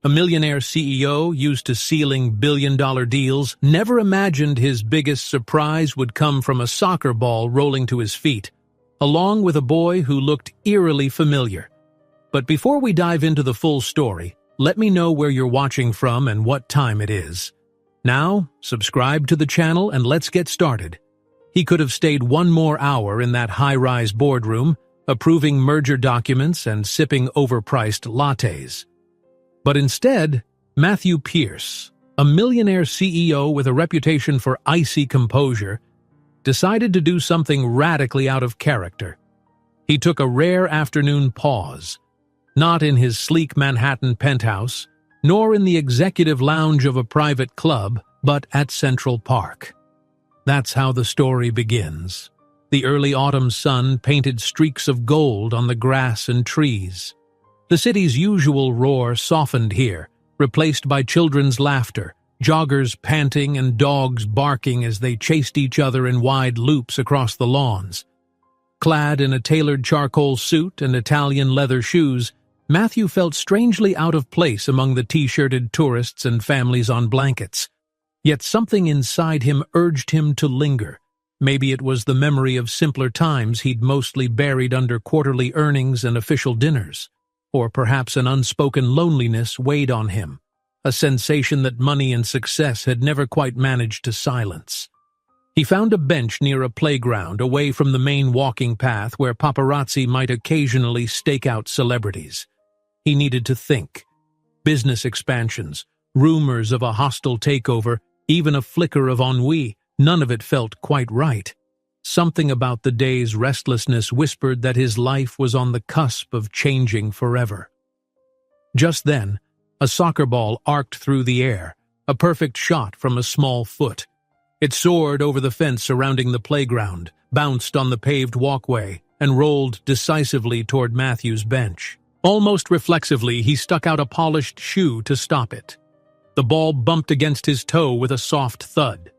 A millionaire CEO used to sealing billion-dollar deals never imagined his biggest surprise would come from a soccer ball rolling to his feet, along with a boy who looked eerily familiar. But before we dive into the full story, let me know where you're watching from and what time it is. Now, subscribe to the channel and let's get started. He could have stayed one more hour in that high-rise boardroom, approving merger documents and sipping overpriced lattes. But instead, Matthew Pierce, a millionaire CEO with a reputation for icy composure, decided to do something radically out of character. He took a rare afternoon pause, not in his sleek Manhattan penthouse, nor in the executive lounge of a private club, but at Central Park. That's how the story begins. The early autumn sun painted streaks of gold on the grass and trees. The city's usual roar softened here, replaced by children's laughter, joggers panting and dogs barking as they chased each other in wide loops across the lawns. Clad in a tailored charcoal suit and Italian leather shoes, Matthew felt strangely out of place among the t-shirted tourists and families on blankets. Yet something inside him urged him to linger. Maybe it was the memory of simpler times he'd mostly buried under quarterly earnings and official dinners. Or perhaps an unspoken loneliness weighed on him, a sensation that money and success had never quite managed to silence. He found a bench near a playground away from the main walking path where paparazzi might occasionally stake out celebrities. He needed to think. Business expansions, rumors of a hostile takeover, even a flicker of ennui, none of it felt quite right. Something about the day's restlessness whispered that his life was on the cusp of changing forever. Just then, a soccer ball arced through the air, a perfect shot from a small foot. It soared over the fence surrounding the playground, bounced on the paved walkway, and rolled decisively toward Matthew's bench. Almost reflexively, he stuck out a polished shoe to stop it. The ball bumped against his toe with a soft thud.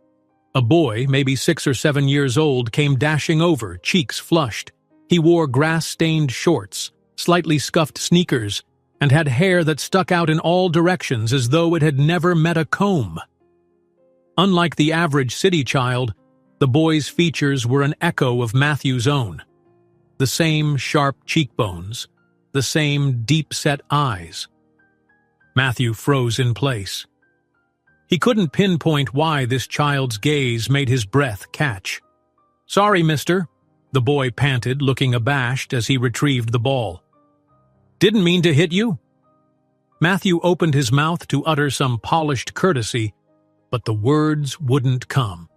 A boy, maybe 6 or 7 years old, came dashing over, cheeks flushed. He wore grass-stained shorts, slightly scuffed sneakers, and had hair that stuck out in all directions as though it had never met a comb. Unlike the average city child, the boy's features were an echo of Matthew's own. The same sharp cheekbones, the same deep-set eyes. Matthew froze in place. He couldn't pinpoint why this child's gaze made his breath catch. "Sorry, mister," the boy panted, looking abashed as he retrieved the ball. "Didn't mean to hit you." Matthew opened his mouth to utter some polished courtesy, but the words wouldn't come.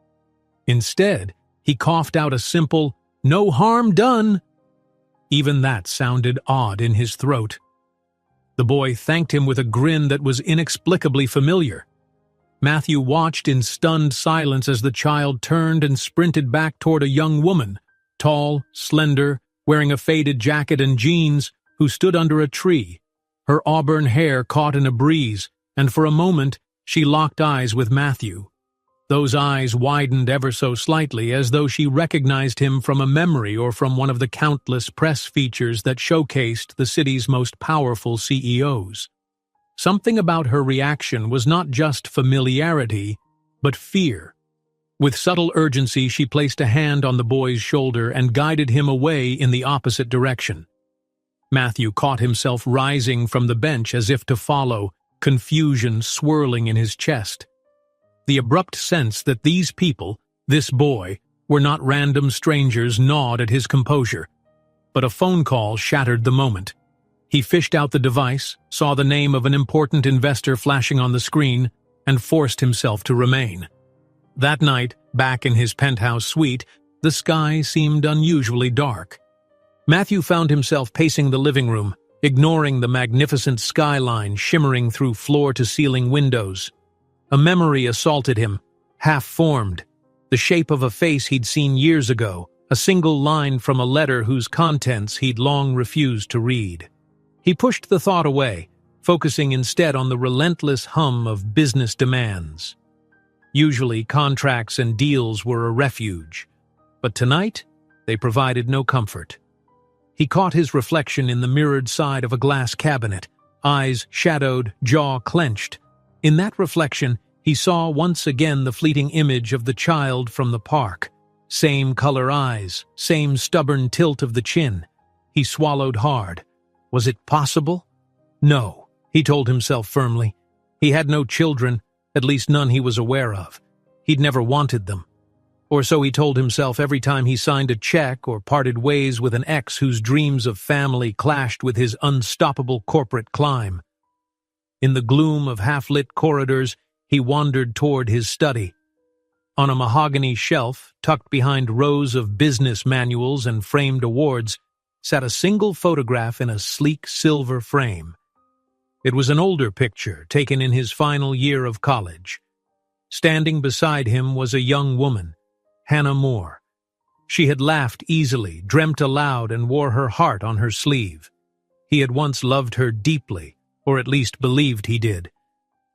Instead, he coughed out a simple, "No harm done." Even that sounded odd in his throat. The boy thanked him with a grin that was inexplicably familiar. Matthew watched in stunned silence as the child turned and sprinted back toward a young woman, tall, slender, wearing a faded jacket and jeans, who stood under a tree. Her auburn hair caught in a breeze, and for a moment she locked eyes with Matthew. Those eyes widened ever so slightly, as though she recognized him from a memory or from one of the countless press features that showcased the city's most powerful CEOs. Something about her reaction was not just familiarity, but fear. With subtle urgency, she placed a hand on the boy's shoulder and guided him away in the opposite direction. Matthew caught himself rising from the bench as if to follow, confusion swirling in his chest. The abrupt sense that these people, this boy, were not random strangers gnawed at his composure. But a phone call shattered the moment. He fished out the device, saw the name of an important investor flashing on the screen, and forced himself to remain. That night, back in his penthouse suite, the sky seemed unusually dark. Matthew found himself pacing the living room, ignoring the magnificent skyline shimmering through floor-to-ceiling windows. A memory assaulted him, half-formed, the shape of a face he'd seen years ago, a single line from a letter whose contents he'd long refused to read. He pushed the thought away, focusing instead on the relentless hum of business demands. Usually, contracts and deals were a refuge, but tonight, they provided no comfort. He caught his reflection in the mirrored side of a glass cabinet, eyes shadowed, jaw clenched. In that reflection, he saw once again the fleeting image of the child from the park. Same color eyes, same stubborn tilt of the chin. He swallowed hard. Was it possible? No, he told himself firmly. He had no children, at least none he was aware of. He'd never wanted them. Or so he told himself every time he signed a check or parted ways with an ex whose dreams of family clashed with his unstoppable corporate climb. In the gloom of half-lit corridors, he wandered toward his study. On a mahogany shelf, tucked behind rows of business manuals and framed awards, sat a single photograph in a sleek silver frame. It was an older picture taken in his final year of college. Standing beside him was a young woman, Hannah Moore. She had laughed easily, dreamt aloud, and wore her heart on her sleeve. He had once loved her deeply, or at least believed he did.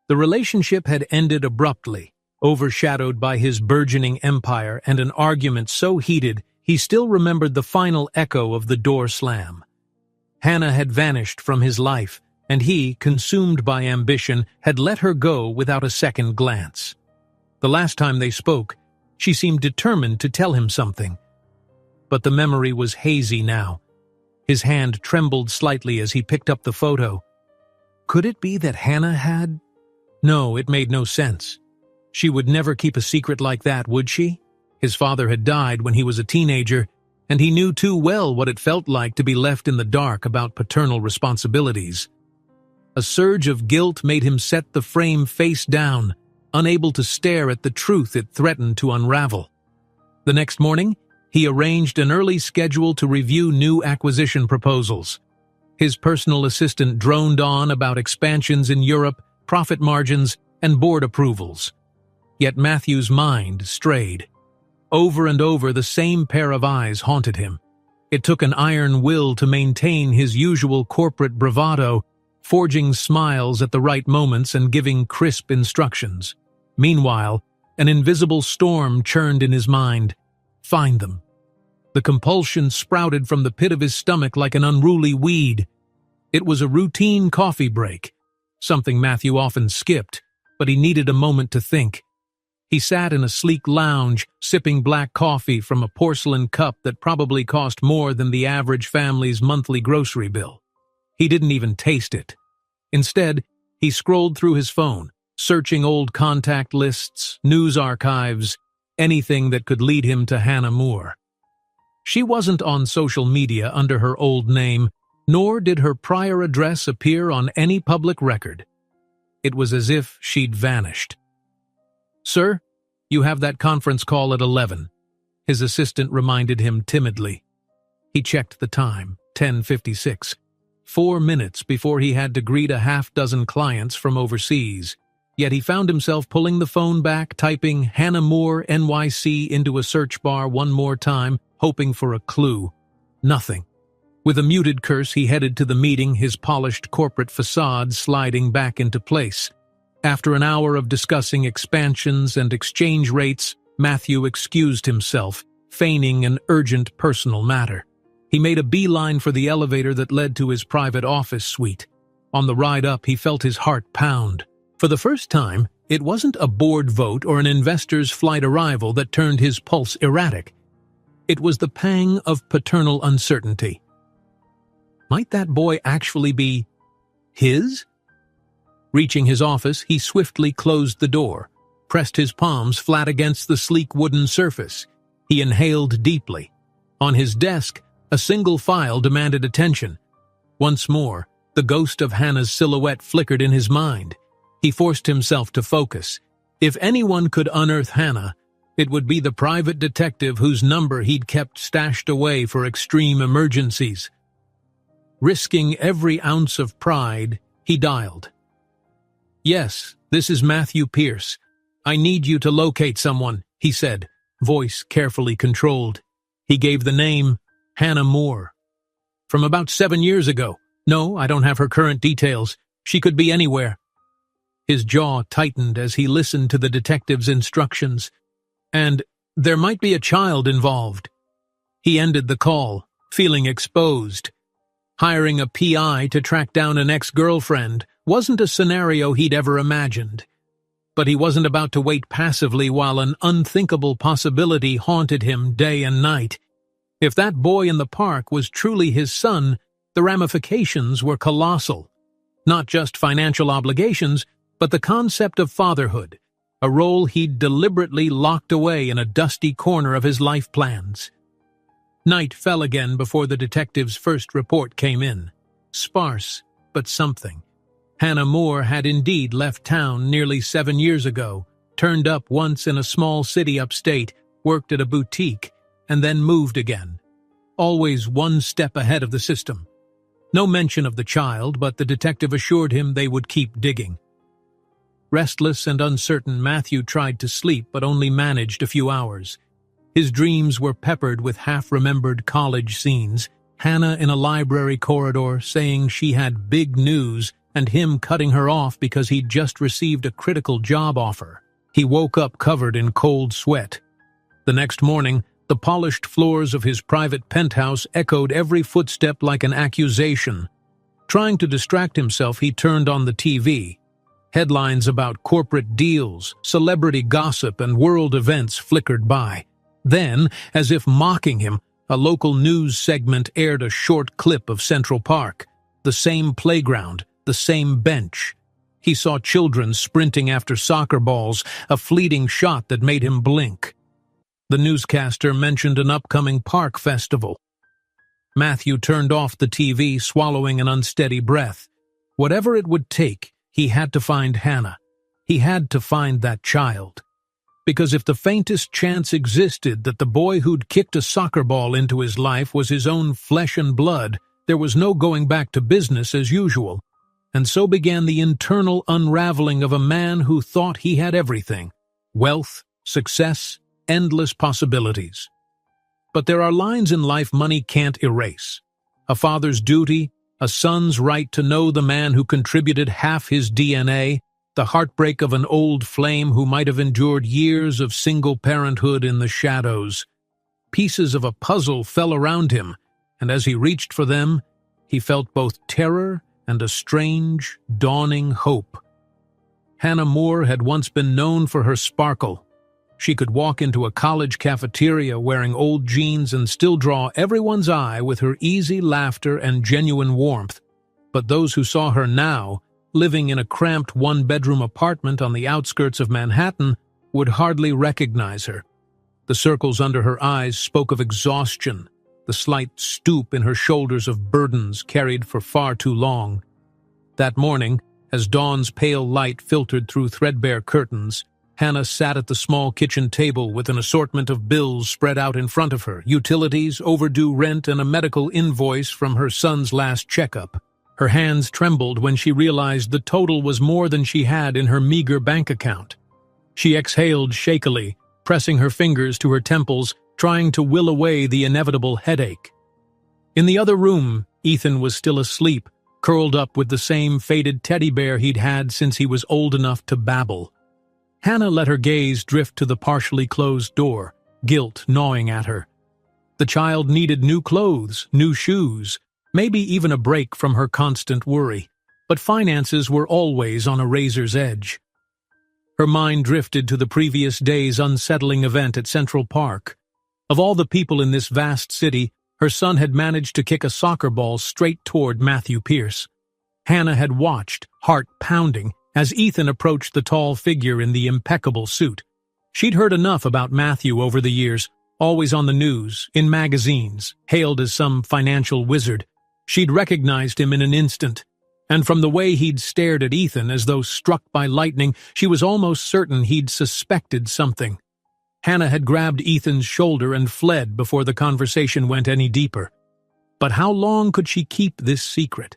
The relationship had ended abruptly, overshadowed by his burgeoning empire and an argument so heated he still remembered the final echo of the door slam. Hannah had vanished from his life, and he, consumed by ambition, had let her go without a second glance. The last time they spoke, she seemed determined to tell him something. But the memory was hazy now. His hand trembled slightly as he picked up the photo. Could it be that Hannah had... No, it made no sense. She would never keep a secret like that, would she? His father had died when he was a teenager, and he knew too well what it felt like to be left in the dark about paternal responsibilities. A surge of guilt made him set the frame face down, unable to stare at the truth it threatened to unravel. The next morning, he arranged an early schedule to review new acquisition proposals. His personal assistant droned on about expansions in Europe, profit margins, and board approvals. Yet Matthew's mind strayed. Over and over, the same pair of eyes haunted him. It took an iron will to maintain his usual corporate bravado, forging smiles at the right moments and giving crisp instructions. Meanwhile, an invisible storm churned in his mind. Find them. The compulsion sprouted from the pit of his stomach like an unruly weed. It was a routine coffee break, something Matthew often skipped, but he needed a moment to think. He sat in a sleek lounge, sipping black coffee from a porcelain cup that probably cost more than the average family's monthly grocery bill. He didn't even taste it. Instead, he scrolled through his phone, searching old contact lists, news archives, anything that could lead him to Hannah Moore. She wasn't on social media under her old name, nor did her prior address appear on any public record. It was as if she'd vanished. "Sir, you have that conference call at 11, his assistant reminded him timidly. He checked the time, 10:56, 4 minutes before he had to greet a half-dozen clients from overseas. Yet he found himself pulling the phone back, typing Hannah Moore NYC into a search bar one more time, hoping for a clue. Nothing. With a muted curse, he headed to the meeting, his polished corporate facade sliding back into place. After an hour of discussing expansions and exchange rates, Matthew excused himself, feigning an urgent personal matter. He made a beeline for the elevator that led to his private office suite. On the ride up, he felt his heart pound. For the first time, it wasn't a board vote or an investor's flight arrival that turned his pulse erratic. It was the pang of paternal uncertainty. Might that boy actually be his? Reaching his office, he swiftly closed the door, pressed his palms flat against the sleek wooden surface. He inhaled deeply. On his desk, a single file demanded attention. Once more, the ghost of Hannah's silhouette flickered in his mind. He forced himself to focus. If anyone could unearth Hannah, it would be the private detective whose number he'd kept stashed away for extreme emergencies. Risking every ounce of pride, he dialed. "Yes, this is Matthew Pierce. I need you to locate someone," he said, voice carefully controlled. He gave the name Hannah Moore. "From about 7 years ago. No, I don't have her current details. She could be anywhere." His jaw tightened as he listened to the detective's instructions. "And there might be a child involved." He ended the call, feeling exposed. Hiring a PI to track down an ex-girlfriend wasn't a scenario he'd ever imagined. But he wasn't about to wait passively while an unthinkable possibility haunted him day and night. If that boy in the park was truly his son, the ramifications were colossal. Not just financial obligations, but the concept of fatherhood, a role he'd deliberately locked away in a dusty corner of his life plans. Night fell again before the detective's first report came in. Sparse, but something. Hannah Moore had indeed left town nearly 7 years ago, turned up once in a small city upstate, worked at a boutique, and then moved again. Always one step ahead of the system. No mention of the child, but the detective assured him they would keep digging. Restless and uncertain, Matthew tried to sleep but only managed a few hours. His dreams were peppered with half-remembered college scenes, Hannah in a library corridor saying she had big news and him cutting her off because he'd just received a critical job offer. He woke up covered in cold sweat. The next morning, the polished floors of his private penthouse echoed every footstep like an accusation. Trying to distract himself, he turned on the TV. Headlines about corporate deals, celebrity gossip, and world events flickered by. Then, as if mocking him, a local news segment aired a short clip of Central Park. The same playground, the same bench. He saw children sprinting after soccer balls, a fleeting shot that made him blink. The newscaster mentioned an upcoming park festival. Matthew turned off the TV, swallowing an unsteady breath. Whatever it would take, he had to find Hannah. He had to find that child. Because if the faintest chance existed that the boy who'd kicked a soccer ball into his life was his own flesh and blood, there was no going back to business as usual. And so began the internal unraveling of a man who thought he had everything: wealth, success, endless possibilities. But there are lines in life money can't erase. A father's duty, a son's right to know the man who contributed half his DNA, the heartbreak of an old flame who might have endured years of single parenthood in the shadows. Pieces of a puzzle fell around him, and as he reached for them, he felt both terror and a strange, dawning hope. Hannah Moore had once been known for her sparkle. She could walk into a college cafeteria wearing old jeans and still draw everyone's eye with her easy laughter and genuine warmth. But those who saw her now, living in a cramped one-bedroom apartment on the outskirts of Manhattan, would hardly recognize her. The circles under her eyes spoke of exhaustion, the slight stoop in her shoulders of burdens carried for far too long. That morning, as dawn's pale light filtered through threadbare curtains, Hannah sat at the small kitchen table with an assortment of bills spread out in front of her: utilities, overdue rent, and a medical invoice from her son's last checkup. Her hands trembled when she realized the total was more than she had in her meager bank account. She exhaled shakily, pressing her fingers to her temples, trying to will away the inevitable headache. In the other room, Ethan was still asleep, curled up with the same faded teddy bear he'd had since he was old enough to babble. Hannah let her gaze drift to the partially closed door, guilt gnawing at her. The child needed new clothes, new shoes, maybe even a break from her constant worry, but finances were always on a razor's edge. Her mind drifted to the previous day's unsettling event at Central Park. Of all the people in this vast city, her son had managed to kick a soccer ball straight toward Matthew Pierce. Hannah had watched, heart pounding, as Ethan approached the tall figure in the impeccable suit. She'd heard enough about Matthew over the years, always on the news, in magazines, hailed as some financial wizard. She'd recognized him in an instant, and from the way he'd stared at Ethan as though struck by lightning, she was almost certain he'd suspected something. Hannah had grabbed Ethan's shoulder and fled before the conversation went any deeper. But how long could she keep this secret?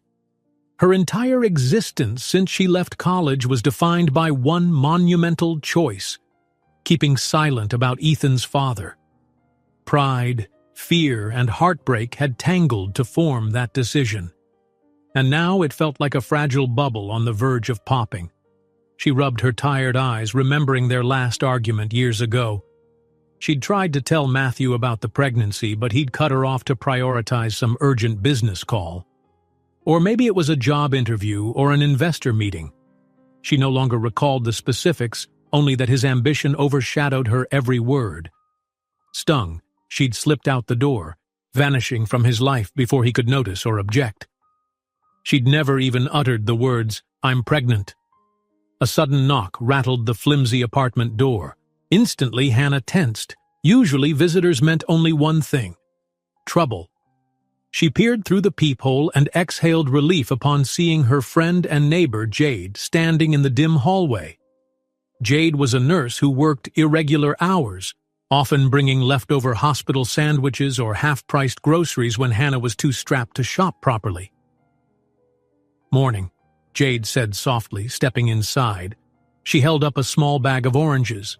Her entire existence since she left college was defined by one monumental choice: keeping silent about Ethan's father. Pride, fear, and heartbreak had tangled to form that decision. And now it felt like a fragile bubble on the verge of popping. She rubbed her tired eyes, remembering their last argument years ago. She'd tried to tell Matthew about the pregnancy, but he'd cut her off to prioritize some urgent business call. Or maybe it was a job interview or an investor meeting. She no longer recalled the specifics, only that his ambition overshadowed her every word. Stung, she'd slipped out the door, vanishing from his life before he could notice or object. She'd never even uttered the words, "I'm pregnant." A sudden knock rattled the flimsy apartment door. Instantly, Hannah tensed. Usually, visitors meant only one thing: trouble. She peered through the peephole and exhaled relief upon seeing her friend and neighbor, Jade, standing in the dim hallway. Jade was a nurse who worked irregular hours, often bringing leftover hospital sandwiches or half-priced groceries when Hannah was too strapped to shop properly. "Morning," Jade said softly, stepping inside. She held up a small bag of oranges.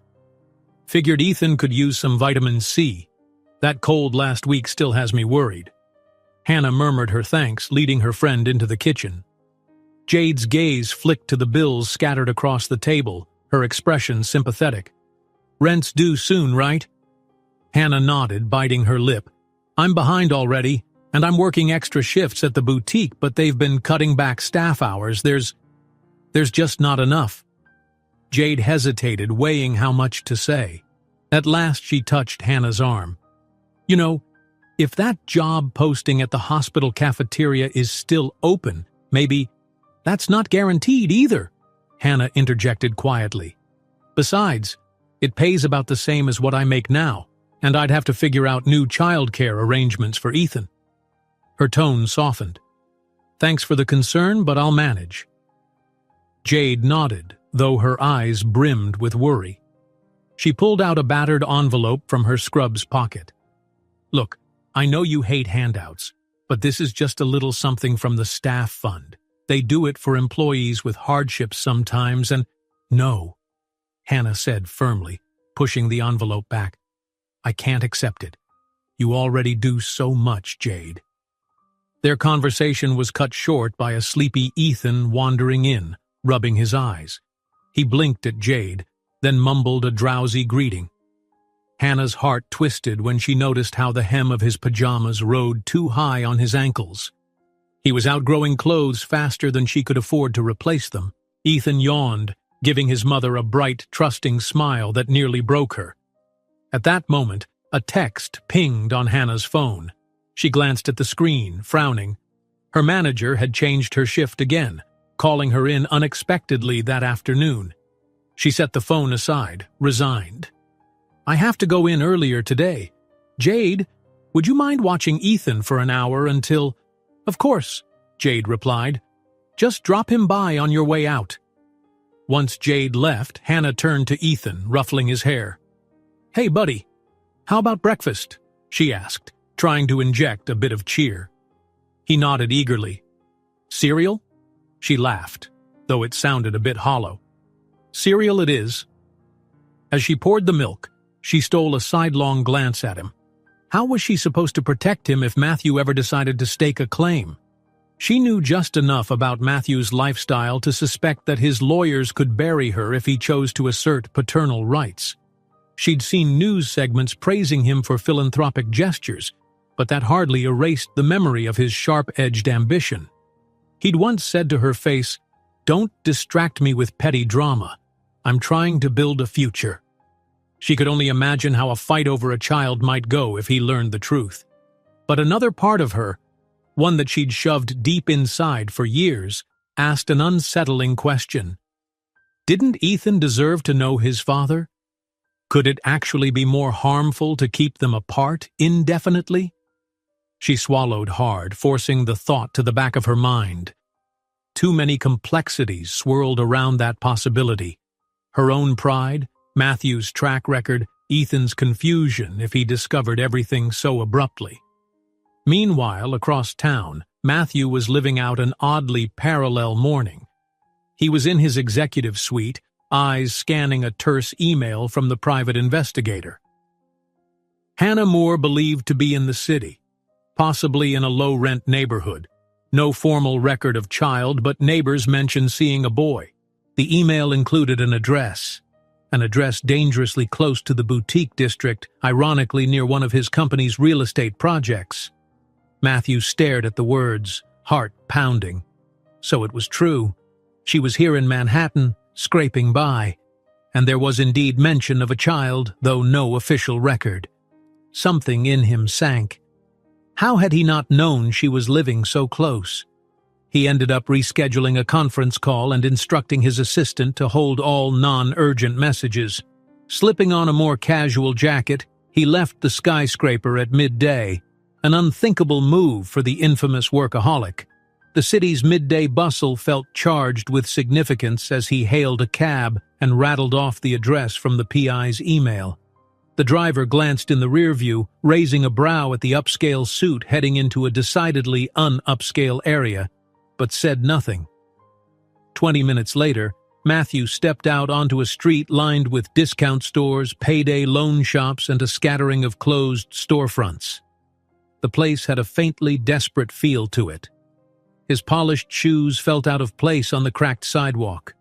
"Figured Ethan could use some vitamin C. That cold last week still has me worried." Hannah murmured her thanks, leading her friend into the kitchen. Jade's gaze flicked to the bills scattered across the table, her expression sympathetic. "Rent's due soon, right?" Hannah nodded, biting her lip. "I'm behind already, and I'm working extra shifts at the boutique, but they've been cutting back staff hours. There's just not enough." Jade hesitated, weighing how much to say. At last she touched Hannah's arm. "You know, if that job posting at the hospital cafeteria is still open, maybe—" "That's not guaranteed either," Hannah interjected quietly. "Besides, it pays about the same as what I make now, and I'd have to figure out new childcare arrangements for Ethan." Her tone softened. "Thanks for the concern, but I'll manage." Jade nodded, though her eyes brimmed with worry. She pulled out a battered envelope from her scrub's pocket. "Look, I know you hate handouts, but this is just a little something from the staff fund. They do it for employees with hardships sometimes, and—" "No," Hannah said firmly, pushing the envelope back. "I can't accept it. You already do so much, Jade." Their conversation was cut short by a sleepy Ethan wandering in, rubbing his eyes. He blinked at Jade, then mumbled a drowsy greeting. Hannah's heart twisted when she noticed how the hem of his pajamas rode too high on his ankles. He was outgrowing clothes faster than she could afford to replace them. Ethan yawned, giving his mother a bright, trusting smile that nearly broke her. At that moment, a text pinged on Hannah's phone. She glanced at the screen, frowning. Her manager had changed her shift again, calling her in unexpectedly that afternoon. She set the phone aside, resigned. "I have to go in earlier today. Jade, would you mind watching Ethan for an hour until—" "Of course," Jade replied. "Just drop him by on your way out." Once Jade left, Hannah turned to Ethan, ruffling his hair. "Hey, buddy, how about breakfast?" she asked, trying to inject a bit of cheer. He nodded eagerly. "Cereal?" She laughed, though it sounded a bit hollow. "Cereal it is." As she poured the milk, she stole a sidelong glance at him. How was she supposed to protect him if Matthew ever decided to stake a claim? She knew just enough about Matthew's lifestyle to suspect that his lawyers could bury her if he chose to assert paternal rights. She'd seen news segments praising him for philanthropic gestures, but that hardly erased the memory of his sharp-edged ambition. He'd once said to her face, "Don't distract me with petty drama. I'm trying to build a future." She could only imagine how a fight over a child might go if he learned the truth. But another part of her, one that she'd shoved deep inside for years, asked an unsettling question. Didn't Ethan deserve to know his father? Could it actually be more harmful to keep them apart indefinitely? She swallowed hard, forcing the thought to the back of her mind. Too many complexities swirled around that possibility. Her own pride, Matthew's track record, Ethan's confusion if he discovered everything so abruptly. Meanwhile, across town, Matthew was living out an oddly parallel morning. He was in his executive suite, eyes scanning a terse email from the private investigator. Hannah Moore believed to be in the city, possibly in a low-rent neighborhood. No formal record of child, but neighbors mentioned seeing a boy. The email included an address dangerously close to the boutique district, ironically near one of his company's real estate projects. Matthew stared at the words, heart pounding. So it was true. She was here in Manhattan, scraping by, and there was indeed mention of a child, though no official record. Something in him sank. How had he not known she was living so close? He ended up rescheduling a conference call and instructing his assistant to hold all non-urgent messages. Slipping on a more casual jacket, he left the skyscraper at midday, an unthinkable move for the infamous workaholic. The city's midday bustle felt charged with significance as he hailed a cab and rattled off the address from the PI's email. The driver glanced in the rear view, raising a brow at the upscale suit heading into a decidedly un-upscale area, but said nothing. 20 minutes later, Matthew stepped out onto a street lined with discount stores, payday loan shops, and a scattering of closed storefronts. The place had a faintly desperate feel to it. His polished shoes felt out of place on the cracked sidewalk.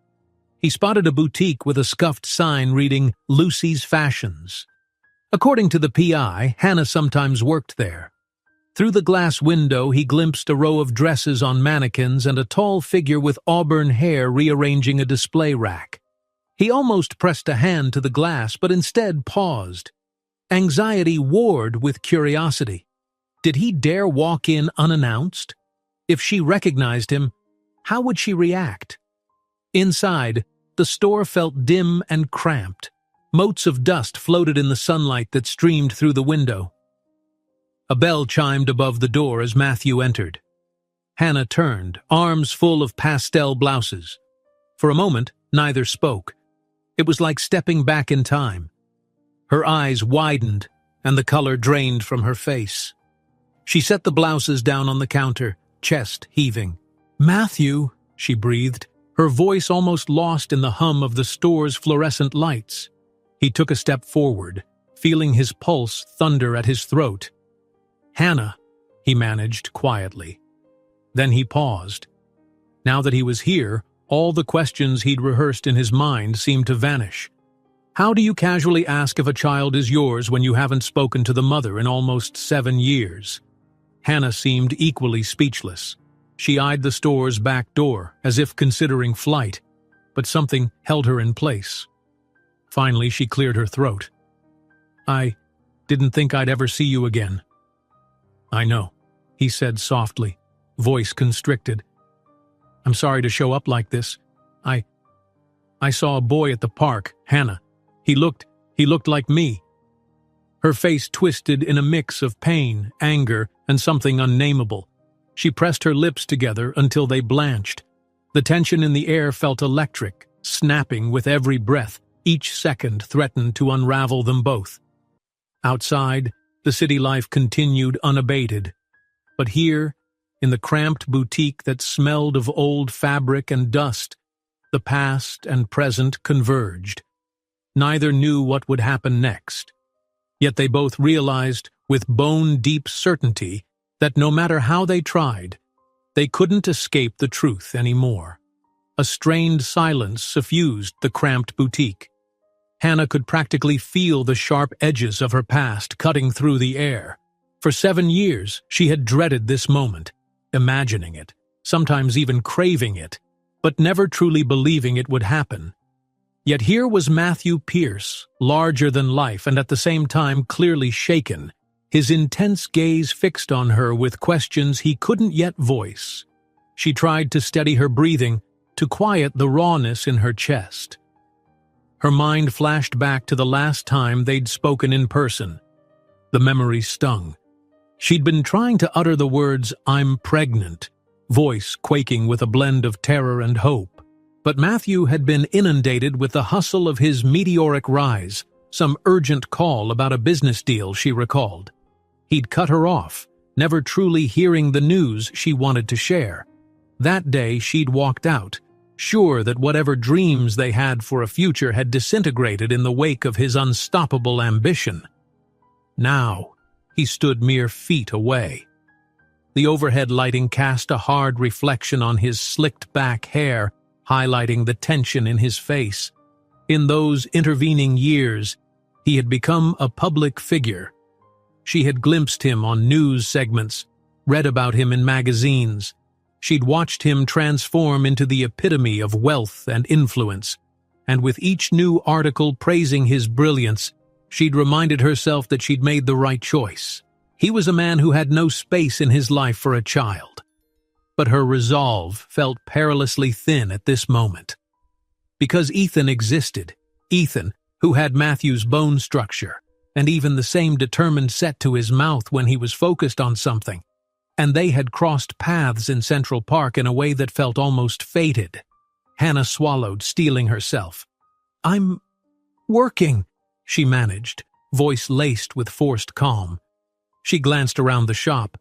He spotted a boutique with a scuffed sign reading, "Lucy's Fashions." According to the PI, Hannah sometimes worked there. Through the glass window, he glimpsed a row of dresses on mannequins and a tall figure with auburn hair rearranging a display rack. He almost pressed a hand to the glass, but instead paused. Anxiety warred with curiosity. Did he dare walk in unannounced? If she recognized him, how would she react? Inside, the store felt dim and cramped. Motes of dust floated in the sunlight that streamed through the window. A bell chimed above the door as Matthew entered. Hannah turned, arms full of pastel blouses. For a moment, neither spoke. It was like stepping back in time. Her eyes widened, and the color drained from her face. She set the blouses down on the counter, chest heaving. "Matthew," she breathed, her voice almost lost in the hum of the store's fluorescent lights. He took a step forward, feeling his pulse thunder at his throat. "Hannah," he managed quietly. Then he paused. Now that he was here, all the questions he'd rehearsed in his mind seemed to vanish. How do you casually ask if a child is yours when you haven't spoken to the mother in almost 7 years? Hannah seemed equally speechless. She eyed the store's back door, as if considering flight, but something held her in place. Finally, she cleared her throat. "I didn't think I'd ever see you again." "I know," he said softly, voice constricted. "I'm sorry to show up like this. I saw a boy at the park, Hannah. He looked like me." Her face twisted in a mix of pain, anger, and something unnameable. She pressed her lips together until they blanched. The tension in the air felt electric, snapping with every breath. Each second threatened to unravel them both. Outside, the city life continued unabated. But here, in the cramped boutique that smelled of old fabric and dust, the past and present converged. Neither knew what would happen next. Yet they both realized, with bone-deep certainty, that no matter how they tried, they couldn't escape the truth anymore. A strained silence suffused the cramped boutique. Hannah could practically feel the sharp edges of her past cutting through the air. For 7 years, she had dreaded this moment, imagining it, sometimes even craving it, but never truly believing it would happen. Yet here was Matthew Pierce, larger than life and at the same time clearly shaken, his intense gaze fixed on her with questions he couldn't yet voice. She tried to steady her breathing, to quiet the rawness in her chest. Her mind flashed back to the last time they'd spoken in person. The memory stung. She'd been trying to utter the words, "I'm pregnant," voice quaking with a blend of terror and hope. But Matthew had been inundated with the hustle of his meteoric rise, some urgent call about a business deal, she recalled. He'd cut her off, never truly hearing the news she wanted to share. That day she'd walked out, sure that whatever dreams they had for a future had disintegrated in the wake of his unstoppable ambition. Now, he stood mere feet away. The overhead lighting cast a hard reflection on his slicked-back hair, highlighting the tension in his face. In those intervening years, he had become a public figure. She had glimpsed him on news segments, read about him in magazines, She'd watched him transform into the epitome of wealth and influence, and with each new article praising his brilliance, she'd reminded herself that she'd made the right choice. He was a man who had no space in his life for a child. But her resolve felt perilously thin at this moment. Because Ethan existed, Ethan, who had Matthew's bone structure, and even the same determined set to his mouth when he was focused on something, and they had crossed paths in Central Park in a way that felt almost fated. Hannah swallowed, steeling herself. "I'm working," she managed, voice laced with forced calm. She glanced around the shop.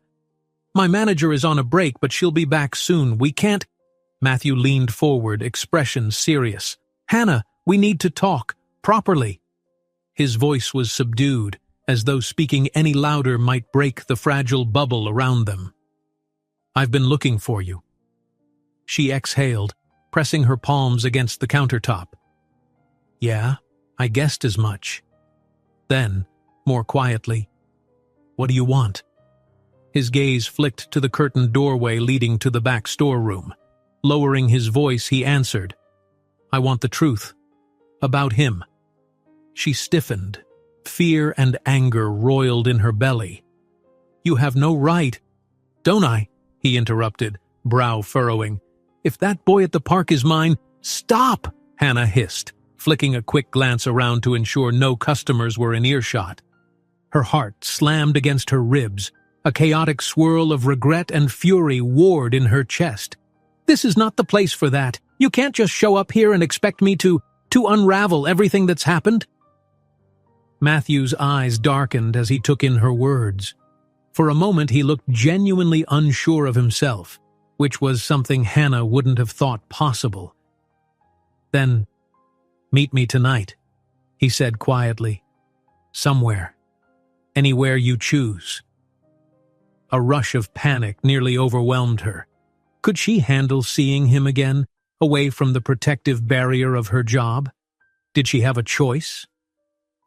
"My manager is on a break, but she'll be back soon. We can't—" Matthew leaned forward, expression serious. "Hannah, we need to talk, properly." His voice was subdued, as though speaking any louder might break the fragile bubble around them. "I've been looking for you." She exhaled, pressing her palms against the countertop. "Yeah, I guessed as much." Then, more quietly, "What do you want?" His gaze flicked to the curtained doorway leading to the back storeroom. Lowering his voice, he answered, "I want the truth. About him." She stiffened. Fear and anger roiled in her belly. "You have no right." "Don't I?" he interrupted, brow furrowing. "If that boy at the park is mine—" "Stop!" Hannah hissed, flicking a quick glance around to ensure no customers were in earshot. Her heart slammed against her ribs. A chaotic swirl of regret and fury warred in her chest. "This is not the place for that. You can't just show up here and expect me to unravel everything that's happened." Matthew's eyes darkened as he took in her words. For a moment he looked genuinely unsure of himself, which was something Hannah wouldn't have thought possible. "Then, meet me tonight," he said quietly. "Somewhere. Anywhere you choose." A rush of panic nearly overwhelmed her. Could she handle seeing him again, away from the protective barrier of her job? Did she have a choice?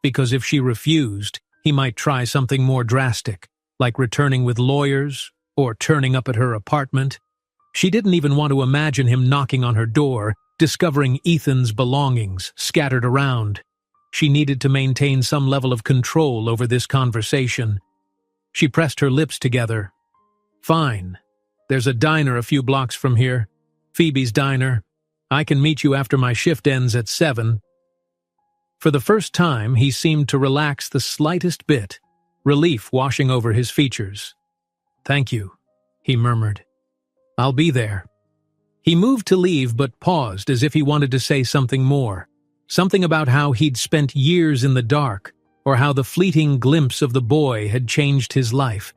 Because if she refused, he might try something more drastic, like returning with lawyers or turning up at her apartment. She didn't even want to imagine him knocking on her door, discovering Ethan's belongings scattered around. She needed to maintain some level of control over this conversation. She pressed her lips together. "Fine. There's a diner a few blocks from here. Phoebe's Diner. I can meet you after my shift ends at 7. For the first time, he seemed to relax the slightest bit, relief washing over his features. "Thank you," he murmured. "I'll be there." He moved to leave but paused as if he wanted to say something more, something about how he'd spent years in the dark, or how the fleeting glimpse of the boy had changed his life.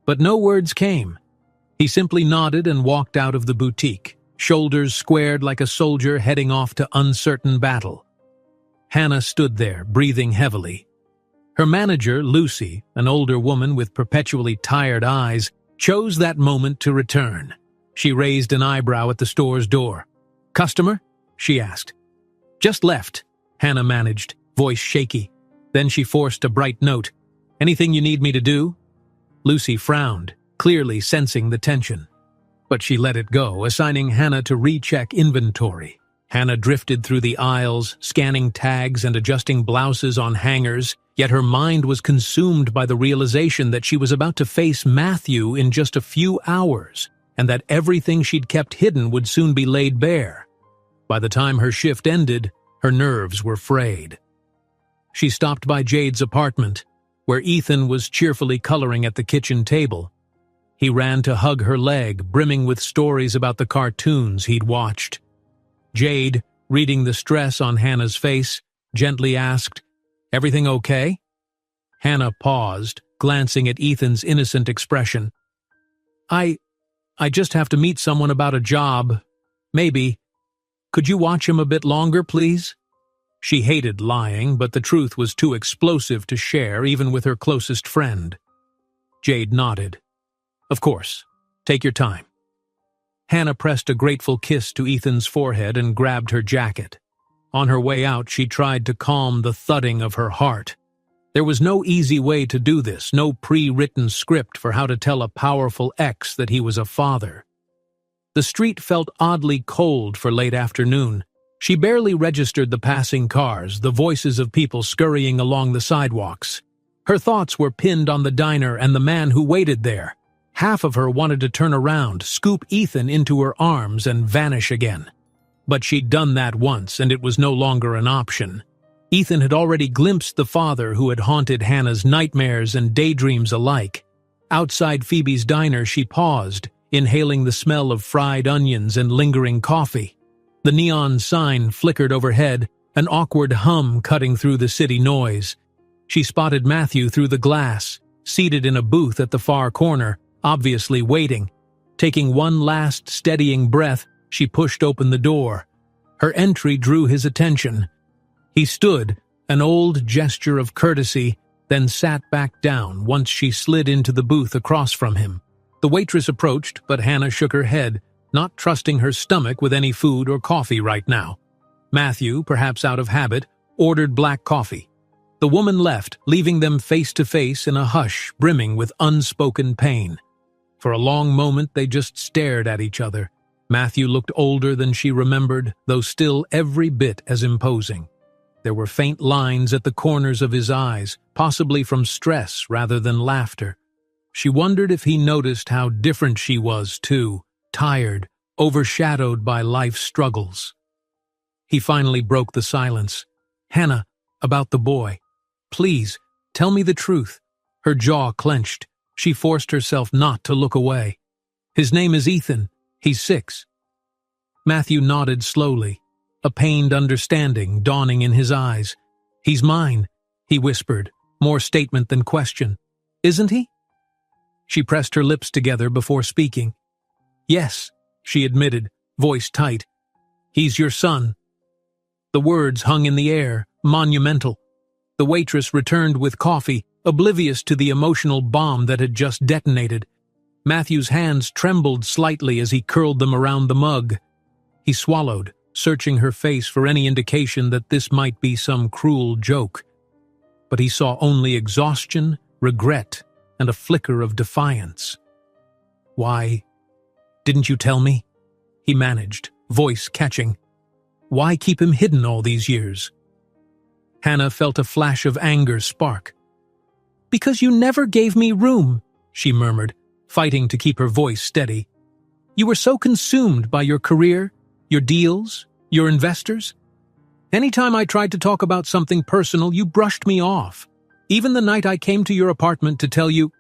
But no words came. He simply nodded and walked out of the boutique, shoulders squared like a soldier heading off to uncertain battle. Hannah stood there, breathing heavily. Her manager, Lucy, an older woman with perpetually tired eyes, chose that moment to return. She raised an eyebrow at the store's door. "Customer?" she asked. "Just left," Hannah managed, voice shaky. Then she forced a bright note. "Anything you need me to do?" Lucy frowned, clearly sensing the tension. But she let it go, assigning Hannah to recheck inventory. Hannah drifted through the aisles, scanning tags and adjusting blouses on hangers, yet her mind was consumed by the realization that she was about to face Matthew in just a few hours, and that everything she'd kept hidden would soon be laid bare. By the time her shift ended, her nerves were frayed. She stopped by Jade's apartment, where Ethan was cheerfully coloring at the kitchen table. He ran to hug her leg, brimming with stories about the cartoons he'd watched. Jade, reading the stress on Hannah's face, gently asked, "Everything okay?" Hannah paused, glancing at Ethan's innocent expression. I just have to meet someone about a job. Maybe. Could you watch him a bit longer, please?" She hated lying, but the truth was too explosive to share even with her closest friend. Jade nodded. "Of course. Take your time." Hannah pressed a grateful kiss to Ethan's forehead and grabbed her jacket. On her way out, she tried to calm the thudding of her heart. There was no easy way to do this, no pre-written script for how to tell a powerful ex that he was a father. The street felt oddly cold for late afternoon. She barely registered the passing cars, the voices of people scurrying along the sidewalks. Her thoughts were pinned on the diner and the man who waited there. Half of her wanted to turn around, scoop Ethan into her arms, and vanish again. But she'd done that once, and it was no longer an option. Ethan had already glimpsed the father who had haunted Hannah's nightmares and daydreams alike. Outside Phoebe's diner, she paused, inhaling the smell of fried onions and lingering coffee. The neon sign flickered overhead, an awkward hum cutting through the city noise. She spotted Matthew through the glass, seated in a booth at the far corner, obviously waiting. Taking one last steadying breath, she pushed open the door. Her entry drew his attention. He stood, an old gesture of courtesy, then sat back down once she slid into the booth across from him. The waitress approached, but Hannah shook her head, not trusting her stomach with any food or coffee right now. Matthew, perhaps out of habit, ordered black coffee. The woman left, leaving them face to face in a hush brimming with unspoken pain. For a long moment they just stared at each other. Matthew looked older than she remembered, though still every bit as imposing. There were faint lines at the corners of his eyes, possibly from stress rather than laughter. She wondered if he noticed how different she was, too. Tired, overshadowed by life's struggles. He finally broke the silence. "Hannah, about the boy. Please, tell me the truth." Her jaw clenched. She forced herself not to look away. "His name is Ethan. He's 6. Matthew nodded slowly, a pained understanding dawning in his eyes. "He's mine," he whispered, more statement than question. "Isn't he?" She pressed her lips together before speaking. "Yes," she admitted, voice tight. "He's your son." The words hung in the air, monumental. The waitress returned with coffee, oblivious to the emotional bomb that had just detonated. Matthew's hands trembled slightly as he curled them around the mug. He swallowed, searching her face for any indication that this might be some cruel joke. But he saw only exhaustion, regret, and a flicker of defiance. "Why didn't you tell me?" he managed, voice catching. "Why keep him hidden all these years?" Hannah felt a flash of anger spark. "Because you never gave me room," she murmured, fighting to keep her voice steady. "You were so consumed by your career, your deals, your investors. Anytime I tried to talk about something personal, you brushed me off. Even the night I came to your apartment to tell you—"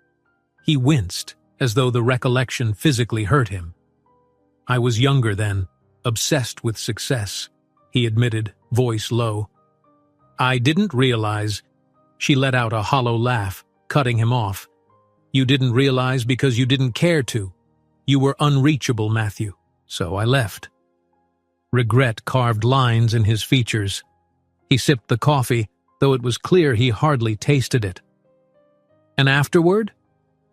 He winced, as though the recollection physically hurt him. "I was younger then, obsessed with success," he admitted, voice low. "I didn't realize—" She let out a hollow laugh, cutting him off. "You didn't realize because you didn't care to. You were unreachable, Matthew, so I left." Regret carved lines in his features. He sipped the coffee, though it was clear he hardly tasted it. "And afterward?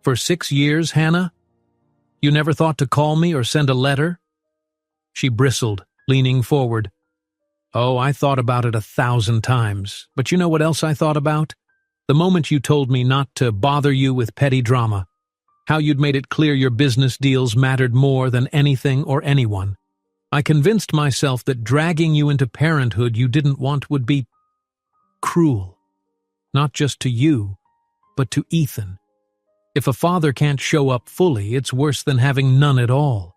For 6 years, Hannah? You never thought to call me or send a letter?" She bristled, leaning forward. "Oh, I thought about it 1,000 times, but you know what else I thought about? The moment you told me not to bother you with petty drama. How you'd made it clear your business deals mattered more than anything or anyone. I convinced myself that dragging you into parenthood you didn't want would be cruel. Not just to you, but to Ethan. If a father can't show up fully, it's worse than having none at all."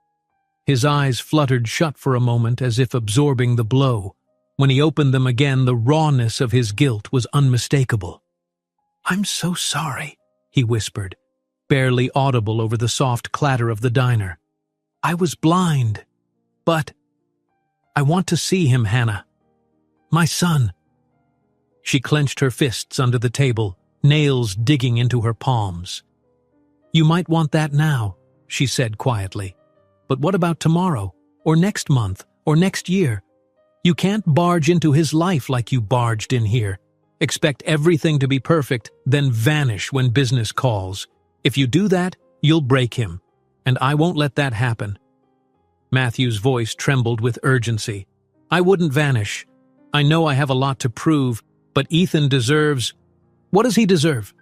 His eyes fluttered shut for a moment as if absorbing the blow. When he opened them again, the rawness of his guilt was unmistakable. "I'm so sorry," he whispered, barely audible over the soft clatter of the diner. "I was blind. But I want to see him, Hannah. My son." She clenched her fists under the table, nails digging into her palms. "You might want that now," she said quietly. "But what about tomorrow, or next month, or next year? You can't barge into his life like you barged in here. Expect everything to be perfect, then vanish when business calls. If you do that, you'll break him, and I won't let that happen." Matthew's voice trembled with urgency. "I wouldn't vanish. I know I have a lot to prove, but Ethan deserves—" "What does he deserve?"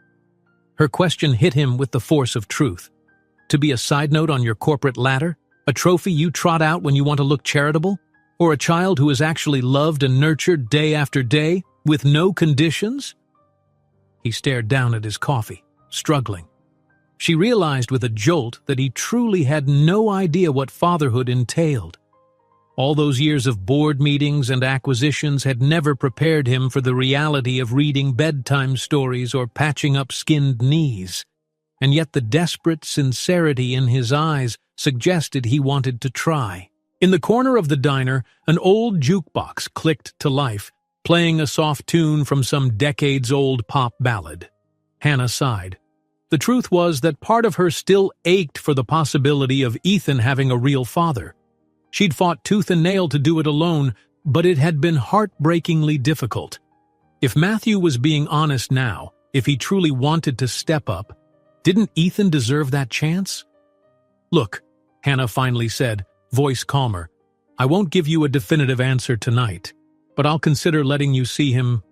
Her question hit him with the force of truth. "To be a side note on your corporate ladder? A trophy you trot out when you want to look charitable? Or a child who is actually loved and nurtured day after day, with no conditions? He stared down at his coffee, struggling. She realized with a jolt that he truly had no idea what fatherhood entailed. All those years of board meetings and acquisitions had never prepared him for the reality of reading bedtime stories or patching up skinned knees. And yet the desperate sincerity in his eyes suggested he wanted to try. In the corner of the diner, an old jukebox clicked to life, playing a soft tune from some decades-old pop ballad. Hannah sighed. The truth was that part of her still ached for the possibility of Ethan having a real father. She'd fought tooth and nail to do it alone, but it had been heartbreakingly difficult. If Matthew was being honest now, if he truly wanted to step up, didn't Ethan deserve that chance? "Look," Hannah finally said, voice calmer, "I won't give you a definitive answer tonight, but I'll consider letting you see him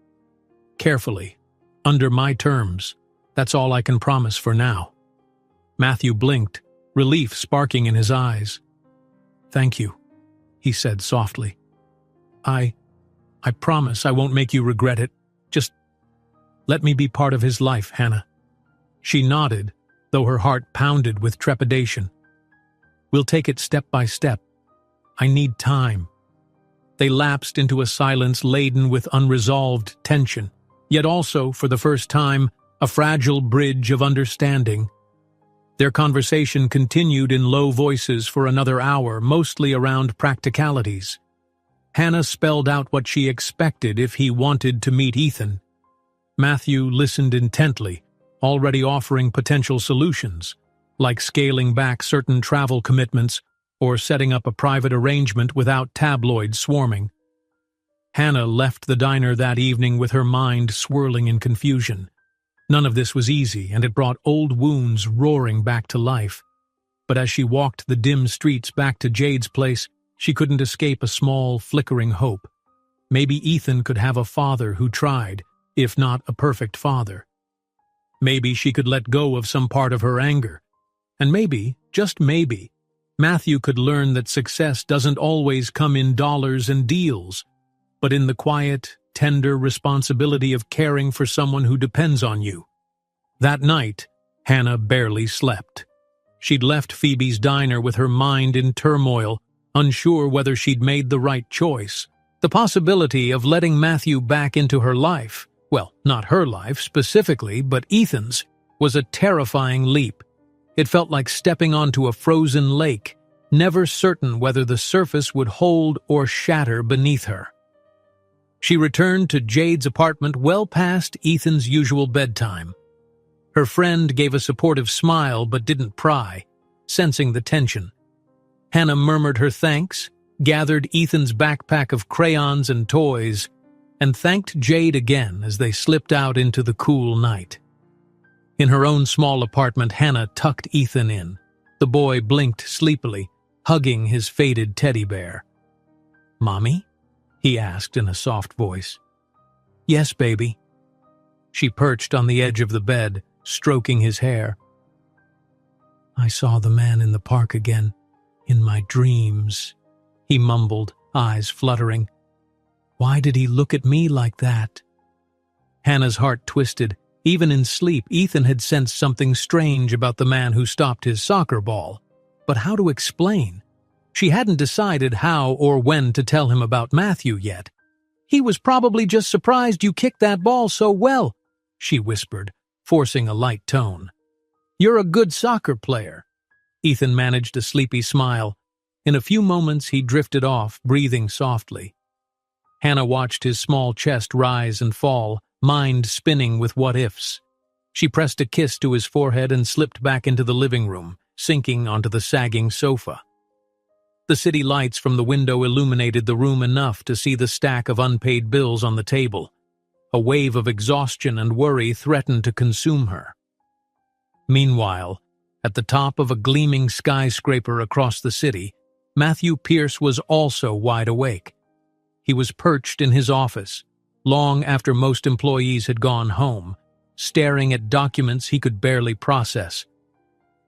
carefully, under my terms. That's all I can promise for now." Matthew blinked, relief sparking in his eyes. "Thank you," he said softly. I promise I won't make you regret it. Just let me be part of his life, Hannah." She nodded, though her heart pounded with trepidation. "We'll take it step by step. I need time." They lapsed into a silence laden with unresolved tension, yet also, for the first time, a fragile bridge of understanding. Their conversation continued in low voices for another hour, mostly around practicalities. Hannah spelled out what she expected if he wanted to meet Ethan. Matthew listened intently, already offering potential solutions, like scaling back certain travel commitments or setting up a private arrangement without tabloids swarming. Hannah left the diner that evening with her mind swirling in confusion. None of this was easy, and it brought old wounds roaring back to life. But as she walked the dim streets back to Jade's place, she couldn't escape a small, flickering hope. Maybe Ethan could have a father who tried, if not a perfect father. Maybe she could let go of some part of her anger. And maybe, just maybe, Matthew could learn that success doesn't always come in dollars and deals, but in the quiet, tender responsibility of caring for someone who depends on you. That night, Hannah barely slept. She'd left Phoebe's diner with her mind in turmoil, unsure whether she'd made the right choice. The possibility of letting Matthew back into her life, well, not her life specifically, but Ethan's, was a terrifying leap. It felt like stepping onto a frozen lake, never certain whether the surface would hold or shatter beneath her. She returned to Jade's apartment well past Ethan's usual bedtime. Her friend gave a supportive smile but didn't pry, sensing the tension. Hannah murmured her thanks, gathered Ethan's backpack of crayons and toys, and thanked Jade again as they slipped out into the cool night. In her own small apartment, Hannah tucked Ethan in. The boy blinked sleepily, hugging his faded teddy bear. "Mommy?" he asked in a soft voice. "Yes, baby." She perched on the edge of the bed, stroking his hair. "I saw the man in the park again, in my dreams," he mumbled, eyes fluttering. "Why did he look at me like that?" Hannah's heart twisted. Even in sleep, Ethan had sensed something strange about the man who stopped his soccer ball. But how to explain? She hadn't decided how or when to tell him about Matthew yet. "He was probably just surprised you kicked that ball so well," she whispered, forcing a light tone. "You're a good soccer player." Ethan managed a sleepy smile. In a few moments he drifted off, breathing softly. Hannah watched his small chest rise and fall, mind spinning with what-ifs. She pressed a kiss to his forehead and slipped back into the living room, sinking onto the sagging sofa. The city lights from the window illuminated the room enough to see the stack of unpaid bills on the table. A wave of exhaustion and worry threatened to consume her. Meanwhile, at the top of a gleaming skyscraper across the city, Matthew Pierce was also wide awake. He was perched in his office, long after most employees had gone home, staring at documents he could barely process.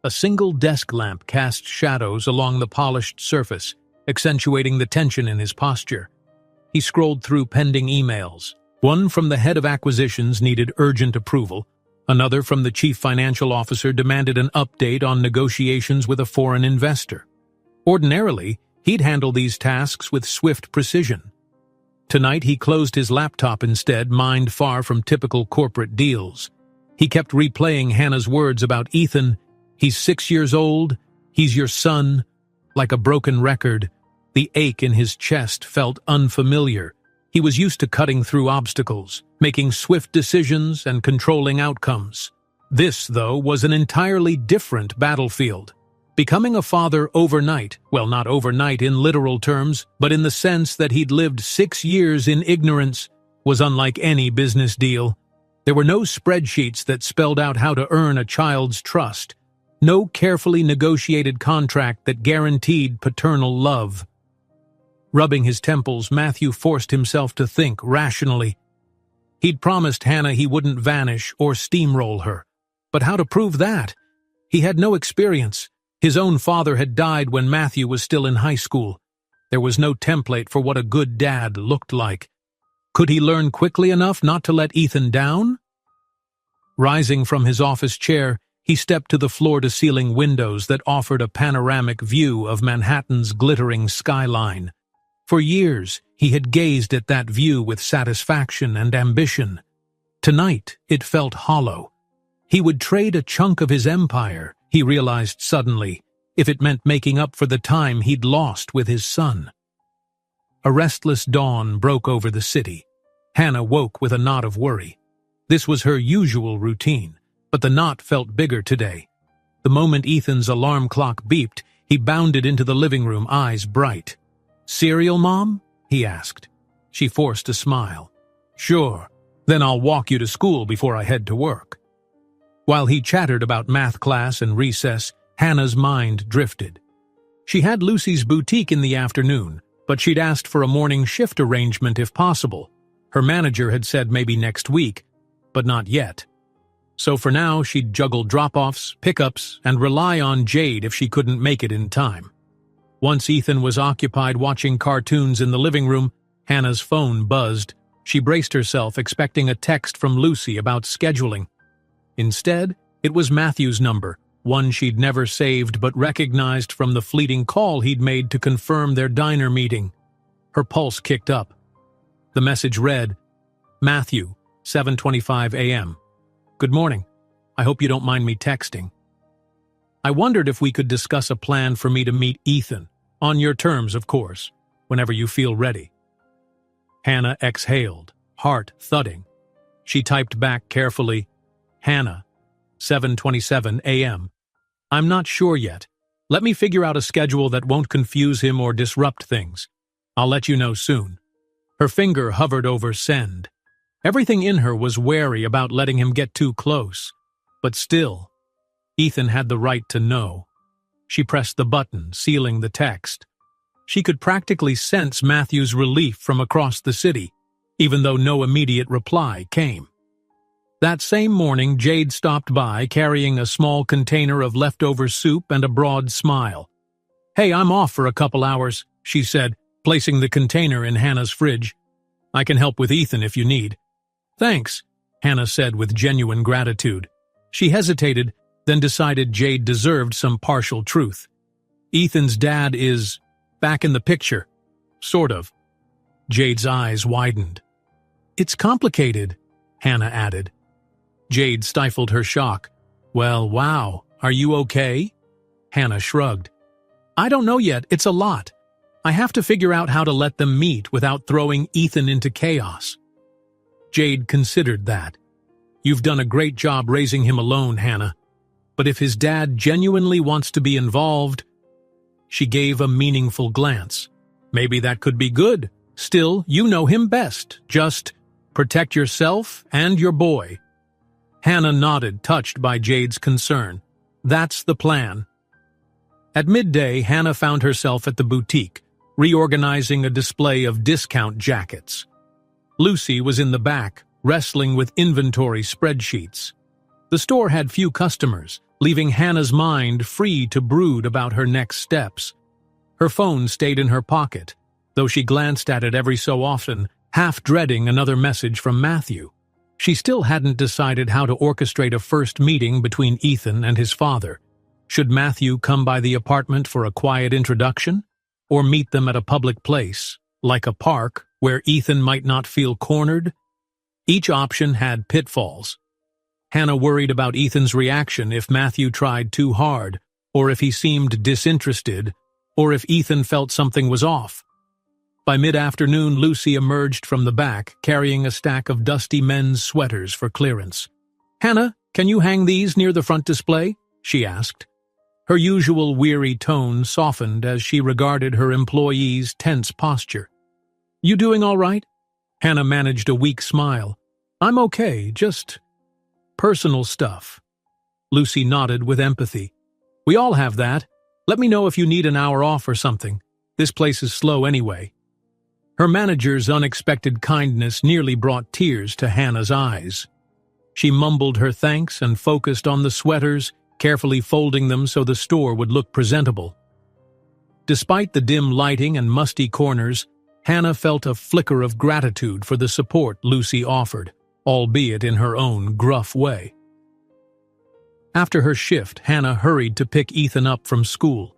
A single desk lamp cast shadows along the polished surface, accentuating the tension in his posture. He scrolled through pending emails. One from the head of acquisitions needed urgent approval. Another from the chief financial officer demanded an update on negotiations with a foreign investor. Ordinarily, he'd handle these tasks with swift precision. Tonight he closed his laptop instead, mind far from typical corporate deals. He kept replaying Hannah's words about Ethan. He's 6 years old, he's your son. Like a broken record, the ache in his chest felt unfamiliar. He was used to cutting through obstacles, making swift decisions and controlling outcomes. This, though, was an entirely different battlefield. Becoming a father overnight, well, not overnight in literal terms, but in the sense that he'd lived 6 years in ignorance, was unlike any business deal. There were no spreadsheets that spelled out how to earn a child's trust, no carefully negotiated contract that guaranteed paternal love. Rubbing his temples, Matthew forced himself to think rationally. He'd promised Hannah he wouldn't vanish or steamroll her. But how to prove that? He had no experience. His own father had died when Matthew was still in high school. There was no template for what a good dad looked like. Could he learn quickly enough not to let Ethan down? Rising from his office chair, he stepped to the floor-to-ceiling windows that offered a panoramic view of Manhattan's glittering skyline. For years, he had gazed at that view with satisfaction and ambition. Tonight, it felt hollow. He would trade a chunk of his empire, he realized suddenly, if it meant making up for the time he'd lost with his son. A restless dawn broke over the city. Hannah woke with a knot of worry. This was her usual routine, but the knot felt bigger today. The moment Ethan's alarm clock beeped, he bounded into the living room, eyes bright. "Cereal, Mom?" he asked. She forced a smile. "Sure, then I'll walk you to school before I head to work." While he chattered about math class and recess, Hannah's mind drifted. She had Lucy's boutique in the afternoon, but she'd asked for a morning shift arrangement if possible. Her manager had said maybe next week, but not yet. So for now, she'd juggle drop-offs, pickups, and rely on Jade if she couldn't make it in time. Once Ethan was occupied watching cartoons in the living room, Hannah's phone buzzed. She braced herself, expecting a text from Lucy about scheduling. Instead, it was Matthew's number, one she'd never saved but recognized from the fleeting call he'd made to confirm their diner meeting. Her pulse kicked up. The message read, "Matthew, 7:25 a.m. Good morning. I hope you don't mind me texting. I wondered if we could discuss a plan for me to meet Ethan, on your terms, of course, whenever you feel ready." Hannah exhaled, heart thudding. She typed back carefully, "Hannah, 7:27 a.m. I'm not sure yet. Let me figure out a schedule that won't confuse him or disrupt things. I'll let you know soon." Her finger hovered over send. Everything in her was wary about letting him get too close. But still, Ethan had the right to know. She pressed the button, sealing the text. She could practically sense Matthew's relief from across the city, even though no immediate reply came. That same morning, Jade stopped by carrying a small container of leftover soup and a broad smile. "Hey, I'm off for a couple hours," she said, placing the container in Hannah's fridge. "I can help with Ethan if you need." "Thanks," Hannah said with genuine gratitude. She hesitated, then decided Jade deserved some partial truth. "Ethan's dad is back in the picture. Sort of." Jade's eyes widened. "It's complicated," Hannah added. Jade stifled her shock. "Well, wow, are you okay?" Hannah shrugged. "I don't know yet, it's a lot. I have to figure out how to let them meet without throwing Ethan into chaos." Jade considered that. "You've done a great job raising him alone, Hannah. But if his dad genuinely wants to be involved..." She gave a meaningful glance. "Maybe that could be good. Still, you know him best. Just protect yourself and your boy." Hannah nodded, touched by Jade's concern. "That's the plan." At midday, Hannah found herself at the boutique, reorganizing a display of discount jackets. Lucy was in the back, wrestling with inventory spreadsheets. The store had few customers, leaving Hannah's mind free to brood about her next steps. Her phone stayed in her pocket, though she glanced at it every so often, half dreading another message from Matthew. She still hadn't decided how to orchestrate a first meeting between Ethan and his father. Should Matthew come by the apartment for a quiet introduction? Or meet them at a public place, like a park, where Ethan might not feel cornered? Each option had pitfalls. Hannah worried about Ethan's reaction if Matthew tried too hard, or if he seemed disinterested, or if Ethan felt something was off. By mid-afternoon, Lucy emerged from the back, carrying a stack of dusty men's sweaters for clearance. "Hannah, can you hang these near the front display?" she asked. Her usual weary tone softened as she regarded her employee's tense posture. "You doing all right?" Hannah managed a weak smile. "I'm okay, just personal stuff." Lucy nodded with empathy. "We all have that. Let me know if you need an hour off or something. This place is slow anyway." Her manager's unexpected kindness nearly brought tears to Hannah's eyes. She mumbled her thanks and focused on the sweaters, carefully folding them so the store would look presentable. Despite the dim lighting and musty corners, Hannah felt a flicker of gratitude for the support Lucy offered, albeit in her own gruff way. After her shift, Hannah hurried to pick Ethan up from school.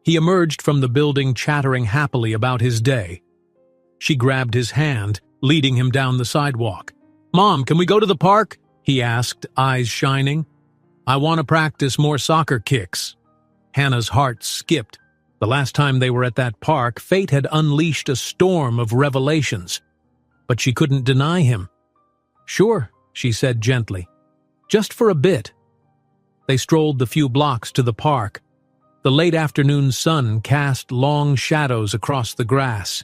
He emerged from the building chattering happily about his day. She grabbed his hand, leading him down the sidewalk. "Mom, can we go to the park?" he asked, eyes shining. "I want to practice more soccer kicks." Hannah's heart skipped. The last time they were at that park, fate had unleashed a storm of revelations. But she couldn't deny him. "Sure," she said gently. "Just for a bit." They strolled the few blocks to the park. The late afternoon sun cast long shadows across the grass.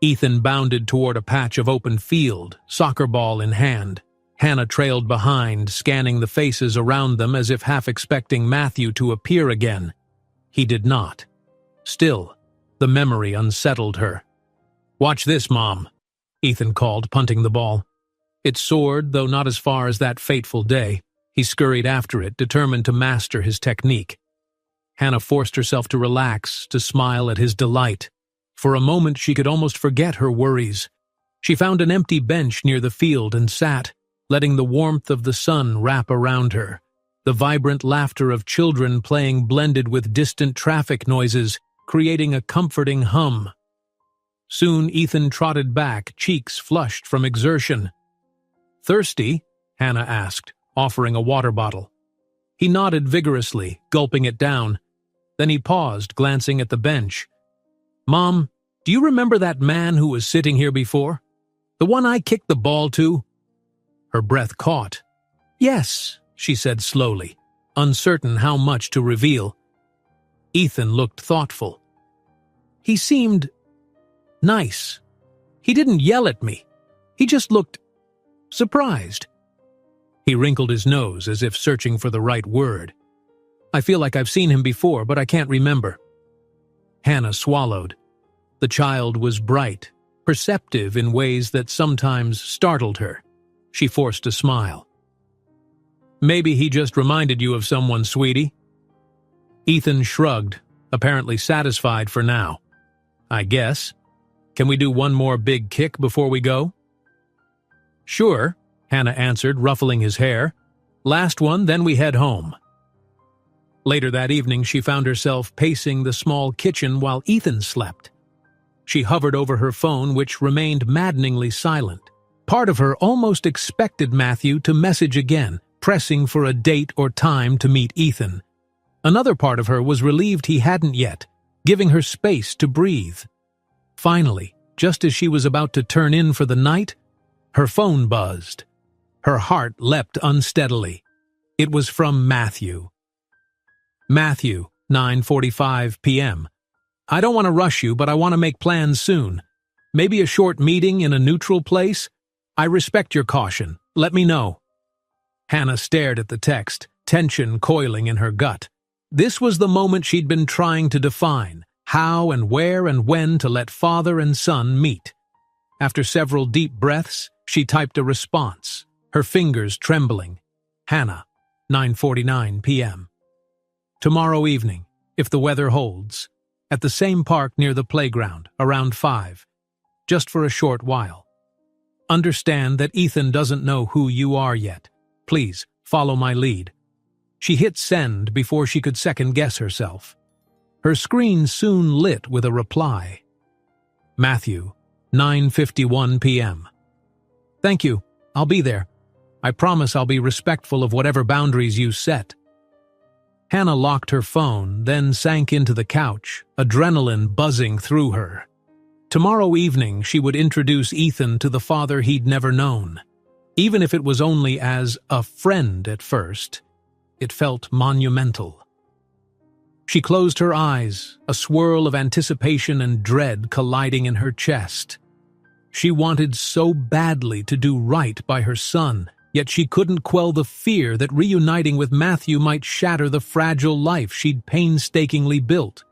Ethan bounded toward a patch of open field, soccer ball in hand. Hannah trailed behind, scanning the faces around them as if half expecting Matthew to appear again. He did not. Still, the memory unsettled her. "Watch this, Mom," Ethan called, punting the ball. It soared, though not as far as that fateful day. He scurried after it, determined to master his technique. Hannah forced herself to relax, to smile at his delight. For a moment she could almost forget her worries. She found an empty bench near the field and sat, letting the warmth of the sun wrap around her. The vibrant laughter of children playing blended with distant traffic noises, creating a comforting hum. Soon Ethan trotted back, cheeks flushed from exertion. "Thirsty?" Hannah asked, offering a water bottle. He nodded vigorously, gulping it down. Then he paused, glancing at the bench. "Mom, do you remember that man who was sitting here before? The one I kicked the ball to?" Her breath caught. "Yes," she said slowly, uncertain how much to reveal. Ethan looked thoughtful. "He seemed nice. He didn't yell at me. He just looked surprised." He wrinkled his nose as if searching for the right word. "I feel like I've seen him before, but I can't remember." Hannah swallowed. The child was bright, perceptive in ways that sometimes startled her. She forced a smile. "Maybe he just reminded you of someone, sweetie." Ethan shrugged, apparently satisfied for now. "I guess. Can we do one more big kick before we go?" "Sure," Hannah answered, ruffling his hair. "Last one, then we head home." Later that evening, she found herself pacing the small kitchen while Ethan slept. She hovered over her phone, which remained maddeningly silent. Part of her almost expected Matthew to message again, pressing for a date or time to meet Ethan. Another part of her was relieved he hadn't yet, giving her space to breathe. Finally, just as she was about to turn in for the night, her phone buzzed. Her heart leapt unsteadily. It was from Matthew. "Matthew, 9:45 p.m. I don't want to rush you, but I want to make plans soon. Maybe a short meeting in a neutral place? I respect your caution. Let me know." Hannah stared at the text, tension coiling in her gut. This was the moment she'd been trying to define, how and where and when to let father and son meet. After several deep breaths, she typed a response, her fingers trembling. "Hannah, 9:49 p.m. Tomorrow evening, if the weather holds, at the same park near the playground, around 5, just for a short while. Understand that Ethan doesn't know who you are yet. Please, follow my lead. She hit send before she could second-guess herself. Her screen soon lit with a reply. Matthew, 9:51 p.m. Thank you. I'll be there. I promise I'll be respectful of whatever boundaries you set. Hannah locked her phone, then sank into the couch, adrenaline buzzing through her. Tomorrow evening she would introduce Ethan to the father he'd never known. Even if it was only as a friend at first, it felt monumental. She closed her eyes, a swirl of anticipation and dread colliding in her chest. She wanted so badly to do right by her son, yet she couldn't quell the fear that reuniting with Matthew might shatter the fragile life she'd painstakingly built.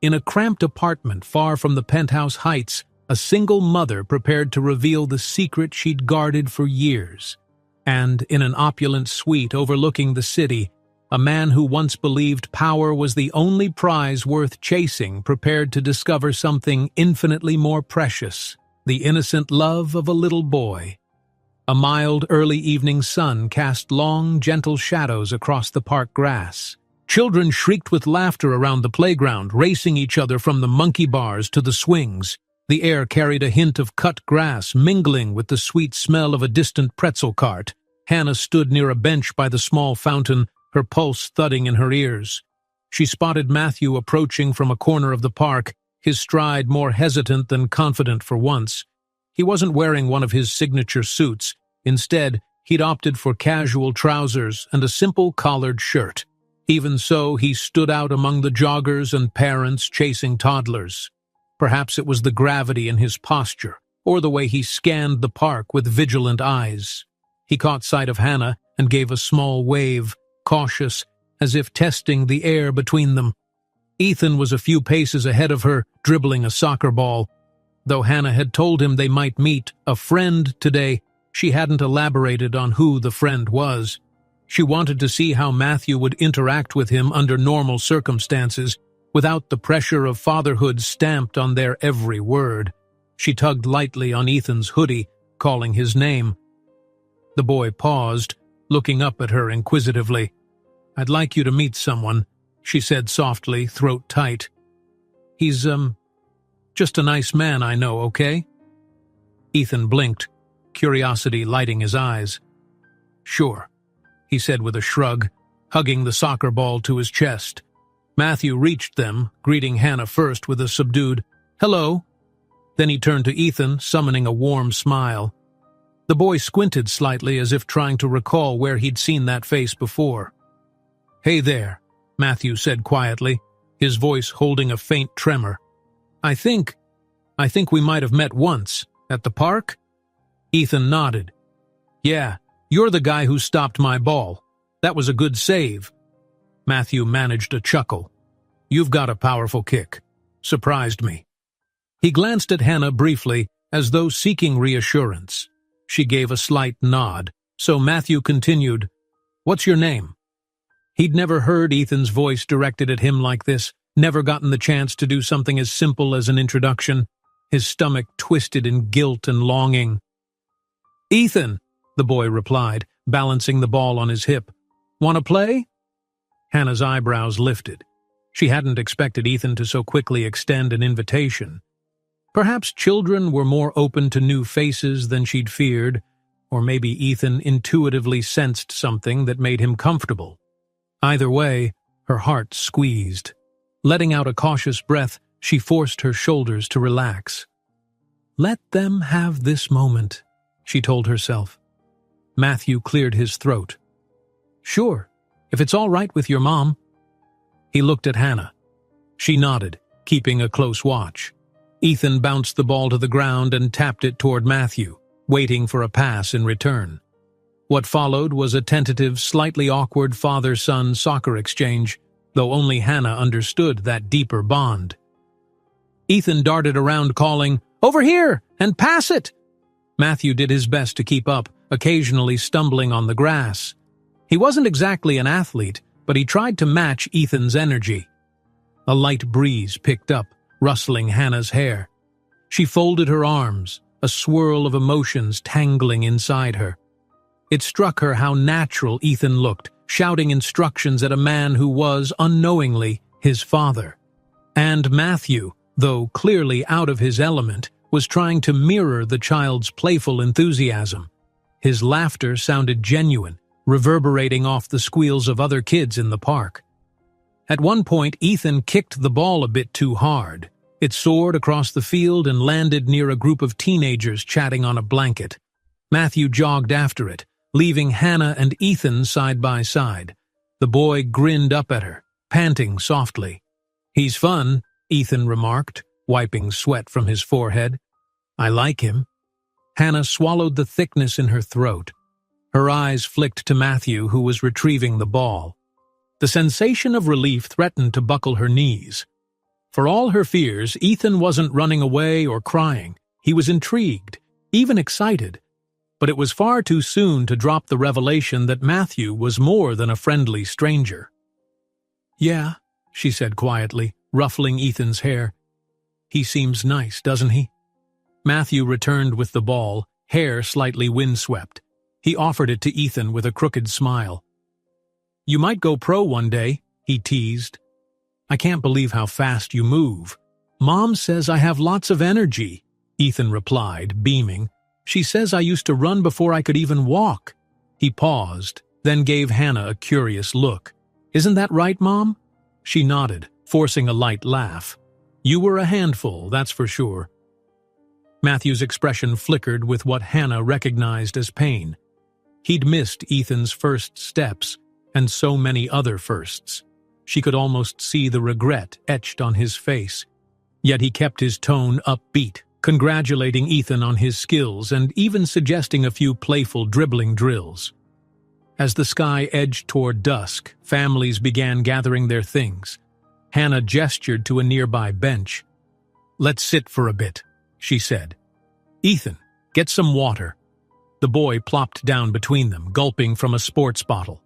In a cramped apartment far from the penthouse heights, a single mother prepared to reveal the secret she'd guarded for years. And in an opulent suite overlooking the city, a man who once believed power was the only prize worth chasing prepared to discover something infinitely more precious, the innocent love of a little boy. A mild early evening sun cast long, gentle shadows across the park grass. Children shrieked with laughter around the playground, racing each other from the monkey bars to the swings. The air carried a hint of cut grass, mingling with the sweet smell of a distant pretzel cart. Hannah stood near a bench by the small fountain, her pulse thudding in her ears. She spotted Matthew approaching from a corner of the park, his stride more hesitant than confident for once. He wasn't wearing one of his signature suits. Instead, he'd opted for casual trousers and a simple collared shirt. Even so, he stood out among the joggers and parents chasing toddlers. Perhaps it was the gravity in his posture, or the way he scanned the park with vigilant eyes. He caught sight of Hannah and gave a small wave, cautious, as if testing the air between them. Ethan was a few paces ahead of her, dribbling a soccer ball. Though Hannah had told him they might meet a friend today, she hadn't elaborated on who the friend was. She wanted to see how Matthew would interact with him under normal circumstances, without the pressure of fatherhood stamped on their every word. She tugged lightly on Ethan's hoodie, calling his name. The boy paused, looking up at her inquisitively. "I'd like you to meet someone," she said softly, throat tight. "He's, just a nice man I know, okay?" Ethan blinked, curiosity lighting his eyes. "Sure," he said with a shrug, hugging the soccer ball to his chest. Matthew reached them, greeting Hannah first with a subdued, "Hello." Then he turned to Ethan, summoning a warm smile. The boy squinted slightly as if trying to recall where he'd seen that face before. "Hey there," Matthew said quietly, his voice holding a faint tremor. I think we might have met once, at the park?" Ethan nodded. "Yeah, you're the guy who stopped my ball. That was a good save." Matthew managed a chuckle. "You've got a powerful kick. Surprised me." He glanced at Hannah briefly, as though seeking reassurance. She gave a slight nod, so Matthew continued, "What's your name?" He'd never heard Ethan's voice directed at him like this, never gotten the chance to do something as simple as an introduction. His stomach twisted in guilt and longing. "Ethan," the boy replied, balancing the ball on his hip. "Want to play?" Hannah's eyebrows lifted. She hadn't expected Ethan to so quickly extend an invitation. Perhaps children were more open to new faces than she'd feared, or maybe Ethan intuitively sensed something that made him comfortable. Either way, her heart squeezed. Letting out a cautious breath, she forced her shoulders to relax. "Let them have this moment," she told herself. Matthew cleared his throat. "Sure, if it's all right with your mom." He looked at Hannah. She nodded, keeping a close watch. Ethan bounced the ball to the ground and tapped it toward Matthew, waiting for a pass in return. What followed was a tentative, slightly awkward father-son soccer exchange, though only Hannah understood that deeper bond. Ethan darted around calling, "Over here, and pass it!" Matthew did his best to keep up, occasionally stumbling on the grass. He wasn't exactly an athlete, but he tried to match Ethan's energy. A light breeze picked up, rustling Hannah's hair. She folded her arms, a swirl of emotions tangling inside her. It struck her how natural Ethan looked, shouting instructions at a man who was, unknowingly, his father. And Matthew, though clearly out of his element, was trying to mirror the child's playful enthusiasm. His laughter sounded genuine, reverberating off the squeals of other kids in the park. At one point, Ethan kicked the ball a bit too hard. It soared across the field and landed near a group of teenagers chatting on a blanket. Matthew jogged after it, leaving Hannah and Ethan side by side. The boy grinned up at her, panting softly. "He's fun," Ethan remarked, wiping sweat from his forehead. "I like him." Hannah swallowed the thickness in her throat. Her eyes flicked to Matthew, who was retrieving the ball. The sensation of relief threatened to buckle her knees. For all her fears, Ethan wasn't running away or crying. He was intrigued, even excited. But it was far too soon to drop the revelation that Matthew was more than a friendly stranger. "Yeah," she said quietly, ruffling Ethan's hair. "He seems nice, doesn't he?" Matthew returned with the ball, hair slightly windswept. He offered it to Ethan with a crooked smile. "You might go pro one day," he teased. "I can't believe how fast you move." "Mom says I have lots of energy," Ethan replied, beaming. "She says I used to run before I could even walk." He paused, then gave Hannah a curious look. "Isn't that right, Mom?" She nodded, forcing a light laugh. "You were a handful, that's for sure." Matthew's expression flickered with what Hannah recognized as pain. He'd missed Ethan's first steps, and so many other firsts. She could almost see the regret etched on his face. Yet he kept his tone upbeat, congratulating Ethan on his skills and even suggesting a few playful dribbling drills. As the sky edged toward dusk, families began gathering their things. Hannah gestured to a nearby bench. "Let's sit for a bit," she said. "Ethan, get some water." The boy plopped down between them, gulping from a sports bottle.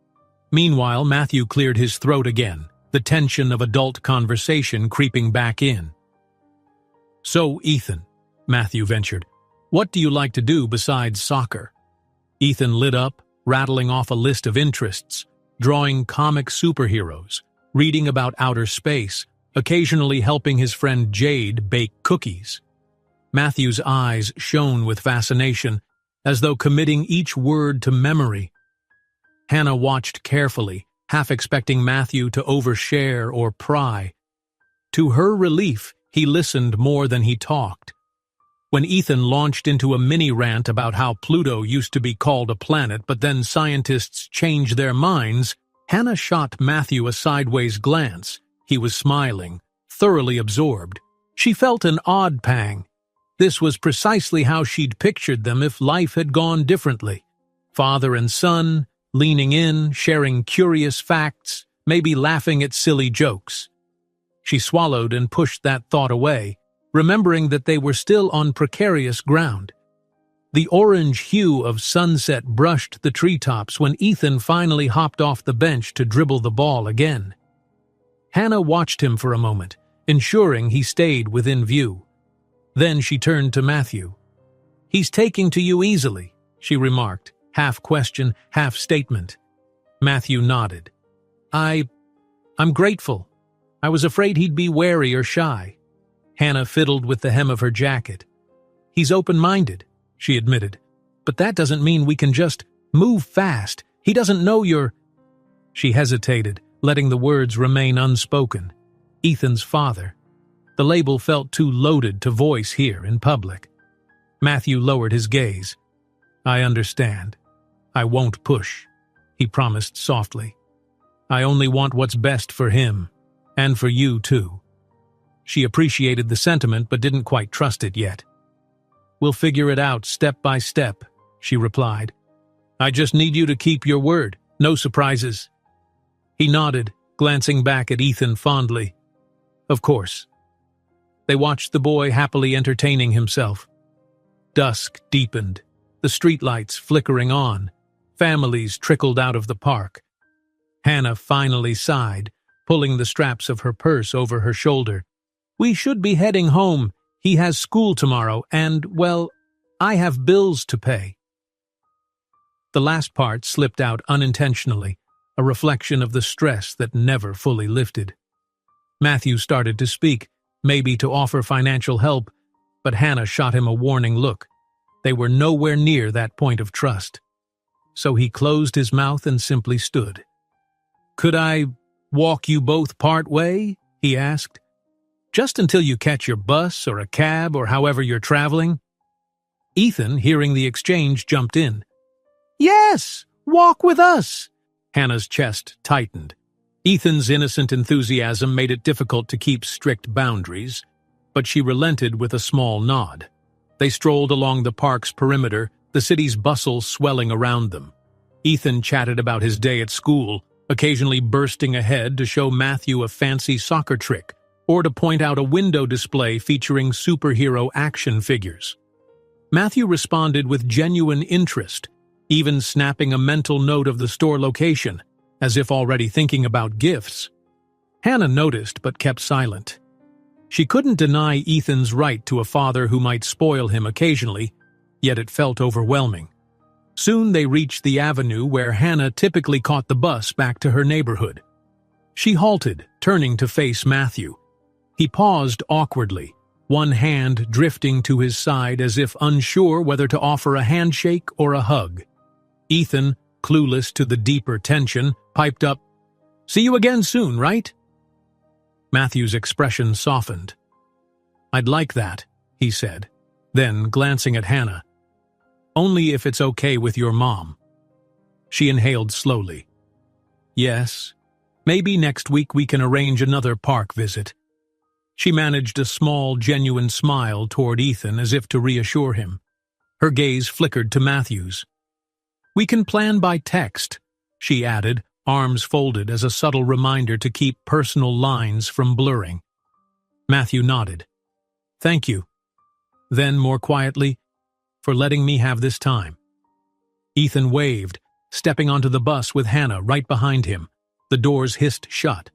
Meanwhile, Matthew cleared his throat again, the tension of adult conversation creeping back in. "So, Ethan," Matthew ventured, "what do you like to do besides soccer?" Ethan lit up, rattling off a list of interests: drawing comic superheroes, reading about outer space, occasionally helping his friend Jade bake cookies. Matthew's eyes shone with fascination, as though committing each word to memory. Hannah watched carefully, half expecting Matthew to overshare or pry. To her relief, he listened more than he talked. When Ethan launched into a mini-rant about how Pluto used to be called a planet but then scientists changed their minds, Hannah shot Matthew a sideways glance. He was smiling, thoroughly absorbed. She felt an odd pang. This was precisely how she'd pictured them if life had gone differently. Father and son, leaning in, sharing curious facts, maybe laughing at silly jokes. She swallowed and pushed that thought away, remembering that they were still on precarious ground. The orange hue of sunset brushed the treetops when Ethan finally hopped off the bench to dribble the ball again. Hannah watched him for a moment, ensuring he stayed within view. Then she turned to Matthew. "He's taking to you easily," she remarked, half question, half statement. Matthew nodded. I'm grateful. I was afraid he'd be wary or shy." Hannah fiddled with the hem of her jacket. "He's open-minded," she admitted. "But that doesn't mean we can just move fast. He doesn't know you're—" She hesitated, letting the words remain unspoken. Ethan's father. The label felt too loaded to voice here in public. Matthew lowered his gaze. "I understand. I won't push," he promised softly. "I only want what's best for him, and for you too." She appreciated the sentiment but didn't quite trust it yet. "We'll figure it out step by step," she replied. "I just need you to keep your word. No surprises." He nodded, glancing back at Ethan fondly. "Of course." They watched the boy happily entertaining himself. Dusk deepened, the streetlights flickering on. Families trickled out of the park. Hannah finally sighed, pulling the straps of her purse over her shoulder. "We should be heading home. He has school tomorrow, and, well, I have bills to pay." The last part slipped out unintentionally, a reflection of the stress that never fully lifted. Matthew started to speak, maybe to offer financial help, but Hannah shot him a warning look. They were nowhere near that point of trust. So he closed his mouth and simply stood. "Could I walk you both part way?" he asked. "Just until you catch your bus or a cab or however you're traveling?" Ethan, hearing the exchange, jumped in. "Yes, walk with us!" Hannah's chest tightened. Ethan's innocent enthusiasm made it difficult to keep strict boundaries, but she relented with a small nod. They strolled along the park's perimeter, the city's bustle swelling around them. Ethan chatted about his day at school, occasionally bursting ahead to show Matthew a fancy soccer trick or to point out a window display featuring superhero action figures. Matthew responded with genuine interest, even snapping a mental note of the store location, as if already thinking about gifts. Hannah noticed but kept silent. She couldn't deny Ethan's right to a father who might spoil him occasionally, yet it felt overwhelming. Soon they reached the avenue where Hannah typically caught the bus back to her neighborhood. She halted, turning to face Matthew. He paused awkwardly, one hand drifting to his side as if unsure whether to offer a handshake or a hug. Ethan, clueless to the deeper tension, piped up, "See you again soon, right?" Matthew's expression softened. "I'd like that," he said, then glancing at Hannah. "Only if it's okay with your mom." She inhaled slowly. "Yes, maybe next week we can arrange another park visit." She managed a small, genuine smile toward Ethan as if to reassure him. Her gaze flickered to Matthew's. "We can plan by text," she added, arms folded as a subtle reminder to keep personal lines from blurring. Matthew nodded. "Thank you." Then, more quietly, "For letting me have this time." Ethan waved, stepping onto the bus with Hannah right behind him. The doors hissed shut.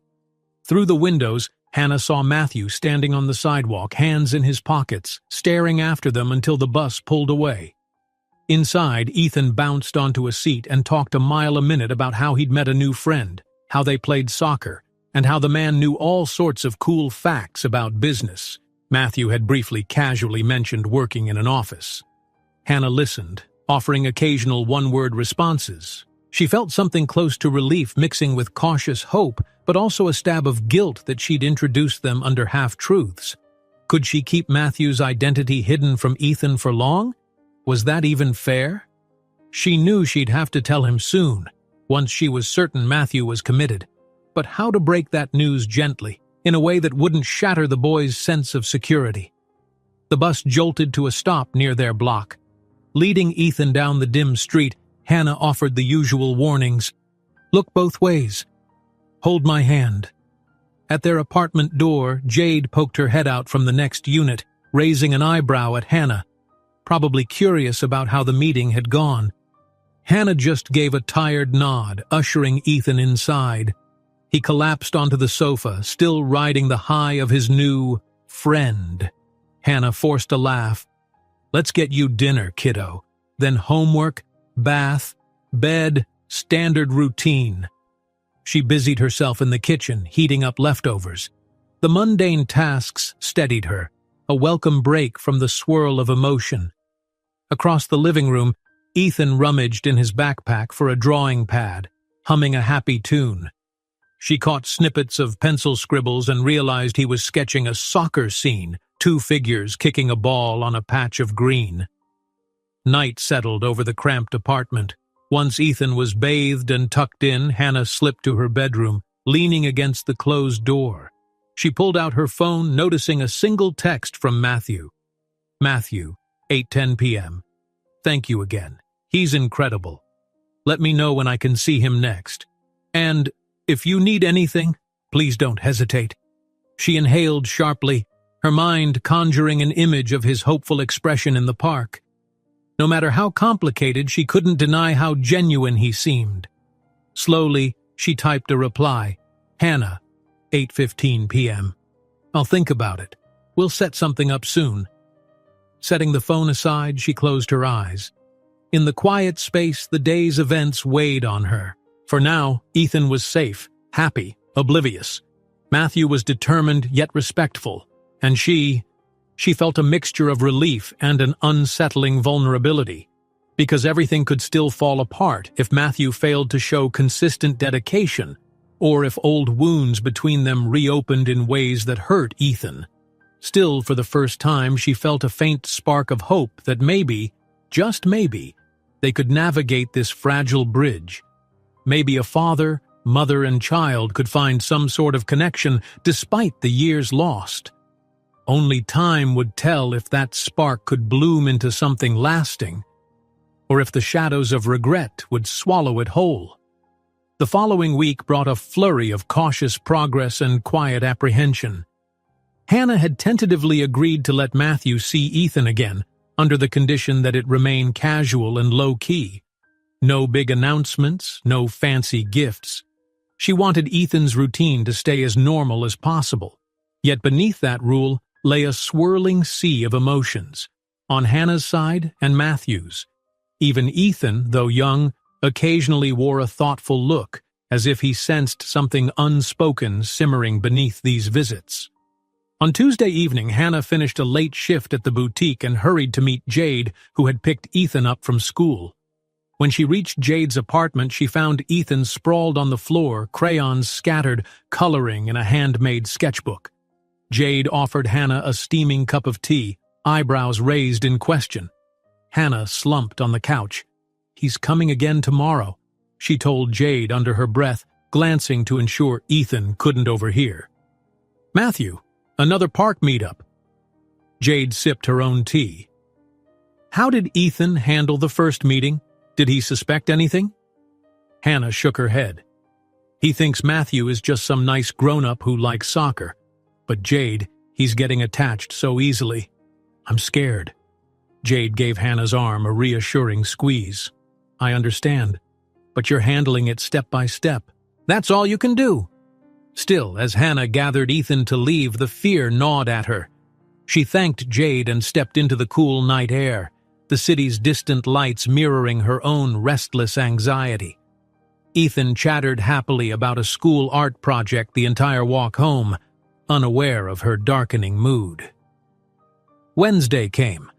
Through the windows, Hannah saw Matthew standing on the sidewalk, hands in his pockets, staring after them until the bus pulled away. Inside, Ethan bounced onto a seat and talked a mile a minute about how he'd met a new friend, how they played soccer, and how the man knew all sorts of cool facts about business. Matthew had briefly casually mentioned working in an office. Hannah listened, offering occasional one-word responses. She felt something close to relief mixing with cautious hope, but also a stab of guilt that she'd introduced them under half-truths. Could she keep Matthew's identity hidden from Ethan for long? Was that even fair? She knew she'd have to tell him soon, once she was certain Matthew was committed. But how to break that news gently, in a way that wouldn't shatter the boy's sense of security? The bus jolted to a stop near their block. Leading Ethan down the dim street, Hannah offered the usual warnings. "Look both ways. Hold my hand." At their apartment door, Jade poked her head out from the next unit, raising an eyebrow at Hannah, probably curious about how the meeting had gone. Hannah just gave a tired nod, ushering Ethan inside. He collapsed onto the sofa, still riding the high of his new friend. Hannah forced a laugh. "Let's get you dinner, kiddo. Then homework, bath, bed, standard routine." She busied herself in the kitchen, heating up leftovers. The mundane tasks steadied her, a welcome break from the swirl of emotion. Across the living room, Ethan rummaged in his backpack for a drawing pad, humming a happy tune. She caught snippets of pencil scribbles and realized he was sketching a soccer scene, two figures kicking a ball on a patch of green. Night settled over the cramped apartment. Once Ethan was bathed and tucked in, Hannah slipped to her bedroom, leaning against the closed door. She pulled out her phone, noticing a single text from Matthew. "Matthew, 8:10 p.m. Thank you again. He's incredible. Let me know when I can see him next. And if you need anything, please don't hesitate." She inhaled sharply, her mind conjuring an image of his hopeful expression in the park. No matter how complicated, she couldn't deny how genuine he seemed. Slowly, she typed a reply. Hannah, 8:15 p.m. I'll think about it. We'll set something up soon. Setting the phone aside, she closed her eyes. In the quiet space, the day's events weighed on her. For now, Ethan was safe, happy, oblivious. Matthew was determined yet respectful, and she felt a mixture of relief and an unsettling vulnerability, because everything could still fall apart if Matthew failed to show consistent dedication, or if old wounds between them reopened in ways that hurt Ethan. Still, for the first time, she felt a faint spark of hope that maybe, just maybe, they could navigate this fragile bridge. Maybe a father, mother, and child could find some sort of connection despite the years lost. Only time would tell if that spark could bloom into something lasting, or if the shadows of regret would swallow it whole. The following week brought a flurry of cautious progress and quiet apprehension. Hannah had tentatively agreed to let Matthew see Ethan again, under the condition that it remain casual and low-key. No big announcements, no fancy gifts. She wanted Ethan's routine to stay as normal as possible. Yet beneath that rule lay a swirling sea of emotions, on Hannah's side and Matthew's. Even Ethan, though young, occasionally wore a thoughtful look, as if he sensed something unspoken simmering beneath these visits. On Tuesday evening, Hannah finished a late shift at the boutique and hurried to meet Jade, who had picked Ethan up from school. When she reached Jade's apartment, she found Ethan sprawled on the floor, crayons scattered, coloring in a handmade sketchbook. Jade offered Hannah a steaming cup of tea, eyebrows raised in question. Hannah slumped on the couch. "He's coming again tomorrow," she told Jade under her breath, glancing to ensure Ethan couldn't overhear. "Matthew, another park meetup." Jade sipped her own tea. "How did Ethan handle the first meeting? Did he suspect anything?" Hannah shook her head. "He thinks Matthew is just some nice grown-up who likes soccer. But Jade, he's getting attached so easily. I'm scared." Jade gave Hannah's arm a reassuring squeeze. "I understand, but you're handling it step by step. That's all you can do." Still, as Hannah gathered Ethan to leave, the fear gnawed at her. She thanked Jade and stepped into the cool night air, the city's distant lights mirroring her own restless anxiety. Ethan chattered happily about a school art project the entire walk home, unaware of her darkening mood. Wednesday came.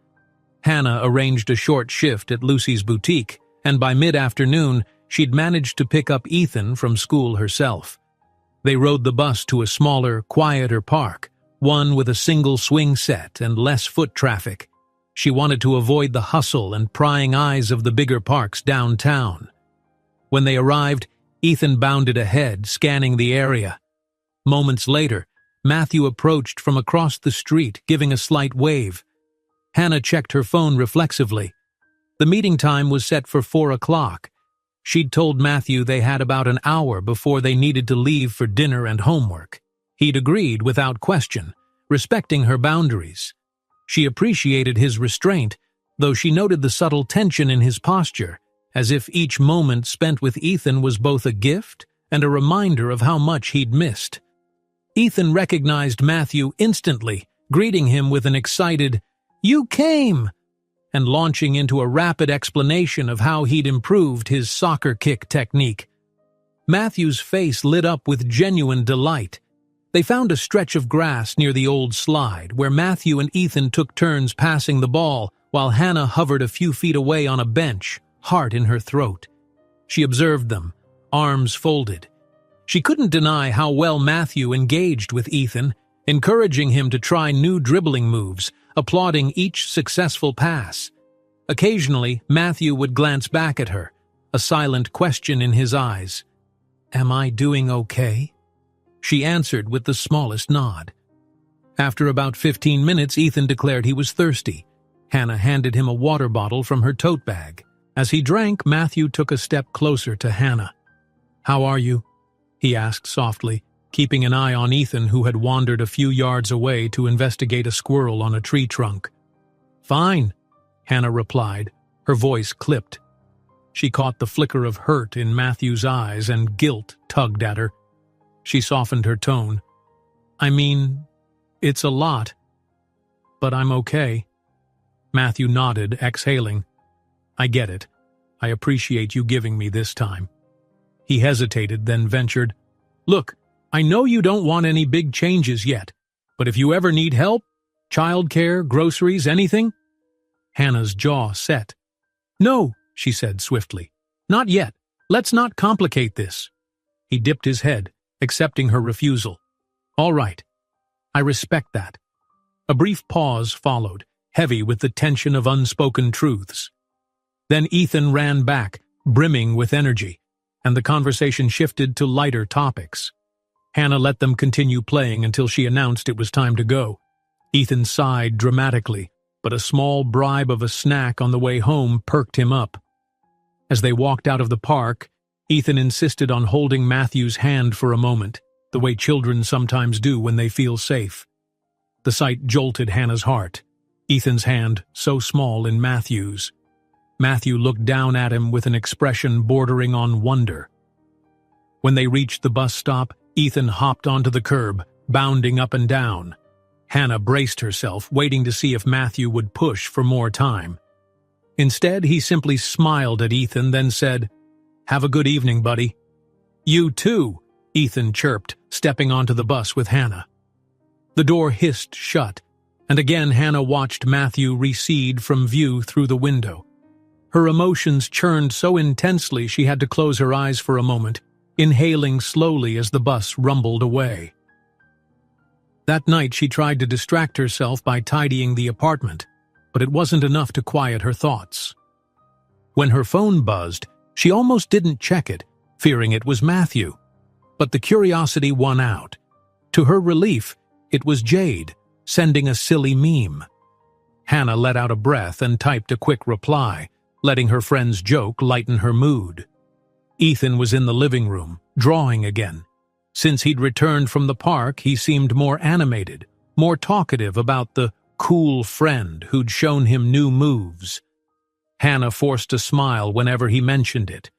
Hannah arranged a short shift at Lucy's boutique, and by mid-afternoon, she'd managed to pick up Ethan from school herself. They rode the bus to a smaller, quieter park, one with a single swing set and less foot traffic. She wanted to avoid the hustle and prying eyes of the bigger parks downtown. When they arrived, Ethan bounded ahead, scanning the area. Moments later, Matthew approached from across the street, giving a slight wave. Hannah checked her phone reflexively. The meeting time was set for 4 o'clock. She'd told Matthew they had about an hour before they needed to leave for dinner and homework. He'd agreed without question, respecting her boundaries. She appreciated his restraint, though she noted the subtle tension in his posture, as if each moment spent with Ethan was both a gift and a reminder of how much he'd missed. Ethan recognized Matthew instantly, greeting him with an excited, "You came!" and launching into a rapid explanation of how he'd improved his soccer kick technique. Matthew's face lit up with genuine delight. They found a stretch of grass near the old slide, where Matthew and Ethan took turns passing the ball, while Hannah hovered a few feet away on a bench, heart in her throat. She observed them, arms folded. She couldn't deny how well Matthew engaged with Ethan, encouraging him to try new dribbling moves, applauding each successful pass. Occasionally, Matthew would glance back at her, a silent question in his eyes. "Am I doing okay?" She answered with the smallest nod. After about 15 minutes, Ethan declared he was thirsty. Hannah handed him a water bottle from her tote bag. As he drank, Matthew took a step closer to Hannah. "How are you?" he asked softly, keeping an eye on Ethan, who had wandered a few yards away to investigate a squirrel on a tree trunk. "Fine," Hannah replied, Her voice clipped. She caught the flicker of hurt in Matthew's eyes and guilt tugged at her. She softened her tone. I mean, it's a lot, but I'm okay. Matthew nodded, exhaling. I get it. I appreciate you giving me this time. He hesitated, then ventured, Look, I know you don't want any big changes yet, but if you ever need help, childcare, groceries, anything? Hannah's jaw set. No, she said swiftly. Not yet. Let's not complicate this. He dipped his head, accepting her refusal. All right. I respect that. A brief pause followed, heavy with the tension of unspoken truths. Then Ethan ran back, brimming with energy, and the conversation shifted to lighter topics. Hannah let them continue playing until she announced it was time to go. Ethan sighed dramatically, but a small bribe of a snack on the way home perked him up. As they walked out of the park, Ethan insisted on holding Matthew's hand for a moment, the way children sometimes do when they feel safe. The sight jolted Hannah's heart. Ethan's hand, so small in Matthew's. Matthew looked down at him with an expression bordering on wonder. When they reached the bus stop, Ethan hopped onto the curb, bounding up and down. Hannah braced herself, waiting to see if Matthew would push for more time. Instead, he simply smiled at Ethan, then said, Have a good evening, buddy. You too, Ethan chirped, stepping onto the bus with Hannah. The door hissed shut, and again Hannah watched Matthew recede from view through the window. Her emotions churned so intensely she had to close her eyes for a moment, inhaling slowly as the bus rumbled away. That night she tried to distract herself by tidying the apartment, but it wasn't enough to quiet her thoughts. When her phone buzzed, she almost didn't check it, fearing it was Matthew. But the curiosity won out. To her relief, it was Jade, sending a silly meme. Hannah let out a breath and typed a quick reply, letting her friend's joke lighten her mood. Ethan was in the living room, drawing again. Since he'd returned from the park, he seemed more animated, more talkative about the cool friend who'd shown him new moves. Hannah forced a smile whenever he mentioned it.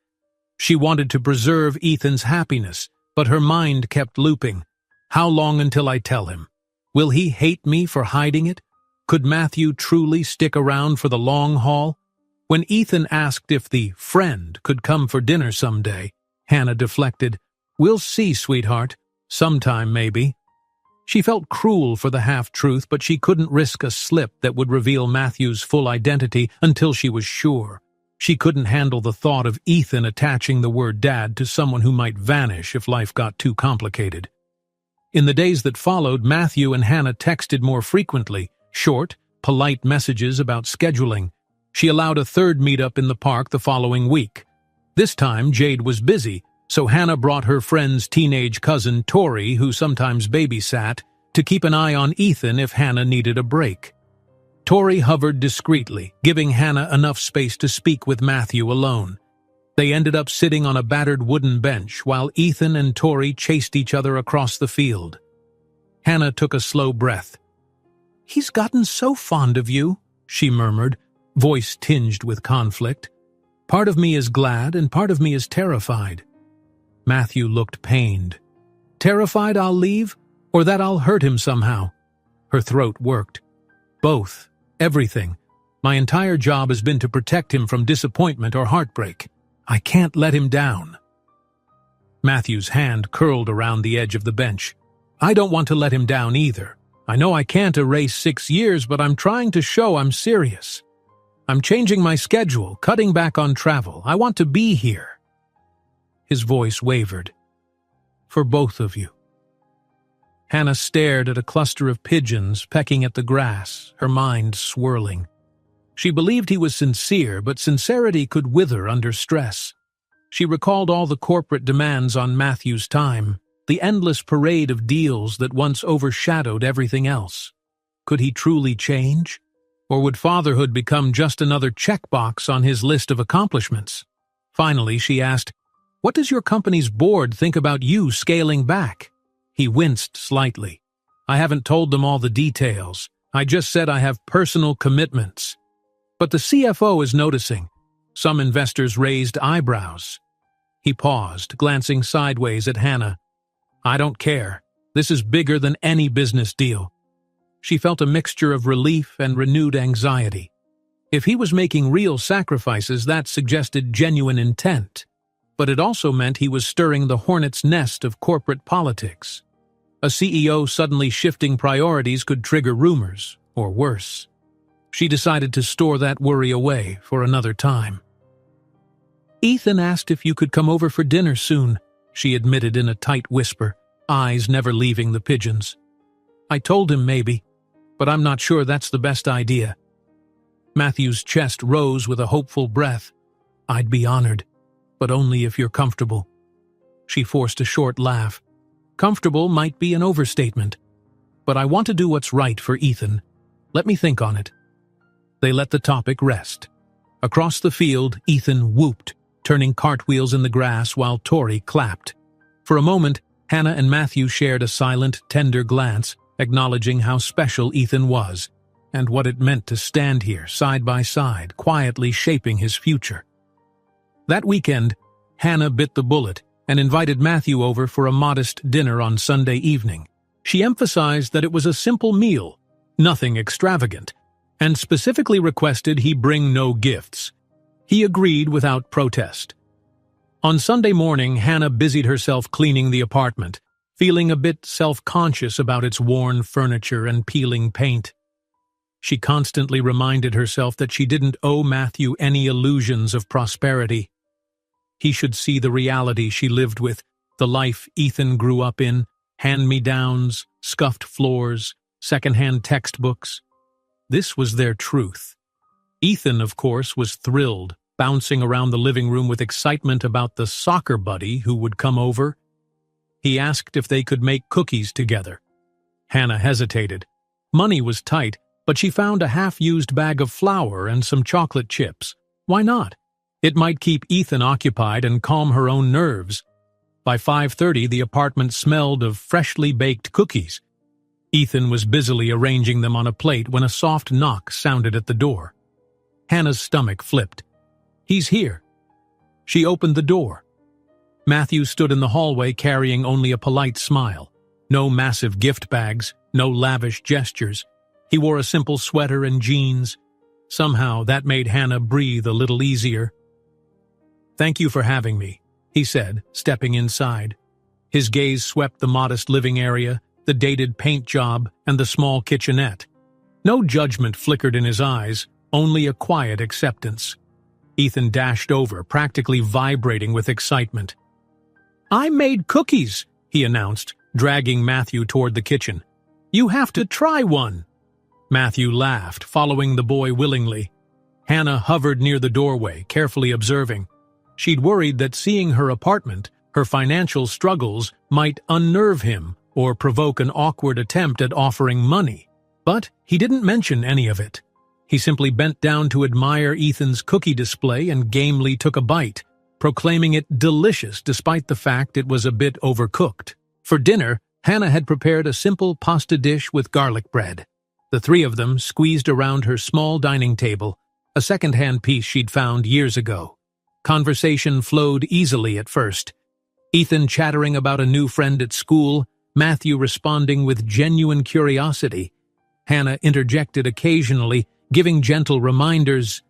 She wanted to preserve Ethan's happiness, but her mind kept looping. How long until I tell him? Will he hate me for hiding it? Could Matthew truly stick around for the long haul? When Ethan asked if the friend could come for dinner someday, Hannah deflected, We'll see, sweetheart. Sometime, maybe. She felt cruel for the half-truth, but she couldn't risk a slip that would reveal Matthew's full identity until she was sure. She couldn't handle the thought of Ethan attaching the word dad to someone who might vanish if life got too complicated. In the days that followed, Matthew and Hannah texted more frequently, short, polite messages about scheduling. She allowed a third meetup in the park the following week. This time, Jade was busy, so Hannah brought her friend's teenage cousin, Tori, who sometimes babysat, to keep an eye on Ethan if Hannah needed a break. Tori hovered discreetly, giving Hannah enough space to speak with Matthew alone. They ended up sitting on a battered wooden bench while Ethan and Tori chased each other across the field. Hannah took a slow breath. He's gotten so fond of you, she murmured, voice tinged with conflict. Part of me is glad and part of me is terrified. Matthew looked pained. Terrified I'll leave, or that I'll hurt him somehow? Her throat worked. Both. Everything. My entire job has been to protect him from disappointment or heartbreak. I can't let him down. Matthew's hand curled around the edge of the bench. I don't want to let him down either. I know I can't erase 6 years, but I'm trying to show I'm serious. I'm changing my schedule, cutting back on travel. I want to be here. His voice wavered. For both of you. Hannah stared at a cluster of pigeons pecking at the grass, her mind swirling. She believed he was sincere, but sincerity could wither under stress. She recalled all the corporate demands on Matthew's time, the endless parade of deals that once overshadowed everything else. Could he truly change? Or would fatherhood become just another checkbox on his list of accomplishments? Finally, she asked, What does your company's board think about you scaling back? He winced slightly. I haven't told them all the details. I just said I have personal commitments. But the CFO is noticing. Some investors raised eyebrows. He paused, glancing sideways at Hannah. I don't care. This is bigger than any business deal. She felt a mixture of relief and renewed anxiety. If he was making real sacrifices, that suggested genuine intent. But it also meant he was stirring the hornet's nest of corporate politics. A CEO suddenly shifting priorities could trigger rumors, or worse. She decided to store that worry away for another time. Ethan asked if you could come over for dinner soon, she admitted in a tight whisper, eyes never leaving the pigeons. I told him maybe, but I'm not sure that's the best idea. Matthew's chest rose with a hopeful breath. I'd be honored, but only if you're comfortable. She forced a short laugh. Comfortable might be an overstatement, but I want to do what's right for Ethan. Let me think on it. They let the topic rest. Across the field, Ethan whooped, turning cartwheels in the grass while Tori clapped. For a moment, Hannah and Matthew shared a silent, tender glance, acknowledging how special Ethan was, and what it meant to stand here, side by side, quietly shaping his future. That weekend, Hannah bit the bullet and invited Matthew over for a modest dinner on Sunday evening. She emphasized that it was a simple meal, nothing extravagant, and specifically requested he bring no gifts. He agreed without protest. On Sunday morning, Hannah busied herself cleaning the apartment, feeling a bit self-conscious about its worn furniture and peeling paint. She constantly reminded herself that she didn't owe Matthew any illusions of prosperity. He should see the reality she lived with, the life Ethan grew up in, hand-me-downs, scuffed floors, second-hand textbooks. This was their truth. Ethan, of course, was thrilled, bouncing around the living room with excitement about the soccer buddy who would come over. He asked if they could make cookies together. Hannah hesitated. Money was tight, but she found a half-used bag of flour and some chocolate chips. Why not? It might keep Ethan occupied and calm her own nerves. By 5:30, the apartment smelled of freshly baked cookies. Ethan was busily arranging them on a plate when a soft knock sounded at the door. Hannah's stomach flipped. He's here. She opened the door. Matthew stood in the hallway carrying only a polite smile. No massive gift bags, no lavish gestures. He wore a simple sweater and jeans. Somehow that made Hannah breathe a little easier. Thank you for having me, he said, stepping inside. His gaze swept the modest living area, the dated paint job, and the small kitchenette. No judgment flickered in his eyes, only a quiet acceptance. Ethan dashed over, practically vibrating with excitement. I made cookies, he announced, dragging Matthew toward the kitchen. You have to try one. Matthew laughed, following the boy willingly. Hannah hovered near the doorway, carefully observing. She'd worried that seeing her apartment, her financial struggles, might unnerve him or provoke an awkward attempt at offering money. But he didn't mention any of it. He simply bent down to admire Ethan's cookie display and gamely took a bite, proclaiming it delicious despite the fact it was a bit overcooked. For dinner, Hannah had prepared a simple pasta dish with garlic bread. The three of them squeezed around her small dining table, a second-hand piece she'd found years ago. Conversation flowed easily at first. Ethan chattering about a new friend at school, Matthew responding with genuine curiosity. Hannah interjected occasionally, giving gentle reminders,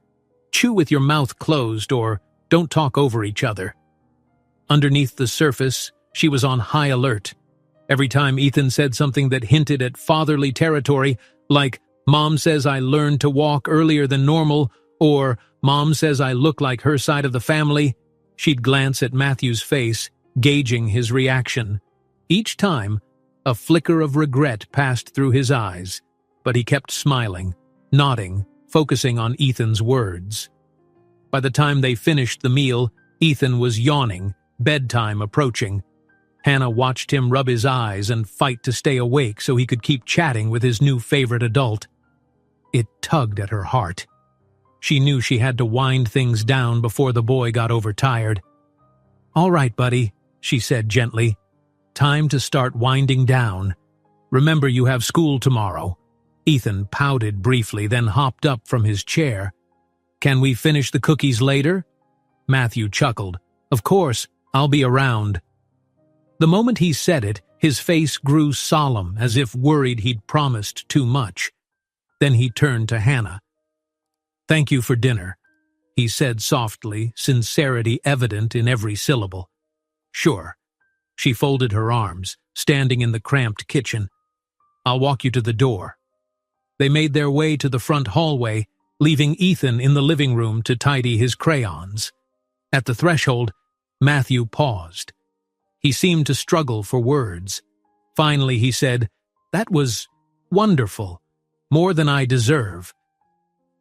chew with your mouth closed or don't talk over each other. Underneath the surface, she was on high alert. Every time Ethan said something that hinted at fatherly territory, like, Mom says I learned to walk earlier than normal, or Mom says I look like her side of the family, she'd glance at Matthew's face, gauging his reaction. Each time, a flicker of regret passed through his eyes, but he kept smiling, nodding, focusing on Ethan's words. By the time they finished the meal, Ethan was yawning, bedtime approaching. Hannah watched him rub his eyes and fight to stay awake so he could keep chatting with his new favorite adult. It tugged at her heart. She knew she had to wind things down before the boy got overtired. All right, buddy, she said gently. Time to start winding down. Remember you have school tomorrow. Ethan pouted briefly, then hopped up from his chair. Can we finish the cookies later? Matthew chuckled. Of course, I'll be around. The moment he said it, his face grew solemn, as if worried he'd promised too much. Then he turned to Hannah. Thank you for dinner, he said softly, sincerity evident in every syllable. Sure. She folded her arms, standing in the cramped kitchen. I'll walk you to the door. They made their way to the front hallway, leaving Ethan in the living room to tidy his crayons. At the threshold, Matthew paused. He seemed to struggle for words. Finally he said, That was wonderful. More than I deserve.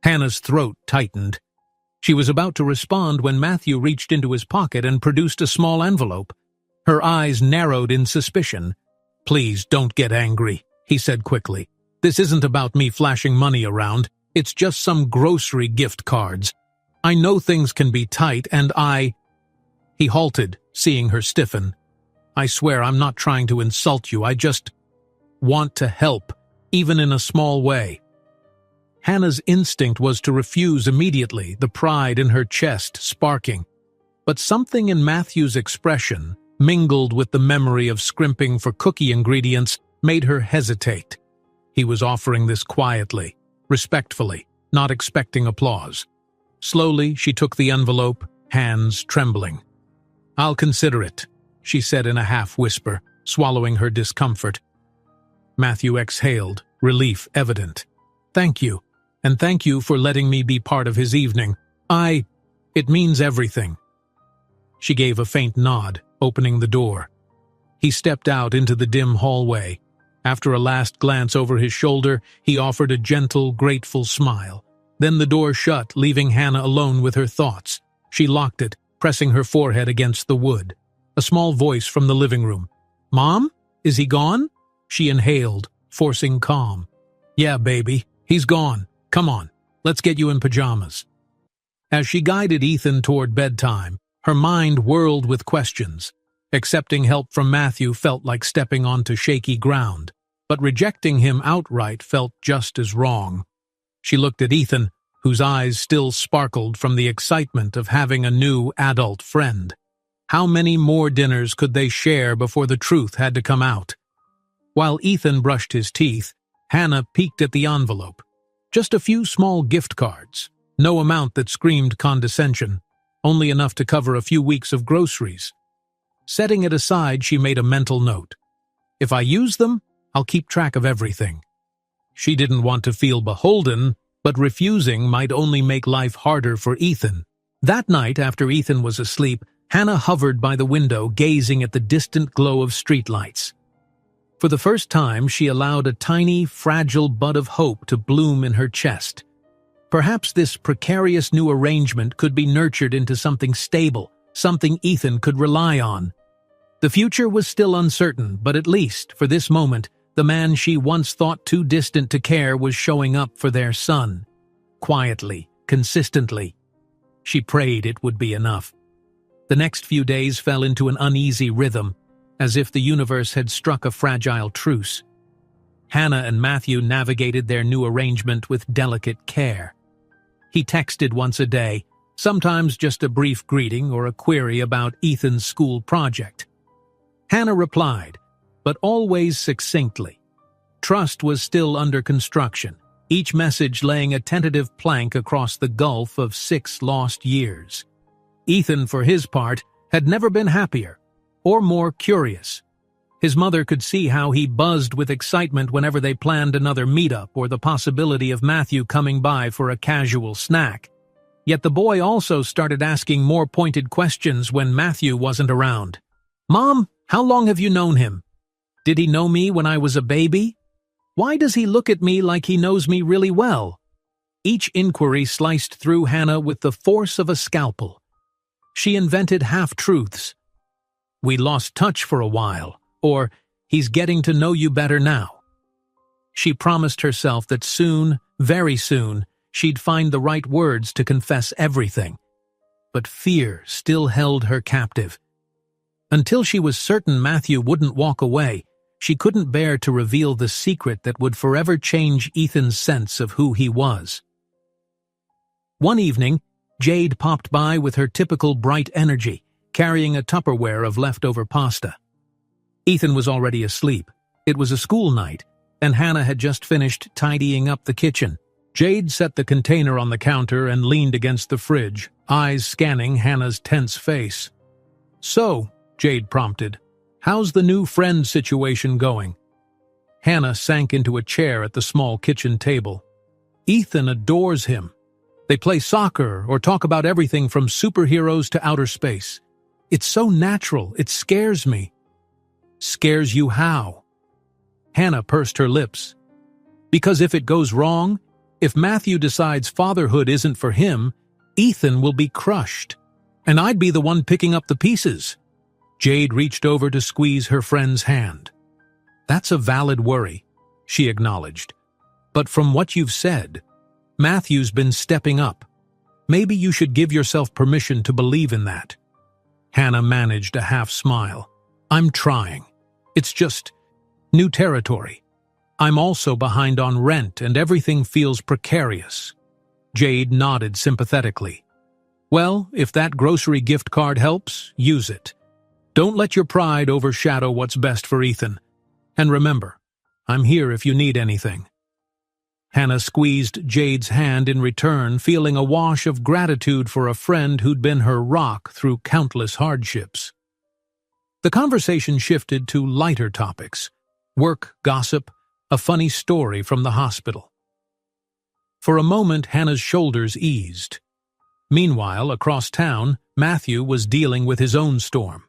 Hannah's throat tightened. She was about to respond when Matthew reached into his pocket and produced a small envelope. Her eyes narrowed in suspicion. Please don't get angry, he said quickly. This isn't about me flashing money around. It's just some grocery gift cards. I know things can be tight and He halted, seeing her stiffen. I swear I'm not trying to insult you. I just want to help, even in a small way. Hannah's instinct was to refuse immediately, the pride in her chest sparking. But something in Matthew's expression, mingled with the memory of scrimping for cookie ingredients, made her hesitate. He was offering this quietly, respectfully, not expecting applause. Slowly, she took the envelope, hands trembling. I'll consider it, she said in a half-whisper, swallowing her discomfort. Matthew exhaled, relief evident. Thank you, and thank you for letting me be part of his evening. It means everything. She gave a faint nod, opening the door. He stepped out into the dim hallway. After a last glance over his shoulder, he offered a gentle, grateful smile. Then the door shut, leaving Hannah alone with her thoughts. She locked it, pressing her forehead against the wood. A small voice from the living room. Mom? Is he gone? She inhaled, forcing calm. Yeah, baby, he's gone. Come on, let's get you in pajamas. As she guided Ethan toward bedtime, her mind whirled with questions. Accepting help from Matthew felt like stepping onto shaky ground, but rejecting him outright felt just as wrong. She looked at Ethan, whose eyes still sparkled from the excitement of having a new adult friend. How many more dinners could they share before the truth had to come out? While Ethan brushed his teeth, Hannah peeked at the envelope. Just a few small gift cards, no amount that screamed condescension, only enough to cover a few weeks of groceries. Setting it aside, she made a mental note. If I use them, I'll keep track of everything. She didn't want to feel beholden, but refusing might only make life harder for Ethan. That night, after Ethan was asleep, Hannah hovered by the window, gazing at the distant glow of streetlights. For the first time, she allowed a tiny, fragile bud of hope to bloom in her chest. Perhaps this precarious new arrangement could be nurtured into something stable, something Ethan could rely on. The future was still uncertain, but at least, for this moment, the man she once thought too distant to care was showing up for their son. Quietly, consistently. She prayed it would be enough. The next few days fell into an uneasy rhythm, as if the universe had struck a fragile truce. Hannah and Matthew navigated their new arrangement with delicate care. He texted once a day, sometimes just a brief greeting or a query about Ethan's school project. Hannah replied, but always succinctly. Trust was still under construction, each message laying a tentative plank across the gulf of 6 lost years. Ethan, for his part, had never been happier, or more curious. His mother could see how he buzzed with excitement whenever they planned another meetup or the possibility of Matthew coming by for a casual snack. Yet the boy also started asking more pointed questions when Matthew wasn't around. Mom, how long have you known him? Did he know me when I was a baby? Why does he look at me like he knows me really well? Each inquiry sliced through Hannah with the force of a scalpel. She invented half-truths. We lost touch for a while, or he's getting to know you better now. She promised herself that soon, very soon, she'd find the right words to confess everything. But fear still held her captive. Until she was certain Matthew wouldn't walk away, she couldn't bear to reveal the secret that would forever change Ethan's sense of who he was. One evening, Jade popped by with her typical bright energy, carrying a Tupperware of leftover pasta. Ethan was already asleep. It was a school night, and Hannah had just finished tidying up the kitchen. Jade set the container on the counter and leaned against the fridge, eyes scanning Hannah's tense face. "So," Jade prompted, "how's the new friend situation going?" Hannah sank into a chair at the small kitchen table. "Ethan adores him. They play soccer or talk about everything from superheroes to outer space. It's so natural, it scares me." "Scares you how?" Hannah pursed her lips. "Because if it goes wrong, if Matthew decides fatherhood isn't for him, Ethan will be crushed, and I'd be the one picking up the pieces." Jade reached over to squeeze her friend's hand. "That's a valid worry," she acknowledged. "But from what you've said, Matthew's been stepping up. Maybe you should give yourself permission to believe in that." Hannah managed a half smile. "I'm trying. It's just new territory. I'm also behind on rent and everything feels precarious." Jade nodded sympathetically. "Well, if that grocery gift card helps, use it. Don't let your pride overshadow what's best for Ethan. And remember, I'm here if you need anything." Hannah squeezed Jade's hand in return, feeling a wash of gratitude for a friend who'd been her rock through countless hardships. The conversation shifted to lighter topics: work, gossip, a funny story from the hospital. For a moment, Hannah's shoulders eased. Meanwhile, across town, Matthew was dealing with his own storm.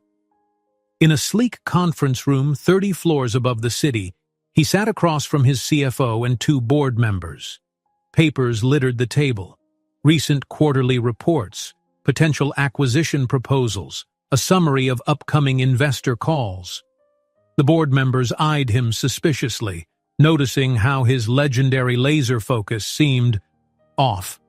In a sleek conference room 30 floors above the city, he sat across from his CFO and 2 board members. Papers littered the table: recent quarterly reports, potential acquisition proposals, a summary of upcoming investor calls. The board members eyed him suspiciously, noticing how his legendary laser focus seemed off.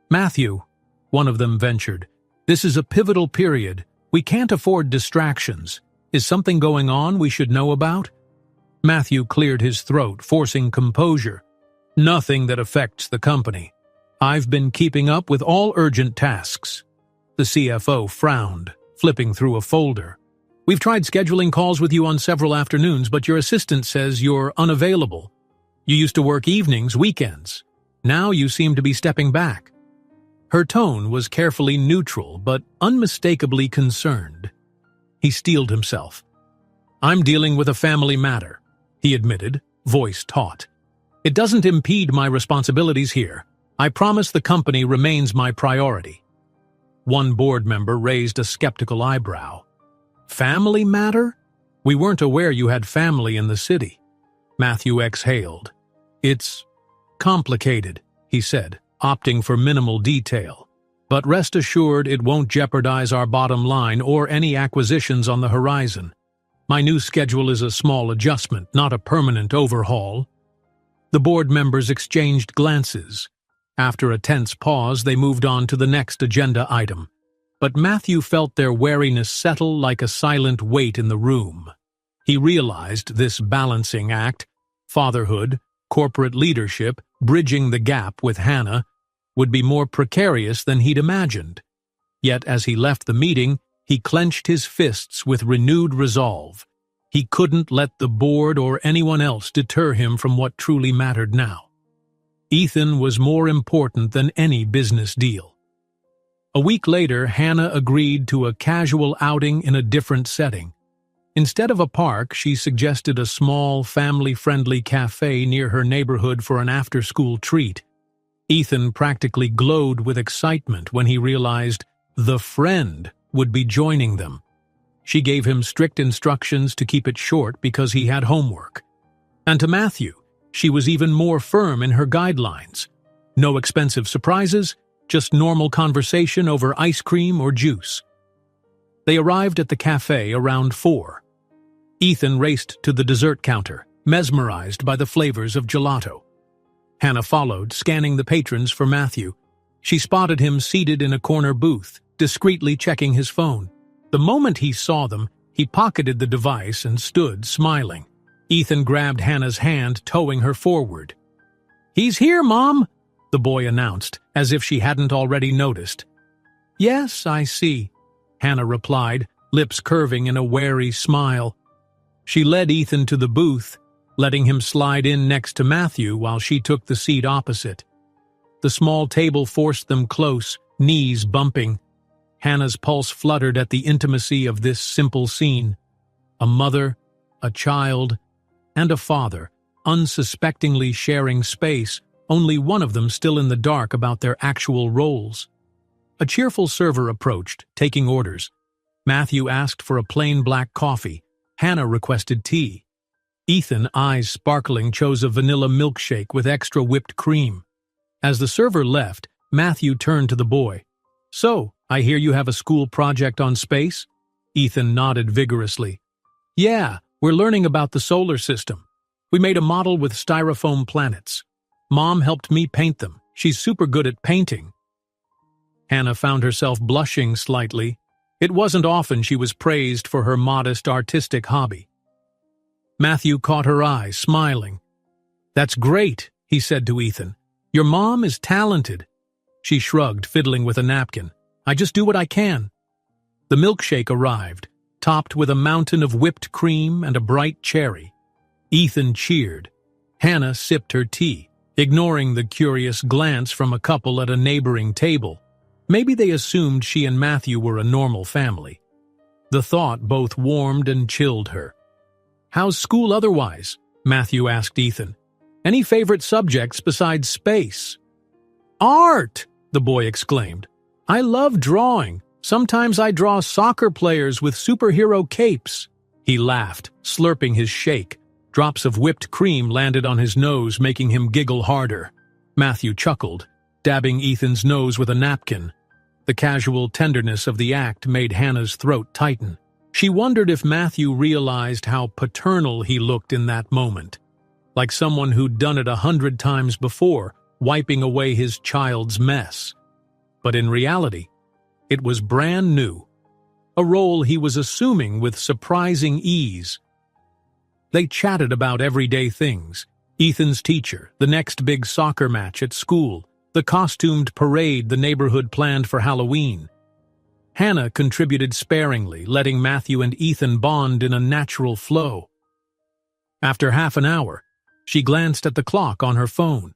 "Matthew," one of them ventured, "this is a pivotal period. We can't afford distractions. Is something going on we should know about?" Matthew cleared his throat, forcing composure. "Nothing that affects the company. I've been keeping up with all urgent tasks." The CFO frowned, flipping through a folder. "We've tried scheduling calls with you on several afternoons, but your assistant says you're unavailable. You used to work evenings, weekends. Now you seem to be stepping back." Her tone was carefully neutral, but unmistakably concerned. He steeled himself. "I'm dealing with a family matter," he admitted, voice taut. "It doesn't impede my responsibilities here. I promise the company remains my priority." One board member raised a skeptical eyebrow. "Family matter? We weren't aware you had family in the city." Matthew exhaled. "It's complicated," he said, opting for minimal detail. "But rest assured it won't jeopardize our bottom line or any acquisitions on the horizon. My new schedule is a small adjustment, not a permanent overhaul." The board members exchanged glances. After a tense pause, they moved on to the next agenda item. But Matthew felt their wariness settle like a silent weight in the room. He realized this balancing act, fatherhood, corporate leadership, bridging the gap with Hannah, would be more precarious than he'd imagined. Yet as he left the meeting, he clenched his fists with renewed resolve. He couldn't let the board or anyone else deter him from what truly mattered now. Ethan was more important than any business deal. A week later, Hannah agreed to a casual outing in a different setting. Instead of a park, she suggested a small, family-friendly cafe near her neighborhood for an after-school treat. Ethan practically glowed with excitement when he realized the friend would be joining them. She gave him strict instructions to keep it short because he had homework. And to Matthew, she was even more firm in her guidelines. No expensive surprises, just normal conversation over ice cream or juice. They arrived at the cafe around 4. Ethan raced to the dessert counter, mesmerized by the flavors of gelato. Hannah followed, scanning the patrons for Matthew. She spotted him seated in a corner booth, discreetly checking his phone. The moment he saw them, he pocketed the device and stood smiling. Ethan grabbed Hannah's hand, towing her forward. "He's here, Mom!" the boy announced, as if she hadn't already noticed. "Yes, I see," Hannah replied, lips curving in a wary smile. She led Ethan to the booth, letting him slide in next to Matthew while she took the seat opposite. The small table forced them close, knees bumping. Hannah's pulse fluttered at the intimacy of this simple scene. A mother, a child, and a father, unsuspectingly sharing space, only one of them still in the dark about their actual roles. A cheerful server approached, taking orders. Matthew asked for a plain black coffee. Hannah requested tea. Ethan, eyes sparkling, chose a vanilla milkshake with extra whipped cream. As the server left, Matthew turned to the boy. "So, I hear you have a school project on space?" Ethan nodded vigorously. "Yeah, we're learning about the solar system. We made a model with styrofoam planets. Mom helped me paint them. She's super good at painting." Hannah found herself blushing slightly. It wasn't often she was praised for her modest artistic hobby. Matthew caught her eye, smiling. "That's great," he said to Ethan. "Your mom is talented." She shrugged, fiddling with a napkin. "I just do what I can." The milkshake arrived, topped with a mountain of whipped cream and a bright cherry. Ethan cheered. Hannah sipped her tea, ignoring the curious glance from a couple at a neighboring table. Maybe they assumed she and Matthew were a normal family. The thought both warmed and chilled her. "How's school otherwise?" Matthew asked Ethan. "Any favorite subjects besides space?" "Art!" the boy exclaimed. "I love drawing. Sometimes I draw soccer players with superhero capes." He laughed, slurping his shake. Drops of whipped cream landed on his nose, making him giggle harder. Matthew chuckled, dabbing Ethan's nose with a napkin. The casual tenderness of the act made Hannah's throat tighten. She wondered if Matthew realized how paternal he looked in that moment, like someone who'd done it 100 times before, wiping away his child's mess. But in reality, it was brand new, a role he was assuming with surprising ease. They chatted about everyday things: Ethan's teacher, the next big soccer match at school, the costumed parade the neighborhood planned for Halloween. Hannah contributed sparingly, letting Matthew and Ethan bond in a natural flow. After half an hour, she glanced at the clock on her phone.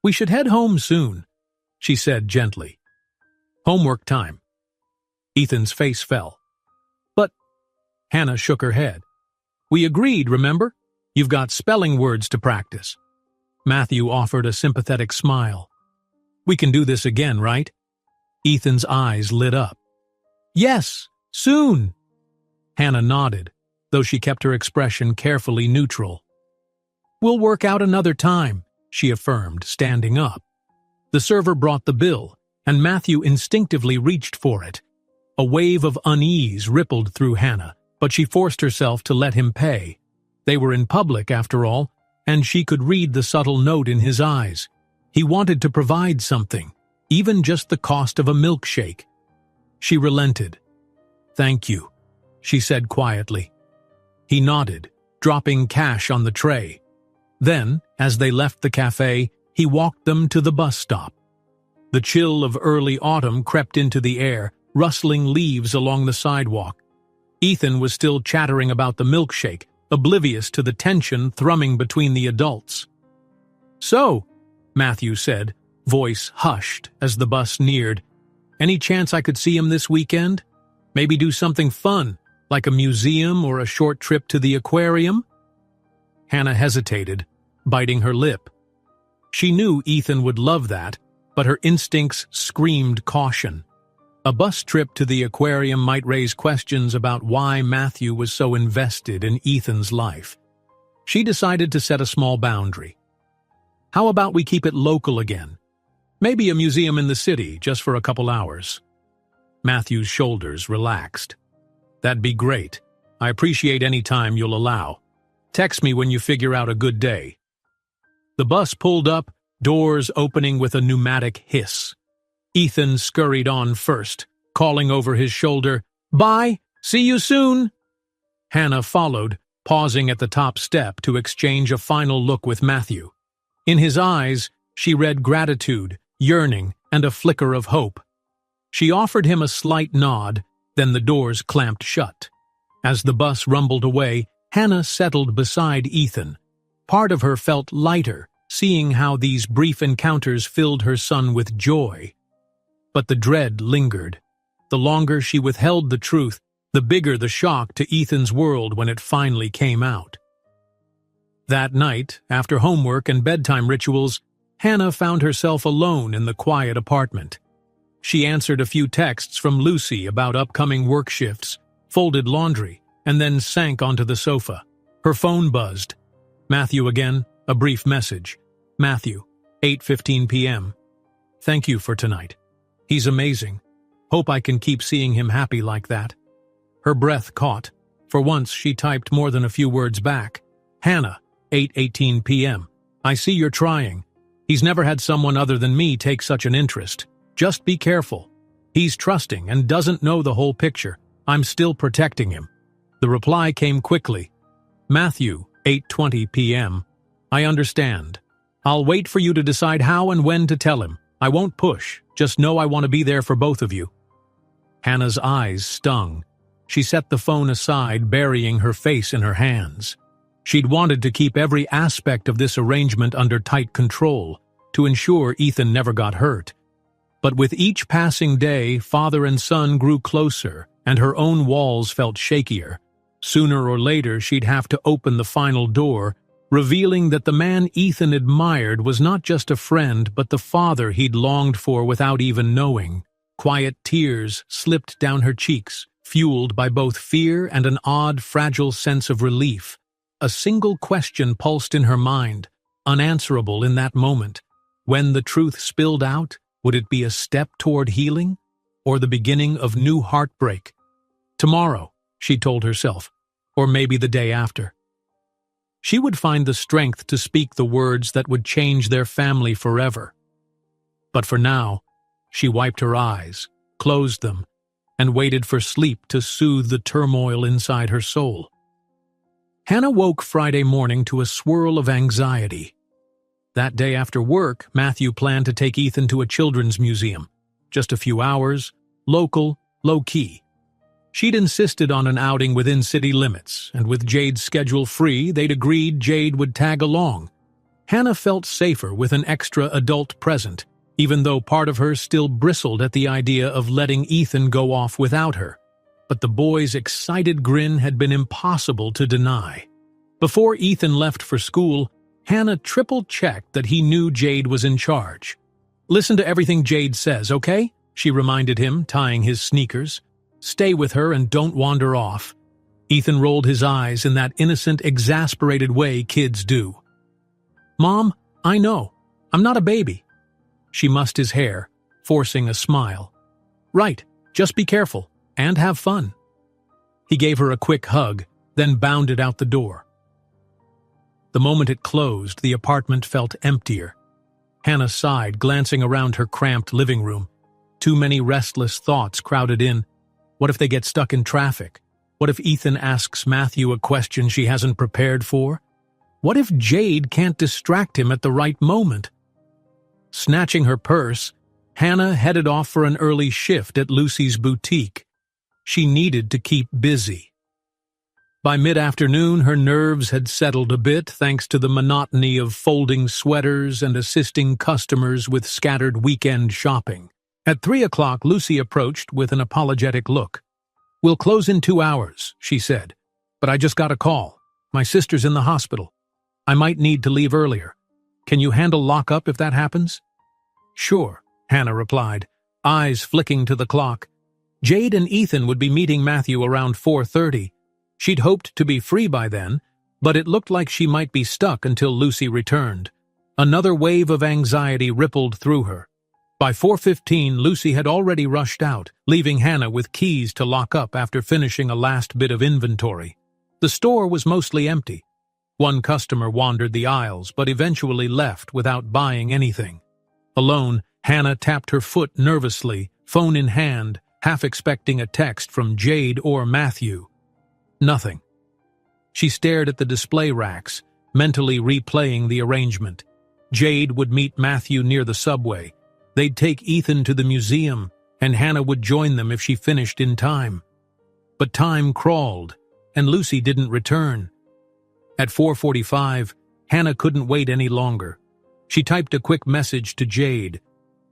"We should head home soon," she said gently. "Homework time." Ethan's face fell. "But," Hannah shook her head. "We agreed, remember? You've got spelling words to practice." Matthew offered a sympathetic smile. "We can do this again, right?" Ethan's eyes lit up. "Yes, soon." Hannah nodded, though she kept her expression carefully neutral. "We'll work out another time," she affirmed, standing up. The server brought the bill, and Matthew instinctively reached for it. A wave of unease rippled through Hannah, but she forced herself to let him pay. They were in public, after all, and she could read the subtle note in his eyes. He wanted to provide something, even just the cost of a milkshake. She relented. "Thank you," she said quietly. He nodded, dropping cash on the tray. Then, as they left the cafe, he walked them to the bus stop. The chill of early autumn crept into the air, rustling leaves along the sidewalk. Ethan was still chattering about the milkshake, oblivious to the tension thrumming between the adults. "So," Matthew said, voice hushed as the bus neared, "any chance I could see him this weekend? Maybe do something fun, like a museum or a short trip to the aquarium?" Hannah hesitated, biting her lip. She knew Ethan would love that, but her instincts screamed caution. A bus trip to the aquarium might raise questions about why Matthew was so invested in Ethan's life. She decided to set a small boundary. "How about we keep it local again? Maybe a museum in the city, just for a couple hours." Matthew's shoulders relaxed. "That'd be great. I appreciate any time you'll allow. Text me when you figure out a good day." The bus pulled up, doors opening with a pneumatic hiss. Ethan scurried on first, calling over his shoulder, "Bye, see you soon." Hannah followed, pausing at the top step to exchange a final look with Matthew. In his eyes, She read gratitude, yearning, and a flicker of hope. She offered him a slight nod, then the doors clamped shut. As the bus rumbled away, Hannah settled beside Ethan. Part of her felt lighter, seeing how these brief encounters filled her son with joy. But the dread lingered. The longer she withheld the truth, the bigger the shock to Ethan's world when it finally came out. That night, after homework and bedtime rituals, Hannah found herself alone in the quiet apartment. She answered a few texts from Lucy about upcoming work shifts, folded laundry, and then sank onto the sofa. Her phone buzzed. Matthew again, a brief message. Matthew, 8:15 p.m. Thank you for tonight. He's amazing. Hope I can keep seeing him happy like that. Her breath caught. For once, she typed more than a few words back. Hannah, 8:18 p.m. I see you're trying. He's never had someone other than me take such an interest. Just be careful. He's trusting and doesn't know the whole picture. I'm still protecting him. The reply came quickly. Matthew, 8:20 p.m. I understand. I'll wait for you to decide how and when to tell him. I won't push. Just know I want to be there for both of you. Hannah's eyes stung. She set the phone aside, burying her face in her hands. She'd wanted to keep every aspect of this arrangement under tight control, to ensure Ethan never got hurt. But with each passing day, father and son grew closer, and her own walls felt shakier. Sooner or later, she'd have to open the final door, revealing that the man Ethan admired was not just a friend, but the father he'd longed for without even knowing. Quiet tears slipped down her cheeks, fueled by both fear and an odd, fragile sense of relief. A single question pulsed in her mind, unanswerable in that moment. When the truth spilled out, would it be a step toward healing, or the beginning of new heartbreak? Tomorrow, she told herself, or maybe the day after. She would find the strength to speak the words that would change their family forever. But for now, she wiped her eyes, closed them, and waited for sleep to soothe the turmoil inside her soul. Hannah woke Friday morning to a swirl of anxiety. That day after work, Matthew planned to take Ethan to a children's museum. Just a few hours, local, low-key. She'd insisted on an outing within city limits, and with Jade's schedule free, they'd agreed Jade would tag along. Hannah felt safer with an extra adult present, even though part of her still bristled at the idea of letting Ethan go off without her. But the boy's excited grin had been impossible to deny. Before Ethan left for school, Hannah triple-checked that he knew Jade was in charge. Listen to everything Jade says, okay? She reminded him, tying his sneakers. Stay with her and don't wander off. Ethan rolled his eyes in that innocent, exasperated way kids do. Mom, I know. I'm not a baby. She mussed his hair, forcing a smile. Right, just be careful. And have fun. He gave her a quick hug, then bounded out the door. The moment it closed, the apartment felt emptier. Hannah sighed, glancing around her cramped living room. Too many restless thoughts crowded in. What if they get stuck in traffic? What if Ethan asks Matthew a question she hasn't prepared for? What if Jade can't distract him at the right moment? Snatching her purse, Hannah headed off for an early shift at Lucy's boutique. She needed to keep busy. By mid-afternoon, her nerves had settled a bit thanks to the monotony of folding sweaters and assisting customers with scattered weekend shopping. At 3 o'clock, Lucy approached with an apologetic look. We'll close in 2 hours, she said, but I just got a call. My sister's in the hospital. I might need to leave earlier. Can you handle lockup if that happens? Sure, Hannah replied, eyes flicking to the clock. Jade and Ethan would be meeting Matthew around 4:30. She'd hoped to be free by then, but it looked like she might be stuck until Lucy returned. Another wave of anxiety rippled through her. By 4:15, Lucy had already rushed out, leaving Hannah with keys to lock up after finishing a last bit of inventory. The store was mostly empty. One customer wandered the aisles, but eventually left without buying anything. Alone, Hannah tapped her foot nervously, phone in hand, half expecting a text from Jade or Matthew. Nothing. She stared at the display racks, mentally replaying the arrangement. Jade would meet Matthew near the subway. They'd take Ethan to the museum, and Hannah would join them if she finished in time. But time crawled, and Lucy didn't return. At 4:45, Hannah couldn't wait any longer. She typed a quick message to Jade.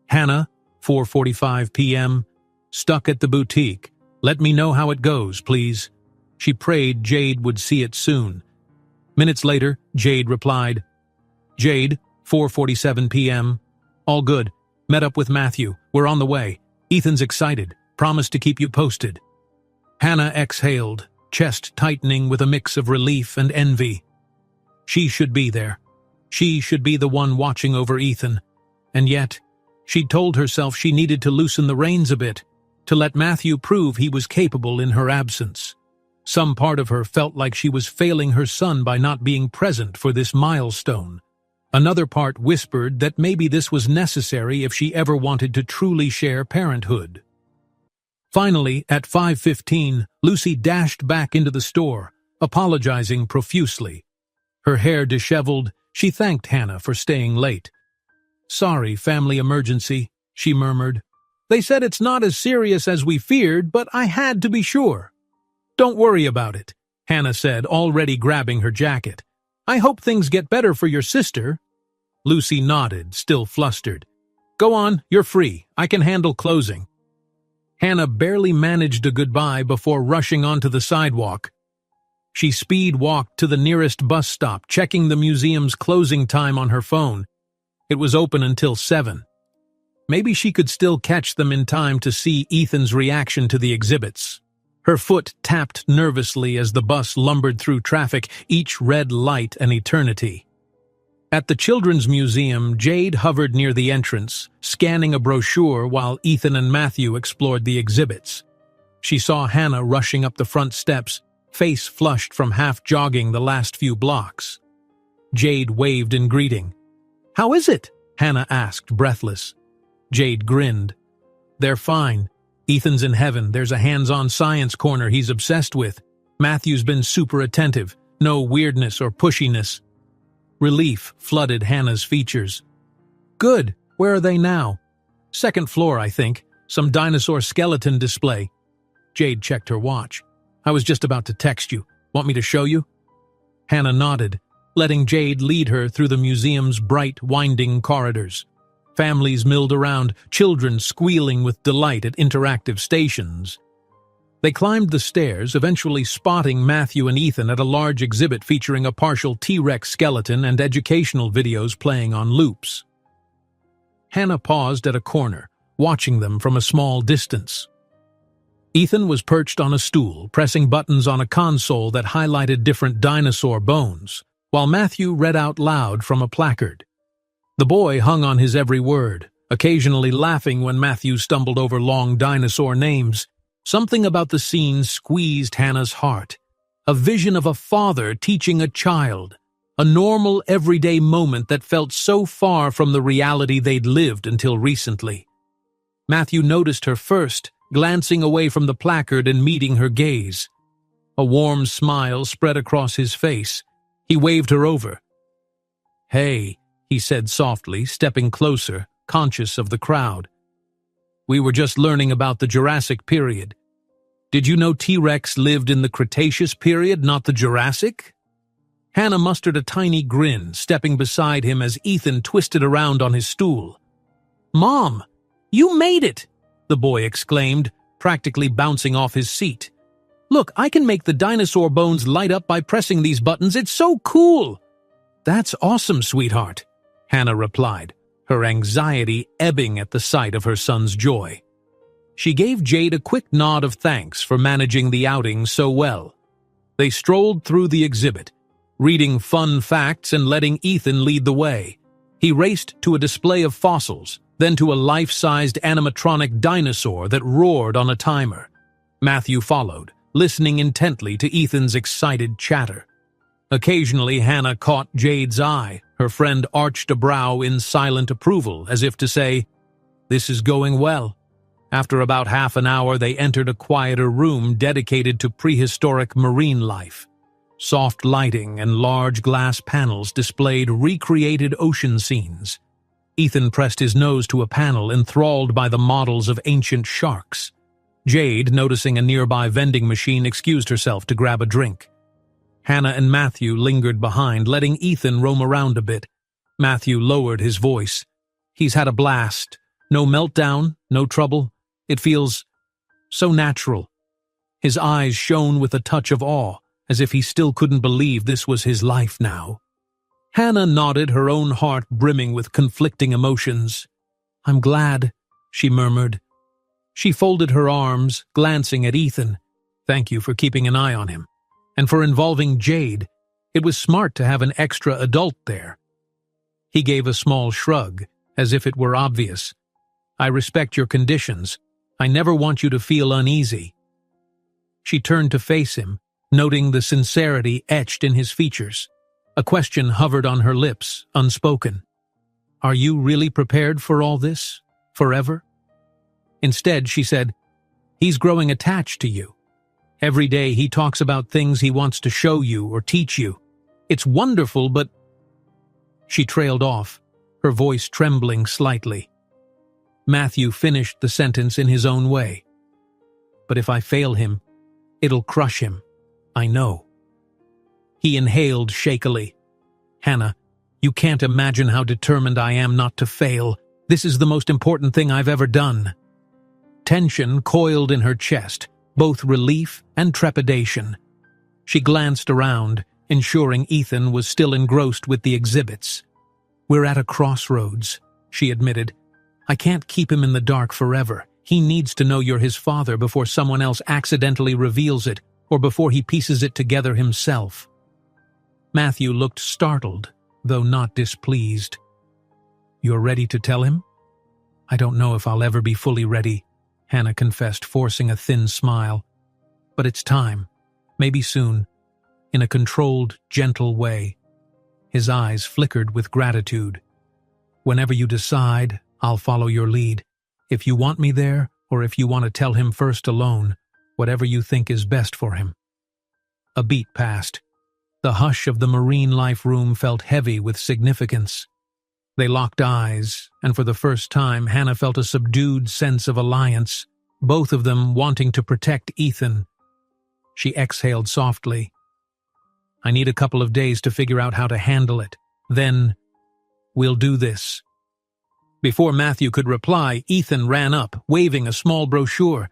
"Hannah, 4:45 p.m., stuck at the boutique. Let me know how it goes, please." She prayed Jade would see it soon. Minutes later, Jade replied, "Jade, 4:47 p.m. All good. Met up with Matthew. We're on the way. Ethan's excited. Promised to keep you posted." Hannah exhaled, chest tightening with a mix of relief and envy. She should be there. She should be the one watching over Ethan. And yet, she'd told herself she needed to loosen the reins a bit, to let Matthew prove he was capable in her absence. Some part of her felt like she was failing her son by not being present for this milestone. Another part whispered that maybe this was necessary if she ever wanted to truly share parenthood. Finally, at 5:15, Lucy dashed back into the store, apologizing profusely. Her hair disheveled, she thanked Hannah for staying late. "Sorry, family emergency," she murmured. "They said it's not as serious as we feared, but I had to be sure." "Don't worry about it," Hannah said, already grabbing her jacket. "I hope things get better for your sister." Lucy nodded, still flustered. "Go on, you're free. I can handle closing." Hannah barely managed a goodbye before rushing onto the sidewalk. She speed-walked to the nearest bus stop, checking the museum's closing time on her phone. It was open until 7. Maybe she could still catch them in time to see Ethan's reaction to the exhibits. Her foot tapped nervously as the bus lumbered through traffic, each red light an eternity. At the Children's Museum, Jade hovered near the entrance, scanning a brochure while Ethan and Matthew explored the exhibits. She saw Hannah rushing up the front steps, face flushed from half-jogging the last few blocks. Jade waved in greeting. "How is it?" Hannah asked, breathless. Jade grinned. "They're fine. Ethan's in heaven. There's a hands-on science corner he's obsessed with. Matthew's been super attentive. No weirdness or pushiness." Relief flooded Hannah's features. "Good. Where are they now?" "Second floor, I think. Some dinosaur skeleton display." Jade checked her watch. "I was just about to text you. Want me to show you?" Hannah nodded, letting Jade lead her through the museum's bright, winding corridors. Families milled around, children squealing with delight at interactive stations. They climbed the stairs, eventually spotting Matthew and Ethan at a large exhibit featuring a partial T-Rex skeleton and educational videos playing on loops. Hannah paused at a corner, watching them from a small distance. Ethan was perched on a stool, pressing buttons on a console that highlighted different dinosaur bones, while Matthew read out loud from a placard. The boy hung on his every word, occasionally laughing when Matthew stumbled over long dinosaur names. Something about the scene squeezed Hannah's heart. A vision of a father teaching a child. A normal, everyday moment that felt so far from the reality they'd lived until recently. Matthew noticed her first, glancing away from the placard and meeting her gaze. A warm smile spread across his face. He waved her over. "Hey," he said softly, stepping closer, conscious of the crowd. "We were just learning about the Jurassic period. Did you know T-Rex lived in the Cretaceous period, not the Jurassic?" Hannah mustered a tiny grin, stepping beside him as Ethan twisted around on his stool. "Mom, you made it!" the boy exclaimed, practically bouncing off his seat. "Look, I can make the dinosaur bones light up by pressing these buttons. It's so cool!" "That's awesome, sweetheart," Hannah replied, her anxiety ebbing at the sight of her son's joy. She gave Jade a quick nod of thanks for managing the outing so well. They strolled through the exhibit, reading fun facts and letting Ethan lead the way. He raced to a display of fossils, then to a life-sized animatronic dinosaur that roared on a timer. Matthew followed, listening intently to Ethan's excited chatter. Occasionally, Hannah caught Jade's eye. Her friend arched a brow in silent approval, as if to say, "This is going well." After about half an hour, they entered a quieter room dedicated to prehistoric marine life. Soft lighting and large glass panels displayed recreated ocean scenes. Ethan pressed his nose to a panel, enthralled by the models of ancient sharks. Jade, noticing a nearby vending machine, excused herself to grab a drink. Hannah and Matthew lingered behind, letting Ethan roam around a bit. Matthew lowered his voice. He's had a blast. No meltdown, no trouble. It feels so natural. His eyes shone with a touch of awe, as if he still couldn't believe this was his life now. Hannah nodded, her own heart brimming with conflicting emotions. "I'm glad," she murmured. She folded her arms, glancing at Ethan. "Thank you for keeping an eye on him. And for involving Jade. It was smart to have an extra adult there." He gave a small shrug, as if it were obvious. "I respect your conditions. I never want you to feel uneasy." She turned to face him, noting the sincerity etched in his features. A question hovered on her lips, unspoken. "Are you really prepared for all this? Forever?" Instead, she said, "He's growing attached to you. Every day he talks about things he wants to show you or teach you. It's wonderful, but—" She trailed off, her voice trembling slightly. Matthew finished the sentence in his own way. "But if I fail him, it'll crush him. I know." He inhaled shakily. "Hannah, you can't imagine how determined I am not to fail. This is the most important thing I've ever done." Tension coiled in her chest, both relief and trepidation. She glanced around, ensuring Ethan was still engrossed with the exhibits. "We're at a crossroads," she admitted. "I can't keep him in the dark forever. He needs to know you're his father before someone else accidentally reveals it, or before he pieces it together himself." Matthew looked startled, though not displeased. "You're ready to tell him?" "I don't know if I'll ever be fully ready," Hannah confessed, forcing a thin smile. "But it's time. Maybe soon. In a controlled, gentle way." His eyes flickered with gratitude. "Whenever you decide, I'll follow your lead. If you want me there, or if you want to tell him first alone, whatever you think is best for him." A beat passed. The hush of the marine life room felt heavy with significance. They locked eyes, and for the first time Hannah felt a subdued sense of alliance, both of them wanting to protect Ethan. She exhaled softly. "I need a couple of days to figure out how to handle it. Then, we'll do this." Before Matthew could reply, Ethan ran up, waving a small brochure.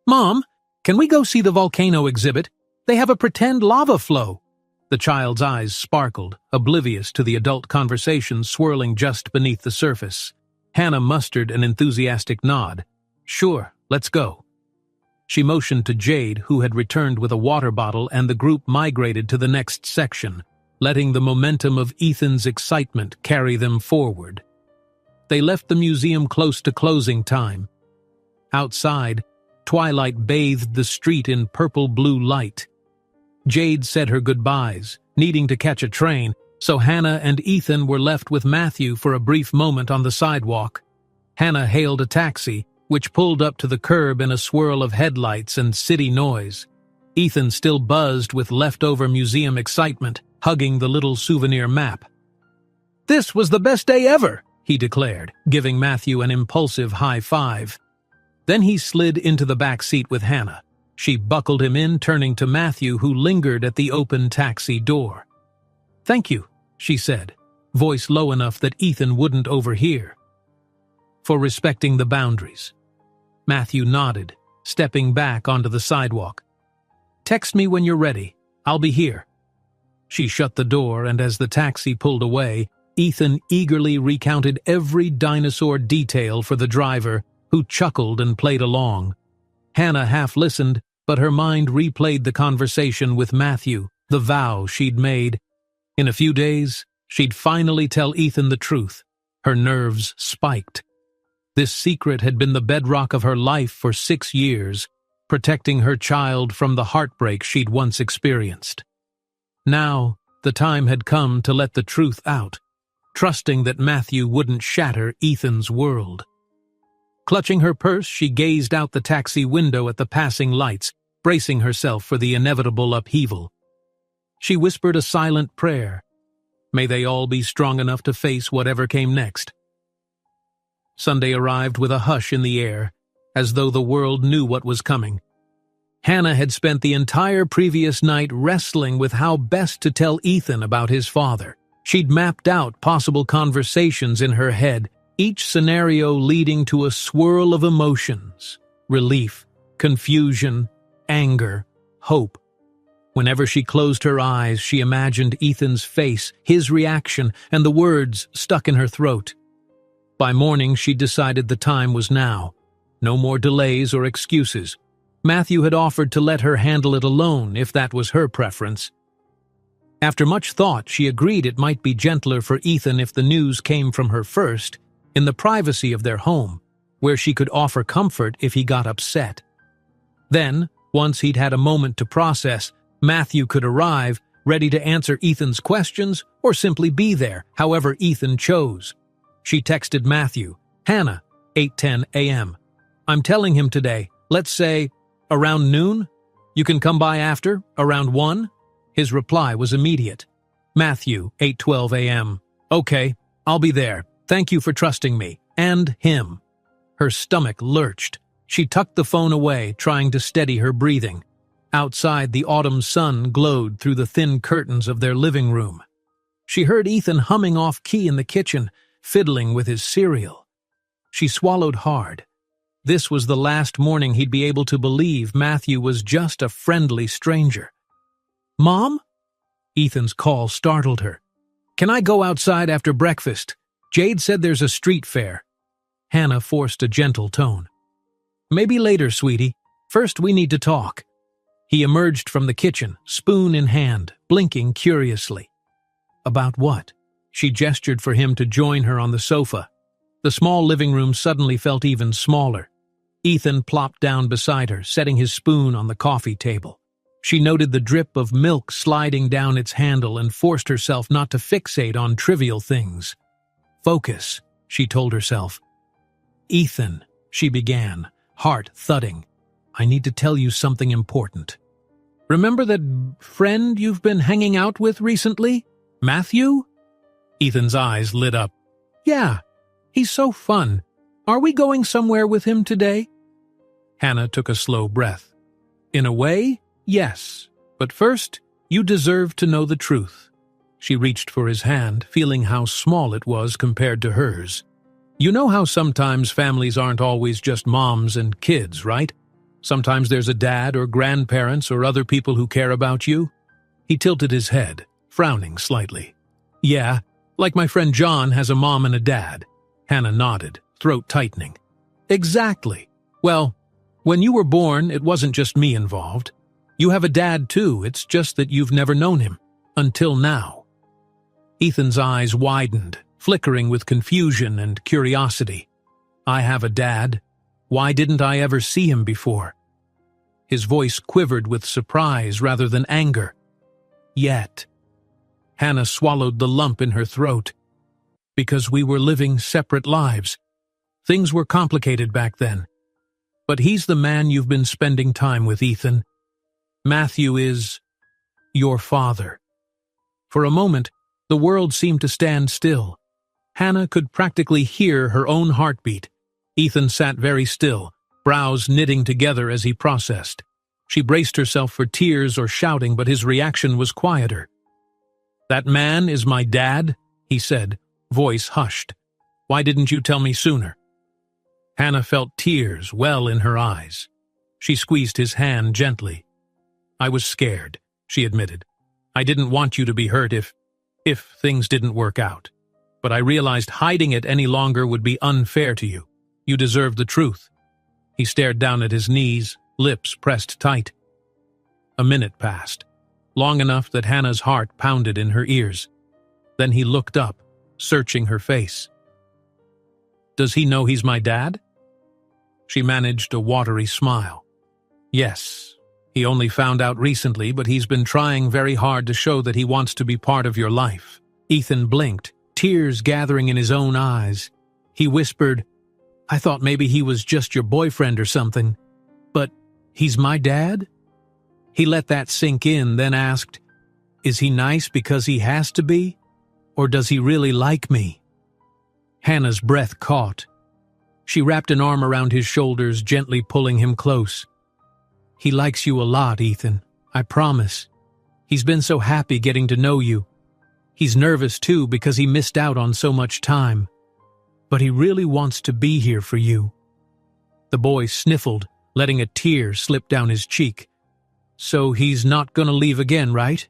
"Mom, can we go see the volcano exhibit? They have a pretend lava flow." The child's eyes sparkled, oblivious to the adult conversation swirling just beneath the surface. Hannah mustered an enthusiastic nod. "Sure, let's go." She motioned to Jade, who had returned with a water bottle, and the group migrated to the next section, letting the momentum of Ethan's excitement carry them forward. They left the museum close to closing time. Outside, twilight bathed the street in purple-blue light. Jade said her goodbyes, needing to catch a train, so Hannah and Ethan were left with Matthew for a brief moment on the sidewalk. Hannah hailed a taxi, which pulled up to the curb in a swirl of headlights and city noise. Ethan still buzzed with leftover museum excitement, hugging the little souvenir map. "This was the best day ever," he declared, giving Matthew an impulsive high five. Then he slid into the back seat with Hannah. She buckled him in, turning to Matthew, who lingered at the open taxi door. "Thank you," she said, voice low enough that Ethan wouldn't overhear. "For respecting the boundaries." Matthew nodded, stepping back onto the sidewalk. "Text me when you're ready. I'll be here." She shut the door, and as the taxi pulled away, Ethan eagerly recounted every dinosaur detail for the driver, who chuckled and played along. Hannah half listened, but her mind replayed the conversation with Matthew, the vow she'd made. In a few days, she'd finally tell Ethan the truth. Her nerves spiked. This secret had been the bedrock of her life for 6 years, protecting her child from the heartbreak she'd once experienced. Now, the time had come to let the truth out, trusting that Matthew wouldn't shatter Ethan's world. Clutching her purse, she gazed out the taxi window at the passing lights, bracing herself for the inevitable upheaval. She whispered a silent prayer. May they all be strong enough to face whatever came next. Sunday arrived with a hush in the air, as though the world knew what was coming. Hannah had spent the entire previous night wrestling with how best to tell Ethan about his father. She'd mapped out possible conversations in her head, each scenario leading to a swirl of emotions: relief, confusion, anger, hope. Whenever she closed her eyes, she imagined Ethan's face, his reaction, and the words stuck in her throat. By morning, she'd decided the time was now. No more delays or excuses. Matthew had offered to let her handle it alone if that was her preference. After much thought, she agreed it might be gentler for Ethan if the news came from her first, in the privacy of their home, where she could offer comfort if he got upset. Then, once he'd had a moment to process, Matthew could arrive, ready to answer Ethan's questions or simply be there, however Ethan chose. She texted Matthew, "Hannah, 8:10 a.m. I'm telling him today, let's say, around noon? You can come by after, around 1? His reply was immediate. Matthew, 8:12 a.m. Okay, I'll be there. Thank you for trusting me. And him. Her stomach lurched. She tucked the phone away, trying to steady her breathing. Outside, the autumn sun glowed through the thin curtains of their living room. She heard Ethan humming off-key in the kitchen, fiddling with his cereal. She swallowed hard. This was the last morning he'd be able to believe Matthew was just a friendly stranger. "Mom?" Ethan's call startled her. "Can I go outside after breakfast? Jade said there's a street fair." Hannah forced a gentle tone. "Maybe later, sweetie. First, we need to talk." He emerged from the kitchen, spoon in hand, blinking curiously. "About what?" She gestured for him to join her on the sofa. The small living room suddenly felt even smaller. Ethan plopped down beside her, setting his spoon on the coffee table. She noted the drip of milk sliding down its handle and forced herself not to fixate on trivial things. "Focus," she told herself. "Ethan," she began, heart thudding. "I need to tell you something important. Remember that friend you've been hanging out with recently? Matthew?" Ethan's eyes lit up. "Yeah, he's so fun. Are we going somewhere with him today?" Hannah took a slow breath. "In a way, yes. But first, you deserve to know the truth." She reached for his hand, feeling how small it was compared to hers. "You know how sometimes families aren't always just moms and kids, right? Sometimes there's a dad or grandparents or other people who care about you?" He tilted his head, frowning slightly. "Yeah, like my friend John has a mom and a dad." Hannah nodded, throat tightening. "Exactly. Well, when you were born, it wasn't just me involved. You have a dad too, it's just that you've never known him. Until now." Ethan's eyes widened, flickering with confusion and curiosity. "I have a dad. Why didn't I ever see him before?" His voice quivered with surprise rather than anger. "Yet." Hannah swallowed the lump in her throat. "Because we were living separate lives. Things were complicated back then. But he's the man you've been spending time with, Ethan. Matthew is your father." For a moment, the world seemed to stand still. Hannah could practically hear her own heartbeat. Ethan sat very still, brows knitting together as he processed. She braced herself for tears or shouting, but his reaction was quieter. "That man is my dad," he said, voice hushed. "Why didn't you tell me sooner?" Hannah felt tears well in her eyes. She squeezed his hand gently. "I was scared," she admitted. "I didn't want you to be hurt if things didn't work out. But I realized hiding it any longer would be unfair to you. You deserve the truth." He stared down at his knees, lips pressed tight. A minute passed, long enough that Hannah's heart pounded in her ears. Then he looked up, searching her face. "Does he know he's my dad?" She managed a watery smile. "Yes. He only found out recently, but he's been trying very hard to show that he wants to be part of your life." Ethan blinked, tears gathering in his own eyes. He whispered, "I thought maybe he was just your boyfriend or something. But he's my dad?" He let that sink in, then asked, Is he nice because he has to be? Or does he really like me? Hannah's breath caught. She wrapped an arm around his shoulders, gently pulling him close. He likes you a lot, Ethan. I promise. He's been so happy getting to know you. He's nervous too because he missed out on so much time. But he really wants to be here for you. The boy sniffled, letting a tear slip down his cheek. So he's not gonna leave again, right?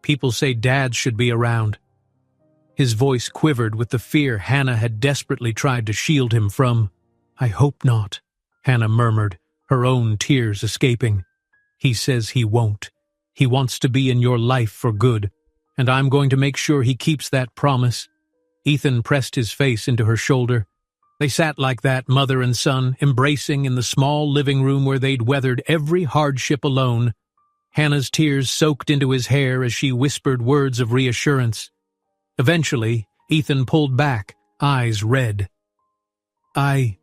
People say dads should be around. His voice quivered with the fear Hannah had desperately tried to shield him from. I hope not, Hannah murmured, her own tears escaping. He says he won't. He wants to be in your life for good, and I'm going to make sure he keeps that promise. Ethan pressed his face into her shoulder. They sat like that, mother and son, embracing in the small living room where they'd weathered every hardship alone. Hannah's tears soaked into his hair as she whispered words of reassurance. Eventually, Ethan pulled back, eyes red. I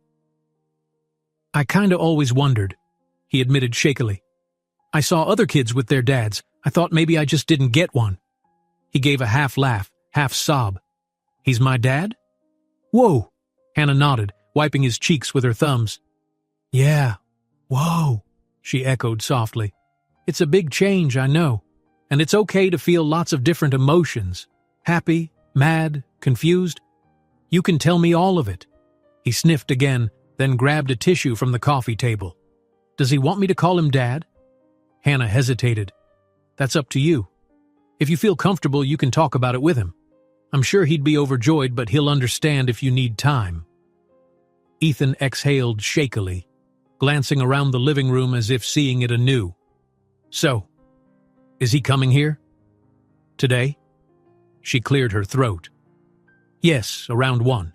kinda always wondered, he admitted shakily. I saw other kids with their dads. I thought maybe I just didn't get one. He gave a half laugh, half sob. He's my dad? Whoa! Hannah nodded, wiping his cheeks with her thumbs. Yeah, whoa, she echoed softly. It's a big change, I know, and it's okay to feel lots of different emotions. Happy, mad, confused. You can tell me all of it. He sniffed again, then grabbed a tissue from the coffee table. Does he want me to call him Dad? Hannah hesitated. That's up to you. If you feel comfortable, you can talk about it with him. I'm sure he'd be overjoyed, but he'll understand if you need time. Ethan exhaled shakily, glancing around the living room as if seeing it anew. So, is he coming here? Today? She cleared her throat. Yes, around 1.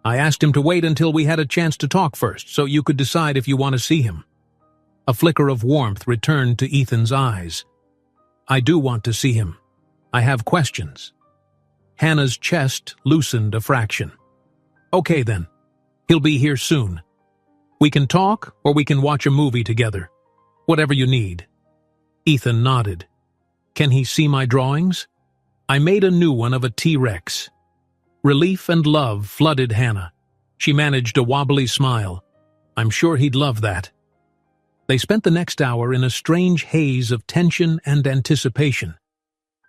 I asked him to wait until we had a chance to talk first, so you could decide if you want to see him. A flicker of warmth returned to Ethan's eyes. I do want to see him. I have questions. Hannah's chest loosened a fraction. Okay then. He'll be here soon. We can talk, or we can watch a movie together. Whatever you need. Ethan nodded. Can he see my drawings? I made a new one of a T-Rex. Relief and love flooded Hannah. She managed a wobbly smile. I'm sure he'd love that. They spent the next hour in a strange haze of tension and anticipation.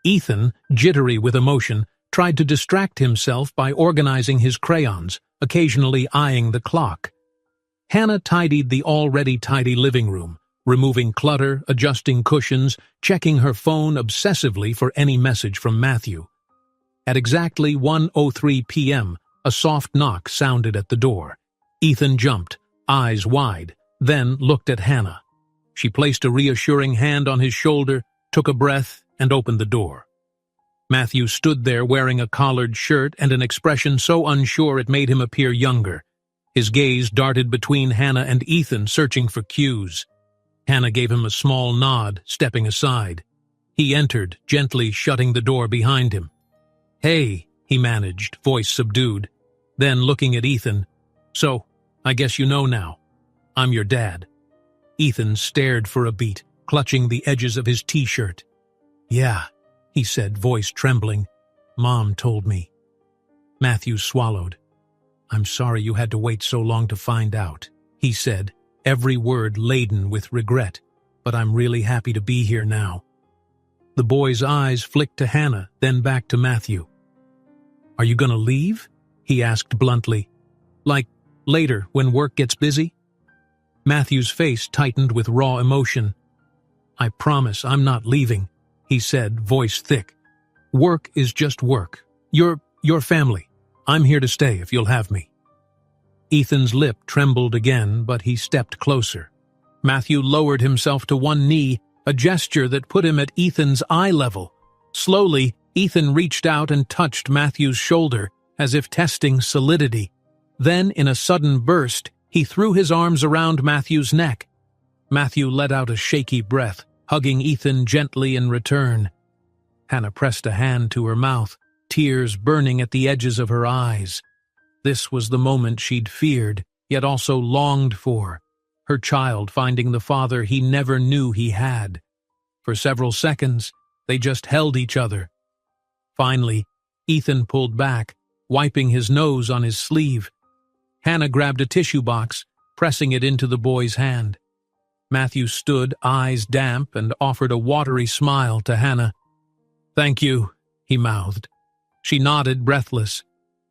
Ethan, jittery with emotion, tried to distract himself by organizing his crayons, occasionally eyeing the clock. Hannah tidied the already tidy living room, removing clutter, adjusting cushions, checking her phone obsessively for any message from Matthew. At exactly 1:03 p.m., a soft knock sounded at the door. Ethan jumped, eyes wide, then looked at Hannah. She placed a reassuring hand on his shoulder, took a breath, and opened the door. Matthew stood there wearing a collared shirt and an expression so unsure it made him appear younger. His gaze darted between Hannah and Ethan, searching for cues. Hannah gave him a small nod, stepping aside. He entered, gently shutting the door behind him. Hey, he managed, voice subdued. Then, looking at Ethan, so, I guess you know now. I'm your dad. Ethan stared for a beat, clutching the edges of his t-shirt. Yeah, he said, voice trembling. Mom told me. Matthew swallowed. I'm sorry you had to wait so long to find out, he said, every word laden with regret, but I'm really happy to be here now. The boy's eyes flicked to Hannah, then back to Matthew. Are you gonna leave? He asked bluntly. Like, later, when work gets busy? Matthew's face tightened with raw emotion. I promise I'm not leaving, he said, voice thick. Work is just work. You're your family. I'm here to stay if you'll have me. Ethan's lip trembled again, but he stepped closer. Matthew lowered himself to one knee, a gesture that put him at Ethan's eye level. Slowly, Ethan reached out and touched Matthew's shoulder, as if testing solidity. Then, in a sudden burst, he threw his arms around Matthew's neck. Matthew let out a shaky breath, hugging Ethan gently in return. Hannah pressed a hand to her mouth, tears burning at the edges of her eyes. This was the moment she'd feared, yet also longed for. Her child finding the father he never knew he had. For several seconds, They just held each other. Finally, Ethan pulled back, wiping his nose on his sleeve. Hannah grabbed a tissue box, pressing it into the boy's hand. Matthew stood, eyes damp, and offered a watery smile to Hannah. "Thank you," he mouthed. She nodded, breathless.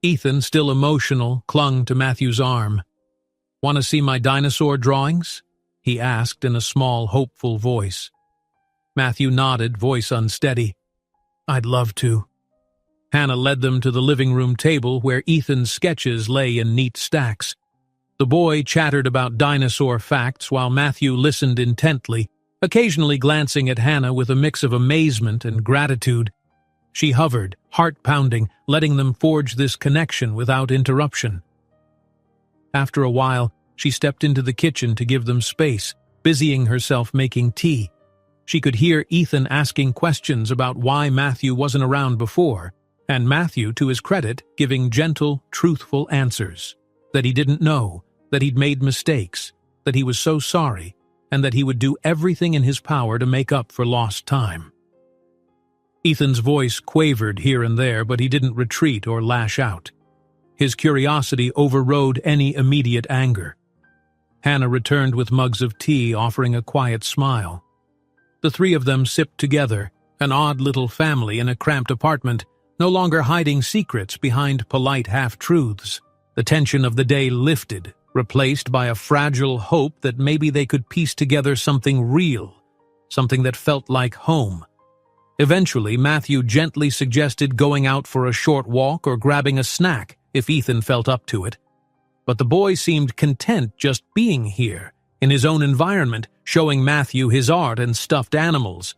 Ethan, still emotional, clung to Matthew's arm. "Want to see my dinosaur drawings?" he asked in a small, hopeful voice. Matthew nodded, voice unsteady. "I'd love to." Hannah led them to the living room table where Ethan's sketches lay in neat stacks. The boy chattered about dinosaur facts while Matthew listened intently, occasionally glancing at Hannah with a mix of amazement and gratitude. She hovered, heart-pounding, letting them forge this connection without interruption. After a while, she stepped into the kitchen to give them space, busying herself making tea. She could hear Ethan asking questions about why Matthew wasn't around before, and Matthew, to his credit, giving gentle, truthful answers. That he didn't know, that he'd made mistakes, that he was so sorry, and that he would do everything in his power to make up for lost time. Ethan's voice quavered here and there, but he didn't retreat or lash out. His curiosity overrode any immediate anger. Hannah returned with mugs of tea, offering a quiet smile. The three of them sipped together, an odd little family in a cramped apartment, no longer hiding secrets behind polite half-truths. The tension of the day lifted, replaced by a fragile hope that maybe they could piece together something real, something that felt like home. Eventually, Matthew gently suggested going out for a short walk or grabbing a snack if Ethan felt up to it. But the boy seemed content just being here, in his own environment, showing Matthew his art and stuffed animals.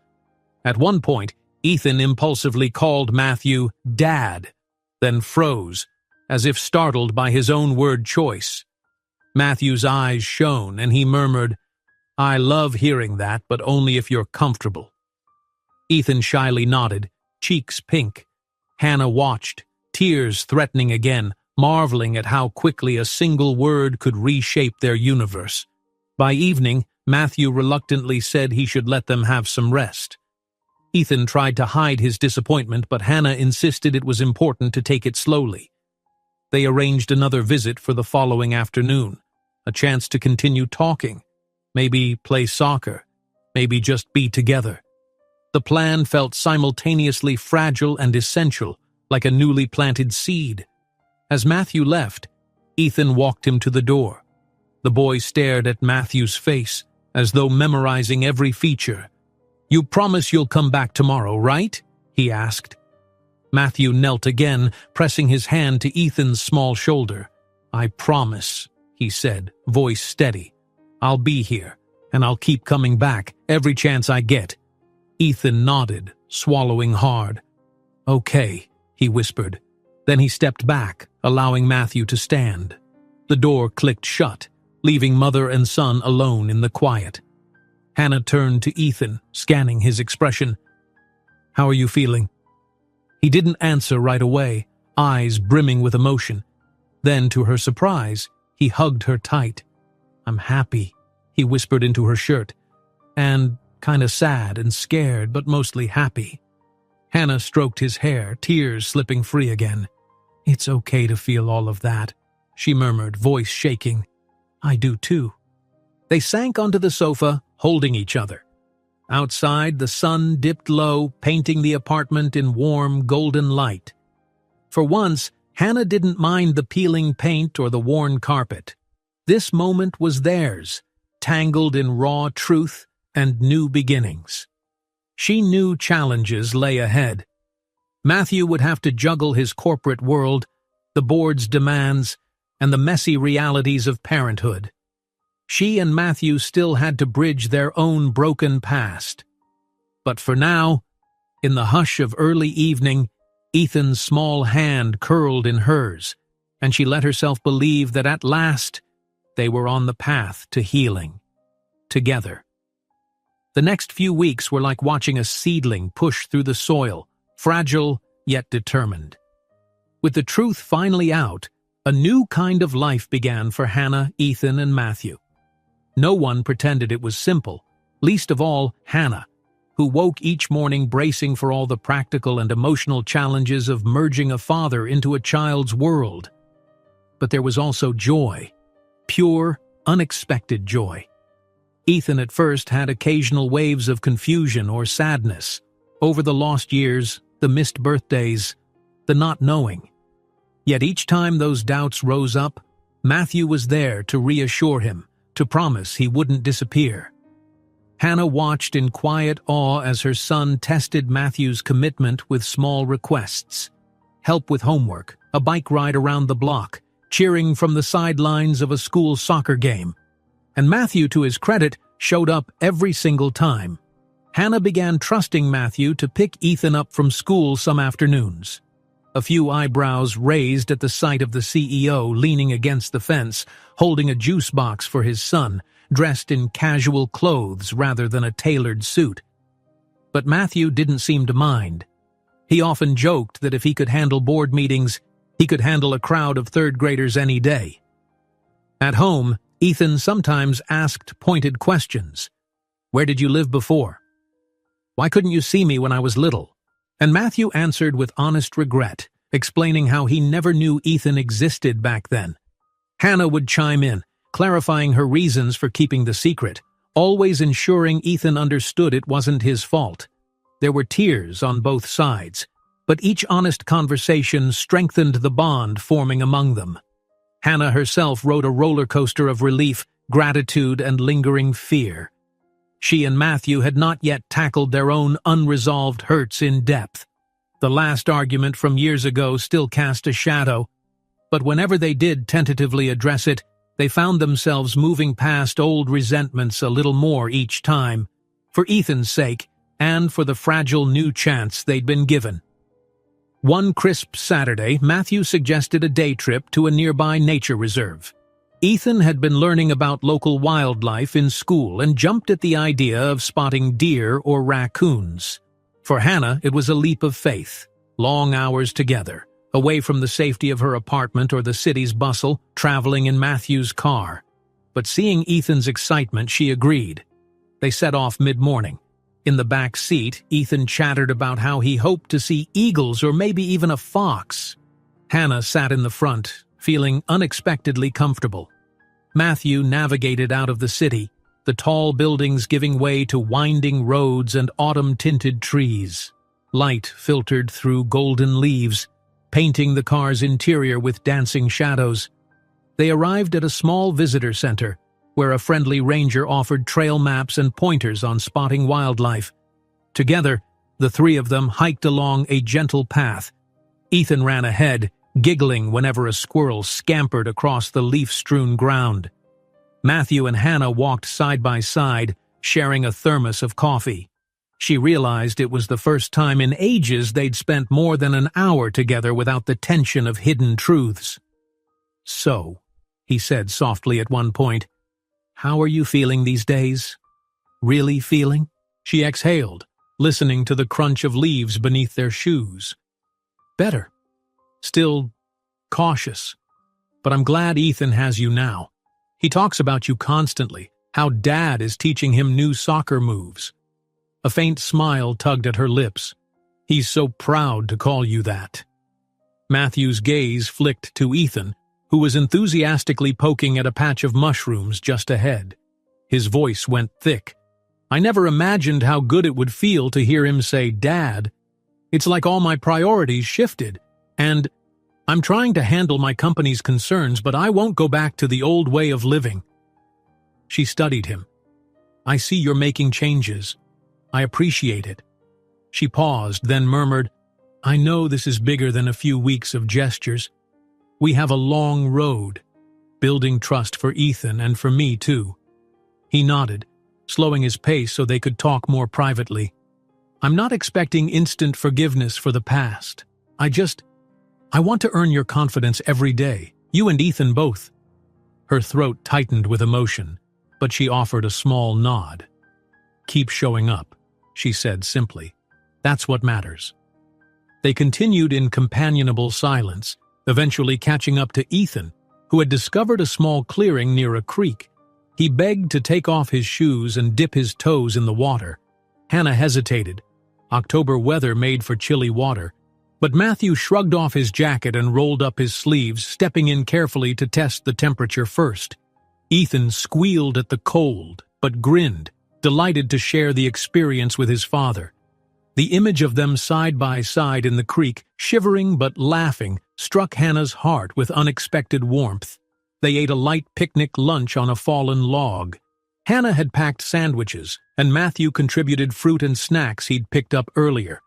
At one point, Ethan impulsively called Matthew Dad, then froze, as if startled by his own word choice. Matthew's eyes shone, and he murmured, "I love hearing that, but only if you're comfortable." Ethan shyly nodded, cheeks pink. Hannah watched, tears threatening again, marveling at how quickly a single word could reshape their universe. By evening, Matthew reluctantly said he should let them have some rest. Ethan tried to hide his disappointment, but Hannah insisted it was important to take it slowly. They arranged another visit for the following afternoon, a chance to continue talking, maybe play soccer, maybe just be together. The plan felt simultaneously fragile and essential, like a newly planted seed. As Matthew left, Ethan walked him to the door. The boy stared at Matthew's face, as though memorizing every feature. "You promise you'll come back tomorrow, right?" he asked. Matthew knelt again, pressing his hand to Ethan's small shoulder. "I promise," he said, voice steady. "I'll be here, and I'll keep coming back every chance I get." Ethan nodded, swallowing hard. "Okay," he whispered. Then he stepped back, allowing Matthew to stand. The door clicked shut, leaving mother and son alone in the quiet. Hannah turned to Ethan, scanning his expression. "How are you feeling?" He didn't answer right away, eyes brimming with emotion. Then, to her surprise, he hugged her tight. "I'm happy," he whispered into her shirt. "And kinda sad and scared, but mostly happy." Hannah stroked his hair, tears slipping free again. "It's okay to feel all of that," she murmured, voice shaking. "I do too." They sank onto the sofa, holding each other. Outside, the sun dipped low, painting the apartment in warm, golden light. For once, Hannah didn't mind the peeling paint or the worn carpet. This moment was theirs, tangled in raw truth and new beginnings. She knew challenges lay ahead. Matthew would have to juggle his corporate world, the board's demands, and the messy realities of parenthood. She and Matthew still had to bridge their own broken past. But for now, in the hush of early evening, Ethan's small hand curled in hers, and she let herself believe that at last they were on the path to healing. Together. The next few weeks were like watching a seedling push through the soil, fragile yet determined. With the truth finally out, a new kind of life began for Hannah, Ethan, and Matthew. No one pretended it was simple, least of all Hannah. who woke each morning bracing for all the practical and emotional challenges of merging a father into a child's world. But there was also joy, pure, unexpected joy. Ethan at first had occasional waves of confusion or sadness over the lost years, the missed birthdays, the not knowing. Yet each time those doubts rose up, Matthew was there to reassure him, to promise he wouldn't disappear. Hannah watched in quiet awe as her son tested Matthew's commitment with small requests. Help with homework, a bike ride around the block, cheering from the sidelines of a school soccer game. And Matthew, to his credit, showed up every single time. Hannah began trusting Matthew to pick Ethan up from school some afternoons. A few eyebrows raised at the sight of the CEO leaning against the fence, holding a juice box for his son, dressed in casual clothes rather than a tailored suit. But Matthew didn't seem to mind. He often joked that if he could handle board meetings, he could handle a crowd of third graders any day. At home, Ethan sometimes asked pointed questions. "Where did you live before? Why couldn't you see me when I was little?" And Matthew answered with honest regret, explaining how he never knew Ethan existed back then. Hannah would chime in, clarifying her reasons for keeping the secret, always ensuring Ethan understood it wasn't his fault. There were tears on both sides, but each honest conversation strengthened the bond forming among them. Hannah herself rode a roller coaster of relief, gratitude, and lingering fear. She and Matthew had not yet tackled their own unresolved hurts in depth. The last argument from years ago still cast a shadow, but whenever they did tentatively address it, they found themselves moving past old resentments a little more each time, for Ethan's sake and for the fragile new chance they'd been given. One crisp Saturday, Matthew suggested a day trip to a nearby nature reserve. Ethan had been learning about local wildlife in school and jumped at the idea of spotting deer or raccoons. For Hannah, it was a leap of faith. Long hours together, away from the safety of her apartment or the city's bustle, traveling in Matthew's car. But seeing Ethan's excitement, she agreed. They set off mid-morning. In the back seat, Ethan chattered about how he hoped to see eagles or maybe even a fox. Hannah sat in the front, feeling unexpectedly comfortable. Matthew navigated out of the city, the tall buildings giving way to winding roads and autumn-tinted trees. Light filtered through golden leaves, painting the car's interior with dancing shadows. They arrived at a small visitor center, where a friendly ranger offered trail maps and pointers on spotting wildlife. Together, the three of them hiked along a gentle path. Ethan ran ahead, giggling whenever a squirrel scampered across the leaf-strewn ground. Matthew and Hannah walked side by side, sharing a thermos of coffee. She realized it was the first time in ages they'd spent more than an hour together without the tension of hidden truths. "So," he said softly at one point, "how are you feeling these days?" "Really feeling?" She exhaled, listening to the crunch of leaves beneath their shoes. "Better. Still cautious. But I'm glad Ethan has you now. He talks about you constantly, how Dad is teaching him new soccer moves." A faint smile tugged at her lips. "He's so proud to call you that." Matthew's gaze flicked to Ethan, who was enthusiastically poking at a patch of mushrooms just ahead. His voice went thick. "I never imagined how good it would feel to hear him say Dad. It's like all my priorities shifted, and I'm trying to handle my company's concerns, but I won't go back to the old way of living." She studied him. "I see you're making changes. I appreciate it." She paused, then murmured, "I know this is bigger than a few weeks of gestures. We have a long road, building trust for Ethan and for me too." He nodded, slowing his pace so they could talk more privately. "I'm not expecting instant forgiveness for the past. I want to earn your confidence every day, you and Ethan both." Her throat tightened with emotion, but she offered a small nod. "Keep showing up," she said simply. "That's what matters." They continued in companionable silence, eventually catching up to Ethan, who had discovered a small clearing near a creek. He begged to take off his shoes and dip his toes in the water. Hannah hesitated. October weather made for chilly water. But Matthew shrugged off his jacket and rolled up his sleeves, stepping in carefully to test the temperature first. Ethan squealed at the cold, but grinned, delighted to share the experience with his father. The image of them side by side in the creek, shivering but laughing, struck Hannah's heart with unexpected warmth. They ate a light picnic lunch on a fallen log. Hannah had packed sandwiches, and Matthew contributed fruit and snacks he'd picked up earlier.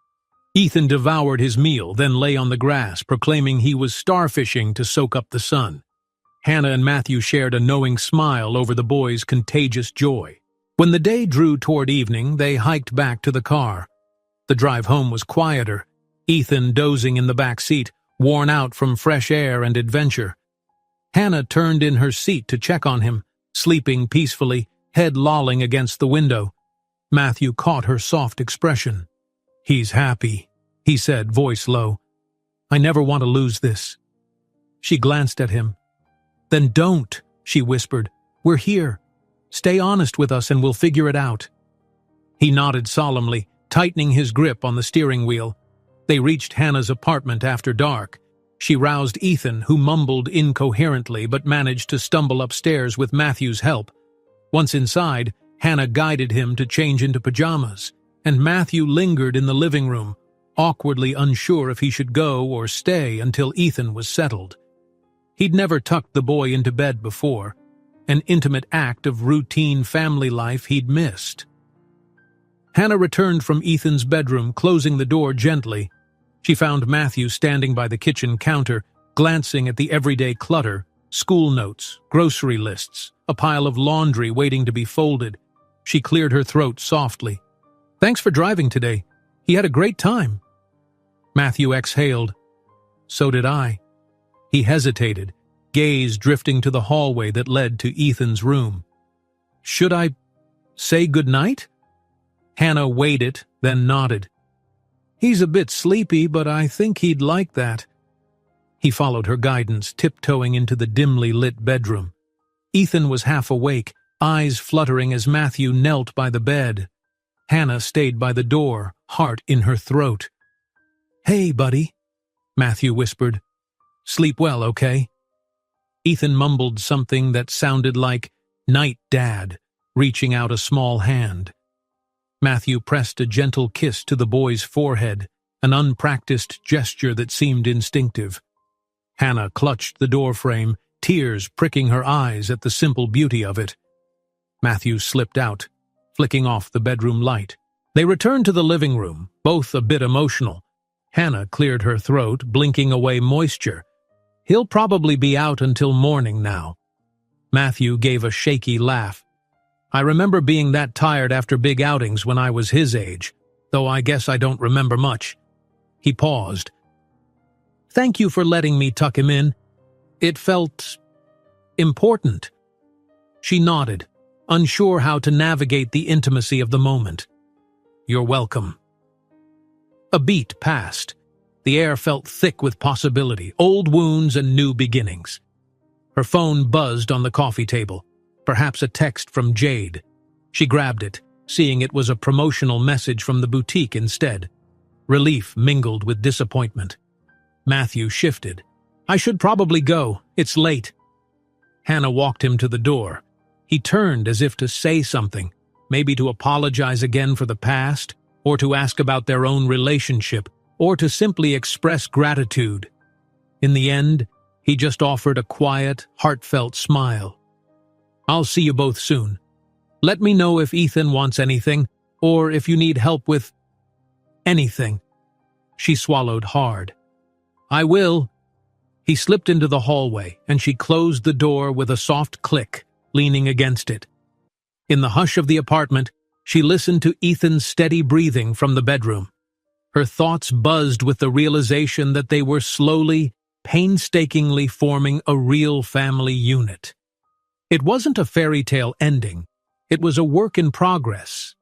Ethan devoured his meal, then lay on the grass, proclaiming he was starfishing to soak up the sun. Hannah and Matthew shared a knowing smile over the boys' contagious joy. When the day drew toward evening, they hiked back to the car. The drive home was quieter, Ethan dozing in the back seat, worn out from fresh air and adventure. Hannah turned in her seat to check on him, sleeping peacefully, head lolling against the window. Matthew caught her soft expression. "He's happy," he said, voice low. "I never want to lose this." She glanced at him. "Then don't," she whispered. "We're here. Stay honest with us and we'll figure it out." He nodded solemnly, tightening his grip on the steering wheel. They reached Hannah's apartment after dark. She roused Ethan, who mumbled incoherently but managed to stumble upstairs with Matthew's help. Once inside, Hannah guided him to change into pajamas, and Matthew lingered in the living room, awkwardly unsure if he should go or stay until Ethan was settled. He'd never tucked the boy into bed before, an intimate act of routine family life he'd missed. Hannah returned from Ethan's bedroom, closing the door gently. She found Matthew standing by the kitchen counter, glancing at the everyday clutter, school notes, grocery lists, a pile of laundry waiting to be folded. She cleared her throat softly. "Thanks for driving today. He had a great time." Matthew exhaled. "So did I." He hesitated, gaze drifting to the hallway that led to Ethan's room. "Should I say goodnight?" Hannah weighed it, then nodded. "He's a bit sleepy, but I think he'd like that." He followed her guidance, tiptoeing into the dimly lit bedroom. Ethan was half awake, eyes fluttering as Matthew knelt by the bed. Hannah stayed by the door, heart in her throat. "Hey, buddy," Matthew whispered. "Sleep well, okay?" Ethan mumbled something that sounded like, "Night, Dad," reaching out a small hand. Matthew pressed a gentle kiss to the boy's forehead, an unpracticed gesture that seemed instinctive. Hannah clutched the doorframe, tears pricking her eyes at the simple beauty of it. Matthew slipped out, flicking off the bedroom light. They returned to the living room, both a bit emotional. Hannah cleared her throat, blinking away moisture. "He'll probably be out until morning now." Matthew gave a shaky laugh. "I remember being that tired after big outings when I was his age, though I guess I don't remember much." He paused. "Thank you for letting me tuck him in. It felt important." She nodded, unsure how to navigate the intimacy of the moment. "You're welcome." A beat passed. The air felt thick with possibility, old wounds and new beginnings. Her phone buzzed on the coffee table, perhaps a text from Jade. She grabbed it, seeing it was a promotional message from the boutique instead. Relief mingled with disappointment. Matthew shifted. "I should probably go. It's late." Hannah walked him to the door. He turned as if to say something, maybe to apologize again for the past, or to ask about their own relationship, or to simply express gratitude. In the end, he just offered a quiet, heartfelt smile. "I'll see you both soon. Let me know if Ethan wants anything, or if you need help with anything." She swallowed hard. "I will." He slipped into the hallway, and she closed the door with a soft click, leaning against it. In the hush of the apartment, she listened to Ethan's steady breathing from the bedroom. Her thoughts buzzed with the realization that they were slowly, painstakingly forming a real family unit. It wasn't a fairy tale ending. It was a work in progress.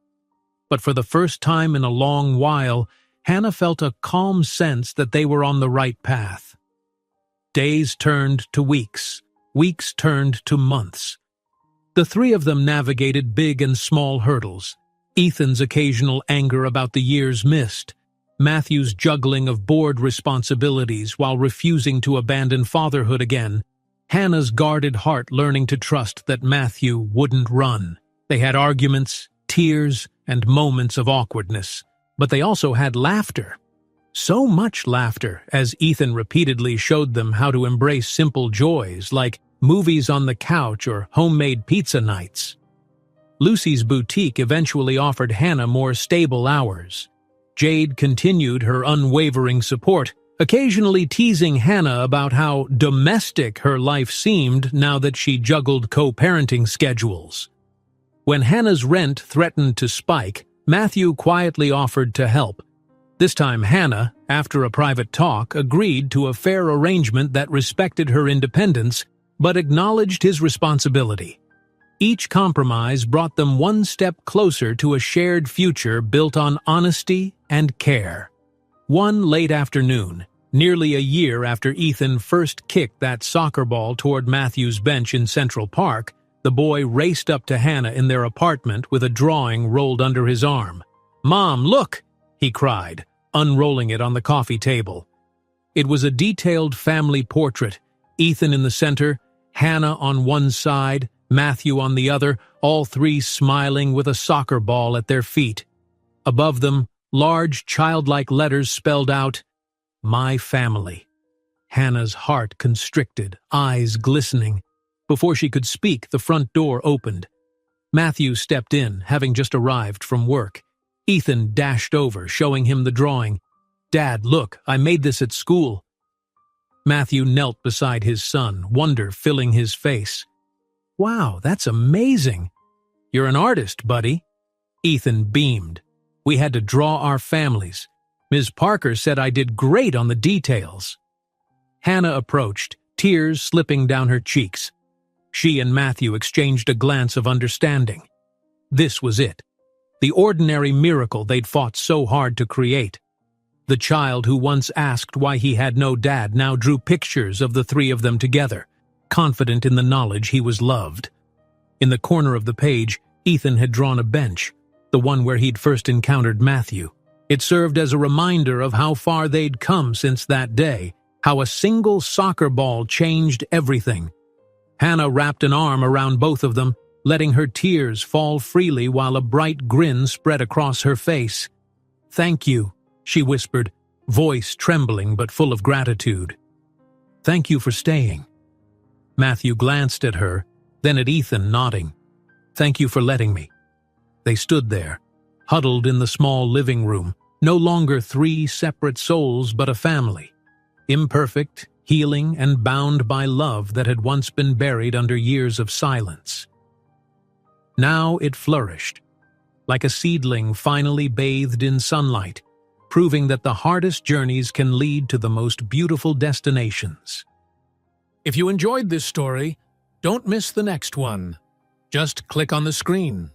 But for the first time in a long while, Hannah felt a calm sense that they were on the right path. Days turned to weeks. Weeks turned to months. The three of them navigated big and small hurdles. Ethan's occasional anger about the years missed, Matthew's juggling of board responsibilities while refusing to abandon fatherhood again, Hannah's guarded heart learning to trust that Matthew wouldn't run. They had arguments, tears, and moments of awkwardness, but they also had laughter. So much laughter, as Ethan repeatedly showed them how to embrace simple joys like movies on the couch or homemade pizza nights. Lucy's boutique eventually offered Hannah more stable hours. Jade continued her unwavering support, occasionally teasing Hannah about how domestic her life seemed now that she juggled co-parenting schedules. When Hannah's rent threatened to spike, Matthew quietly offered to help. This time Hannah, after a private talk, agreed to a fair arrangement that respected her independence but acknowledged his responsibility. Each compromise brought them one step closer to a shared future built on honesty and care. One late afternoon, nearly a year after Ethan first kicked that soccer ball toward Matthew's bench in Central Park, the boy raced up to Hannah in their apartment with a drawing rolled under his arm. "Mom, look!" he cried, unrolling it on the coffee table. It was a detailed family portrait, Ethan in the center, Hannah on one side, Matthew on the other, all three smiling with a soccer ball at their feet. Above them, large childlike letters spelled out, "My family." Hannah's heart constricted, eyes glistening. Before she could speak, the front door opened. Matthew stepped in, having just arrived from work. Ethan dashed over, showing him the drawing. "Dad, look, I made this at school." Matthew knelt beside his son, wonder filling his face. "Wow, that's amazing. You're an artist, buddy." Ethan beamed. "We had to draw our families. Ms. Parker said I did great on the details." Hannah approached, tears slipping down her cheeks. She and Matthew exchanged a glance of understanding. This was it. The ordinary miracle they'd fought so hard to create. The child who once asked why he had no dad now drew pictures of the three of them together, confident in the knowledge he was loved. In the corner of the page, Ethan had drawn a bench, the one where he'd first encountered Matthew. It served as a reminder of how far they'd come since that day, how a single soccer ball changed everything. Hannah wrapped an arm around both of them, letting her tears fall freely while a bright grin spread across her face. "Thank you," she whispered, voice trembling but full of gratitude. "Thank you for staying." Matthew glanced at her, then at Ethan, nodding. "Thank you for letting me." They stood there, huddled in the small living room, no longer three separate souls but a family. Imperfect, healing, and bound by love that had once been buried under years of silence. Now it flourished, like a seedling finally bathed in sunlight, proving that the hardest journeys can lead to the most beautiful destinations. If you enjoyed this story, don't miss the next one. Just click on the screen.